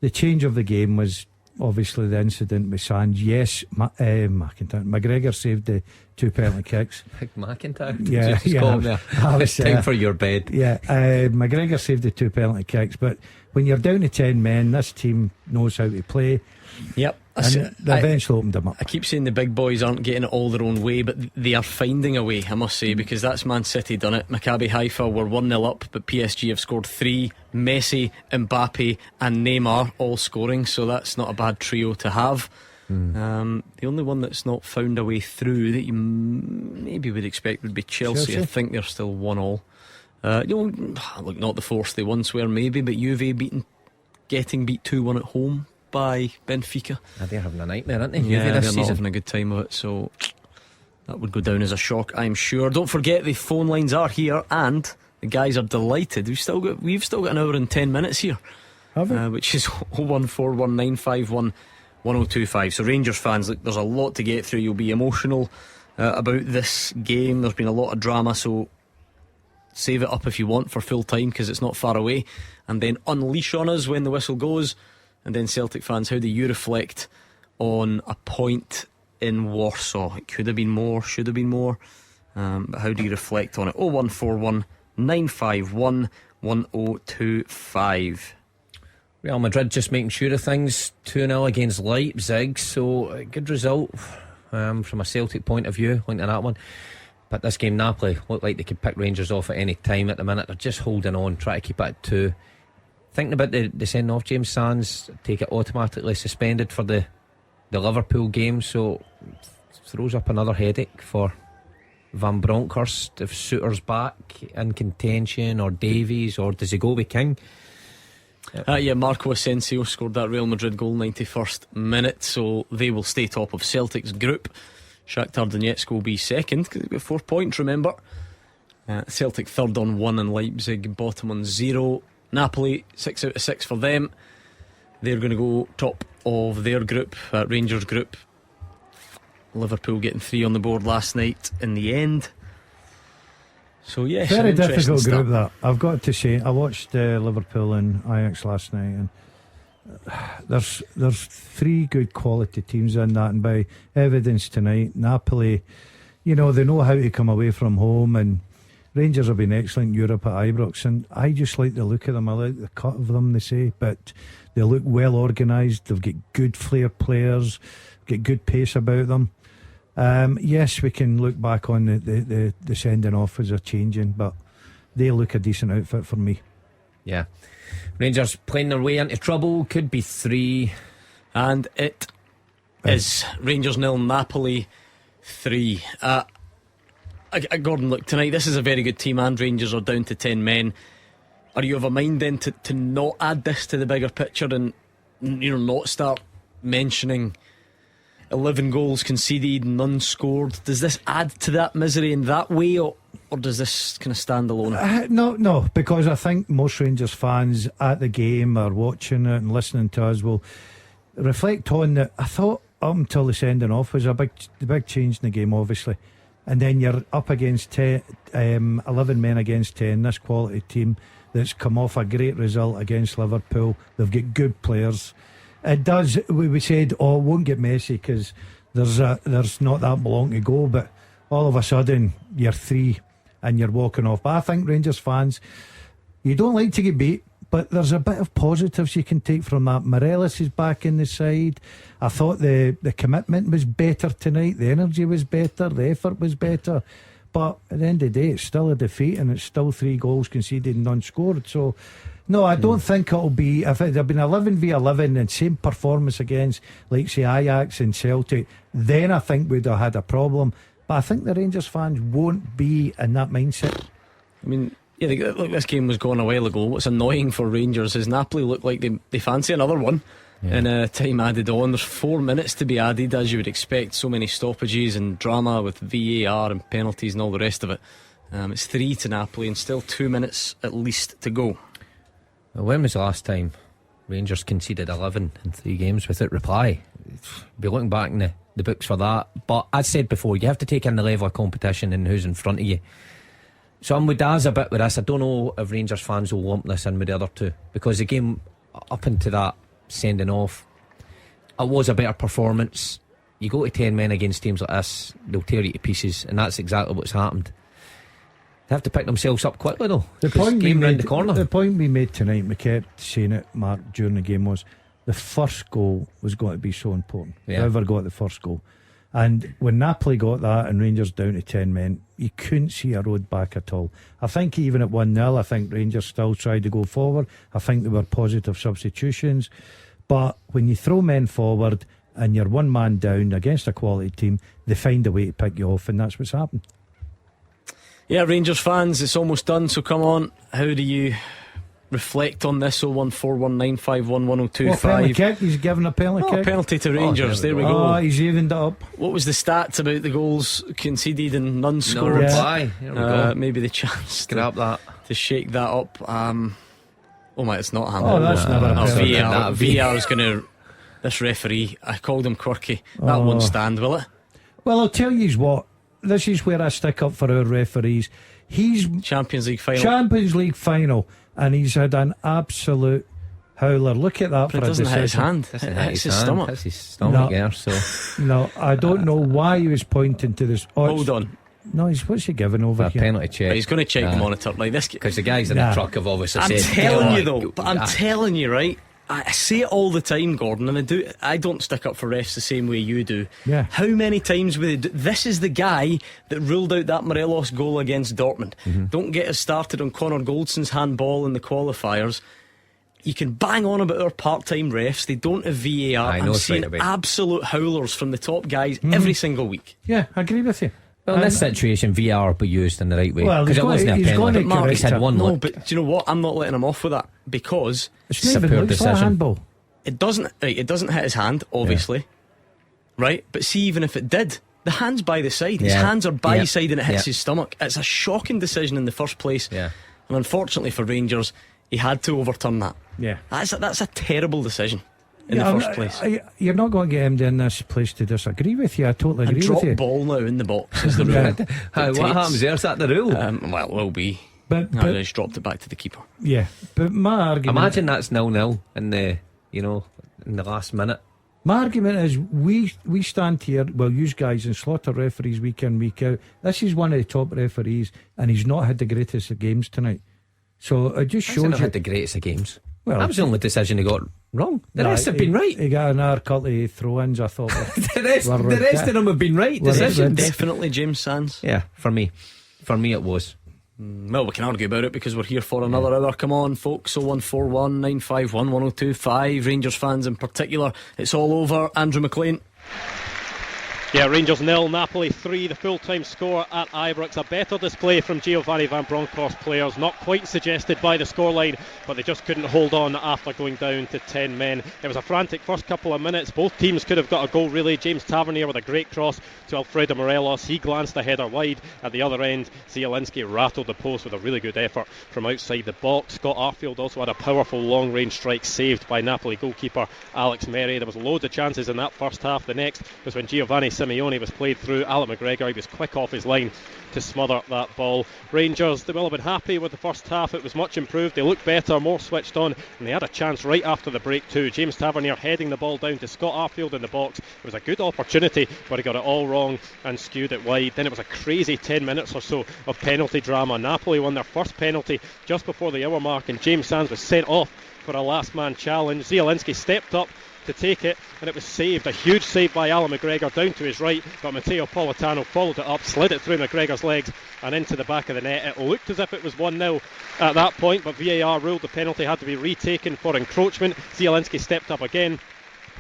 the change of the game was obviously the incident with Sands. Yes, McIntyre. McGregor saved the 2 penalty kicks. McIntyre? It's time for your bed. Yeah, McGregor saved the 2 penalty kicks, but when you're down to 10 men, this team knows how to play. Yep. And they eventually opened them up. I keep saying the big boys aren't getting it all their own way, but they are finding a way, I must say, because that's Man City done it. Maccabi Haifa were 1-0 up, but PSG have scored 3. Messi, Mbappe and Neymar all scoring, so that's not a bad trio to have. The only one that's not found a way through that you maybe would expect would be Chelsea. I think they're still 1-1. Look, not the force they once were maybe, but Juve getting beat 2-1 at home by Benfica. They're having a nightmare, aren't they? Yeah, they're not having a good time of it, so that would go down as a shock, I'm sure. Don't forget the phone lines are here, and the guys are delighted. We've still got an hour and 10 minutes here, have we? Which is 01419511025. So Rangers fans, look, there's a lot to get through. You'll be emotional about this game. There's been a lot of drama, so save it up if you want for full time, because it's not far away, and then unleash on us when the whistle goes. And then Celtic fans, how do you reflect on a point in Warsaw. It could have been more, should have been more, but how do you reflect on it? 0141 951 1025. Real Madrid just making sure of things. 2-0 against Leipzig, so a good result from a Celtic point of view, looking at that one. But this game, Napoli look like they could pick Rangers off at any time at the minute. They're just holding on, trying to keep it at 2. Thinking about the sending off James Sands, take it automatically suspended for the Liverpool game, so throws up another headache for Van Bronckhorst. If Souttar's back in contention, or Davies, or does he go with King? Marco Asensio scored that Real Madrid goal 91st minute, so they will stay top of Celtic's group. Shakhtar Donetsk will be second because they've got 4 points, remember. Celtic third on 1 and Leipzig bottom on 0. Napoli 6 out of 6 for them. They're going to go top of their group, Rangers group. Liverpool getting 3 on the board last night in the end. So yes, very difficult group that, I've got to say. I watched Liverpool and Ajax last night, and there's 3 good quality teams in that, and by evidence tonight, Napoli, they know how to come away from home, and Rangers have been excellent in Europe at Ibrox, and I just like the look of them. I like the cut of them, they say, but they look well organised. They've got good flair players, get good pace about them. Yes, we can look back on the sending off as a changing, but they look a decent outfit for me. Yeah, Rangers playing their way into trouble, could be 3, and it is Rangers 0, Napoli 3. Gordon, look, tonight this is a very good team, and Rangers are down to 10 men. Are you of a mind then to not add this to the bigger picture and not start mentioning 11 goals conceded, none scored? Does this add to that misery in that way, or does this kind of stand alone? No, because I think most Rangers fans at the game or watching it and listening to us will reflect on that. I thought up until the sending off was the big change in the game, obviously, and then you're up against 11 men against 10. This quality team that's come off a great result against Liverpool. They've got good players. It does. We said, it won't get messy because there's not that long to go. But all of a sudden, you're 3 and you're walking off. But I think Rangers fans, you don't like to get beat, but there's a bit of positives you can take from that. Morelos is back in the side. I thought the commitment was better tonight. The energy was better. The effort was better. But at the end of the day, it's still a defeat, and it's still 3 goals conceded and none scored. So no, I don't think it'll be, if it had been 11v11 and same performance against, like say, Ajax and Celtic, then I think we'd have had a problem. But I think the Rangers fans won't be in that mindset. I mean, look, this game was gone a while ago. What's annoying for Rangers is Napoli look like they fancy another one. And time added on. There's 4 minutes to be added, as you would expect. So many stoppages and drama with VAR and penalties and all the rest of it. It's 3 to Napoli and still 2 minutes at least to go. Well, when was the last time Rangers conceded 11 in 3 games without reply? Be looking back in the books for that. But as said before, you have to take in the level of competition and who's in front of you. So I'm with Daz a bit with this. I don't know if Rangers fans will lump this in with the other 2, because the game up into that sending off, it was a better performance. You go to 10 men against teams like this, they'll tear you to pieces, and that's exactly what's happened. They have to pick themselves up quickly though. The point we made tonight, we kept saying it, Mark, during the game, was the first goal was going to be so important. Whoever got the first goal, and when Napoli got that and Rangers down to 10 men, you couldn't see a road back at all. I think even at 1-0, I think Rangers still tried to go forward. I think there were positive substitutions, but when you throw men forward and you're 1 man down against a quality team, they find a way to pick you off, and that's what's happened. Yeah, Rangers fans, it's almost done, so come on, how do you reflect on this? 01419511025. Penalty kick, he's given a penalty kick. Penalty to Rangers, there we go. He's evened it up. What was the stats about the goals conceded and none scored? No reply. Here we go. Maybe the chance to shake that up. It's not handed. Oh, that's never a penalty. VAR is going to. This referee, I called him quirky. That won't stand, will it? Well, I'll tell you what. This is where I stick up for our referees. He's Champions League final, and he's had an absolute Howler, look at that But for it a doesn't hit his decision. hand. It hits his stomach. That's his stomach No. there. So No, I don't know why he was pointing to this. Oh, Hold on. No, what's he giving over a here? penalty check. But he's going to check the monitor. Like this, because the guys in Nah. the truck have obviously I'm said. telling you "Oh, though. But I'm telling you, right? I say it all the time, Gordon, and I don't stick up for refs the same way you do. Yeah. How many times would they do? This is the guy that ruled out that Morelos goal against Dortmund. Don't get us started on Connor Goldson's handball in the qualifiers. You can bang on about our part-time refs. They don't have VAR. I know I'm it's seeing right away. absolute howlers from the top guys every single week. Yeah, I agree with you. Well, in this situation, VAR will be used in the right way. Well, Because he's it wasn't a going penalty. to Mark, correct he's had it. one No, look. but do you know what? I'm not letting him off with that because It's not a even poor looks like a decision. handball. it doesn't hit his hand, obviously. Right? But see, even if it did, the hand's by the side. His Yeah. hands are by Yeah. his side and it hits Yeah. his stomach. It's a shocking decision in the first place. Yeah. And unfortunately for Rangers, he had to overturn that. Yeah. That's a terrible decision in Yeah, the first place. You're not going to get him in this place to disagree with you. I totally And agree drop with you. ball now in the box is the rule. Yeah. What happens there? Is that the rule? Well, it will be. But, No, but they just dropped it back to the keeper. yeah, but my argument. Imagine that's 0-0 in the in the last minute. My argument is we stand here, well, you guys, and slaughter referees week in, week out. This is one of the top referees, and he's not had the greatest of games tonight. So it just He's shows not you. had the greatest of games. Well, That was the only decision he got wrong. The rest have been right. He got another couple of throw-ins, I thought. The rest of them have been right Well, decisions. Definitely James Sands. Yeah, for me it was. Well, we can argue about it because we're here for another hour. Come on, folks. 0141 951 1025. Rangers fans in particular. It's all over. Andrew McLean. Yeah, Rangers 0, Napoli 3, the full-time score at Ibrox. A better display from Giovanni Van Bronckhorst players, not quite suggested by the scoreline, but they just couldn't hold on after going down to 10 men. It was a frantic first couple of minutes. Both teams could have got a goal really. James Tavernier with a great cross to Alfredo Morelos. He glanced the header wide. At the other end, Zielinski rattled the post with a really good effort from outside the box. Scott Arfield also had a powerful long-range strike saved by Napoli goalkeeper Alex Merry. There was loads of chances in that first half. The next was when Giovanni Simeone was played through Alec McGregor. He was quick off his line to smother that ball. Rangers, they will have been happy with the first half. It was much improved. They looked better, more switched on, and they had a chance right after the break too. James Tavernier heading the ball down to Scott Arfield in the box. It was a good opportunity, but he got it all wrong and skewed it wide. Then it was a crazy 10 minutes or so of penalty drama. Napoli won their first penalty just before the hour mark, and James Sands was sent off for a last man challenge. Zielinski stepped up to take it, and it was saved. A huge save by Alan McGregor down to his right, but Matteo Politano followed it up, slid it through McGregor's legs and into the back of the net. It looked as if it was 1-0 at that point, but VAR ruled the penalty had to be retaken for encroachment. Zielinski stepped up again.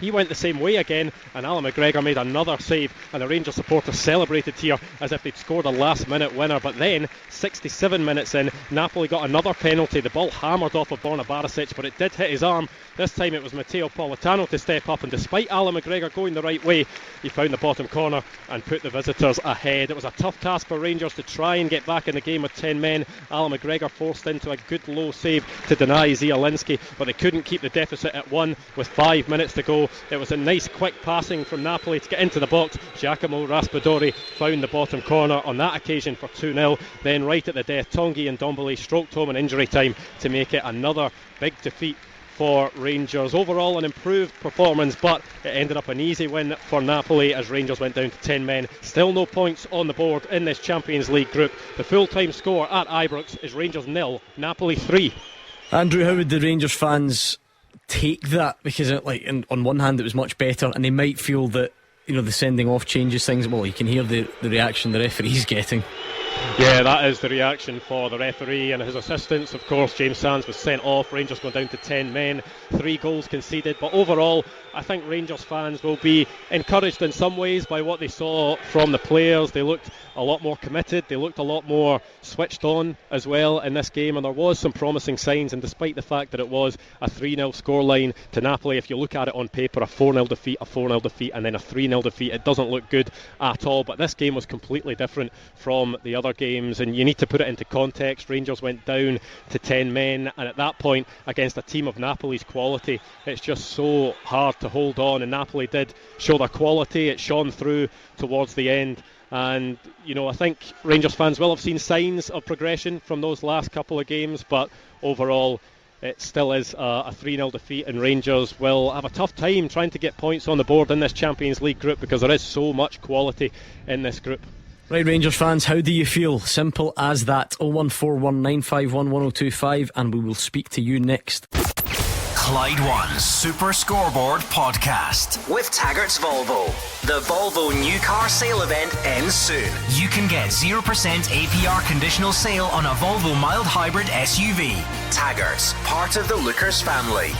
He went the same way again, and Alan McGregor made another save, and the Rangers supporters celebrated here as if they'd scored a last minute winner. But then 67 minutes in, Napoli got another penalty. The ball hammered off of Borna Barisic, but it did hit his arm. This time it was Matteo Politano to step up, and despite Alan McGregor going the right way, he found the bottom corner and put the visitors ahead. It was a tough task for Rangers to try and get back in the game with 10 men. Alan McGregor forced into a good low save to deny Zielinski, but they couldn't keep the deficit at 1 with 5 minutes to go. It was a nice quick passing from Napoli to get into the box. Giacomo Raspadori found the bottom corner on that occasion for 2-0. Then right at the death, Tongi and Ndombele stroked home in injury time to make it another big defeat for Rangers. Overall an improved performance, but it ended up an easy win for Napoli as Rangers went down to 10 men. Still no points on the board in this Champions League group. The full-time score at Ibrox is Rangers 0, Napoli 3. Andrew, how would the Rangers fans take that? Because on one hand it was much better, and they might feel that the sending off changes things. Well, you can hear the reaction the referee's getting. Yeah, that is the reaction for the referee and his assistants. Of course, James Sands was sent off. Rangers went down to 10 men, 3 goals conceded. But overall, I think Rangers fans will be encouraged in some ways by what they saw from the players. They looked a lot more committed. They looked a lot more switched on as well in this game. And there was some promising signs. And despite the fact that it was a 3-0 scoreline to Napoli, if you look at it on paper, a 4-0 defeat, a 4-0 defeat, and then a 3-0 defeat, it doesn't look good at all. But this game was completely different from the other games, and you need to put it into context. Rangers went down to 10 men, and at that point against a team of Napoli's quality, it's just so hard to hold on, and Napoli did show their quality. It shone through towards the end, and I think Rangers fans will have seen signs of progression from those last couple of games, but overall it still is a 3-0 defeat, and Rangers will have a tough time trying to get points on the board in this Champions League group, because there is so much quality in this group. Right, Rangers fans, how do you feel? Simple as that. 01419511025, and we will speak to you next. Clyde One Super Scoreboard Podcast with Taggart's Volvo. The Volvo new car sale event ends soon. You can get 0% APR conditional sale on a Volvo mild hybrid SUV. Taggart's, part of the Lookers family.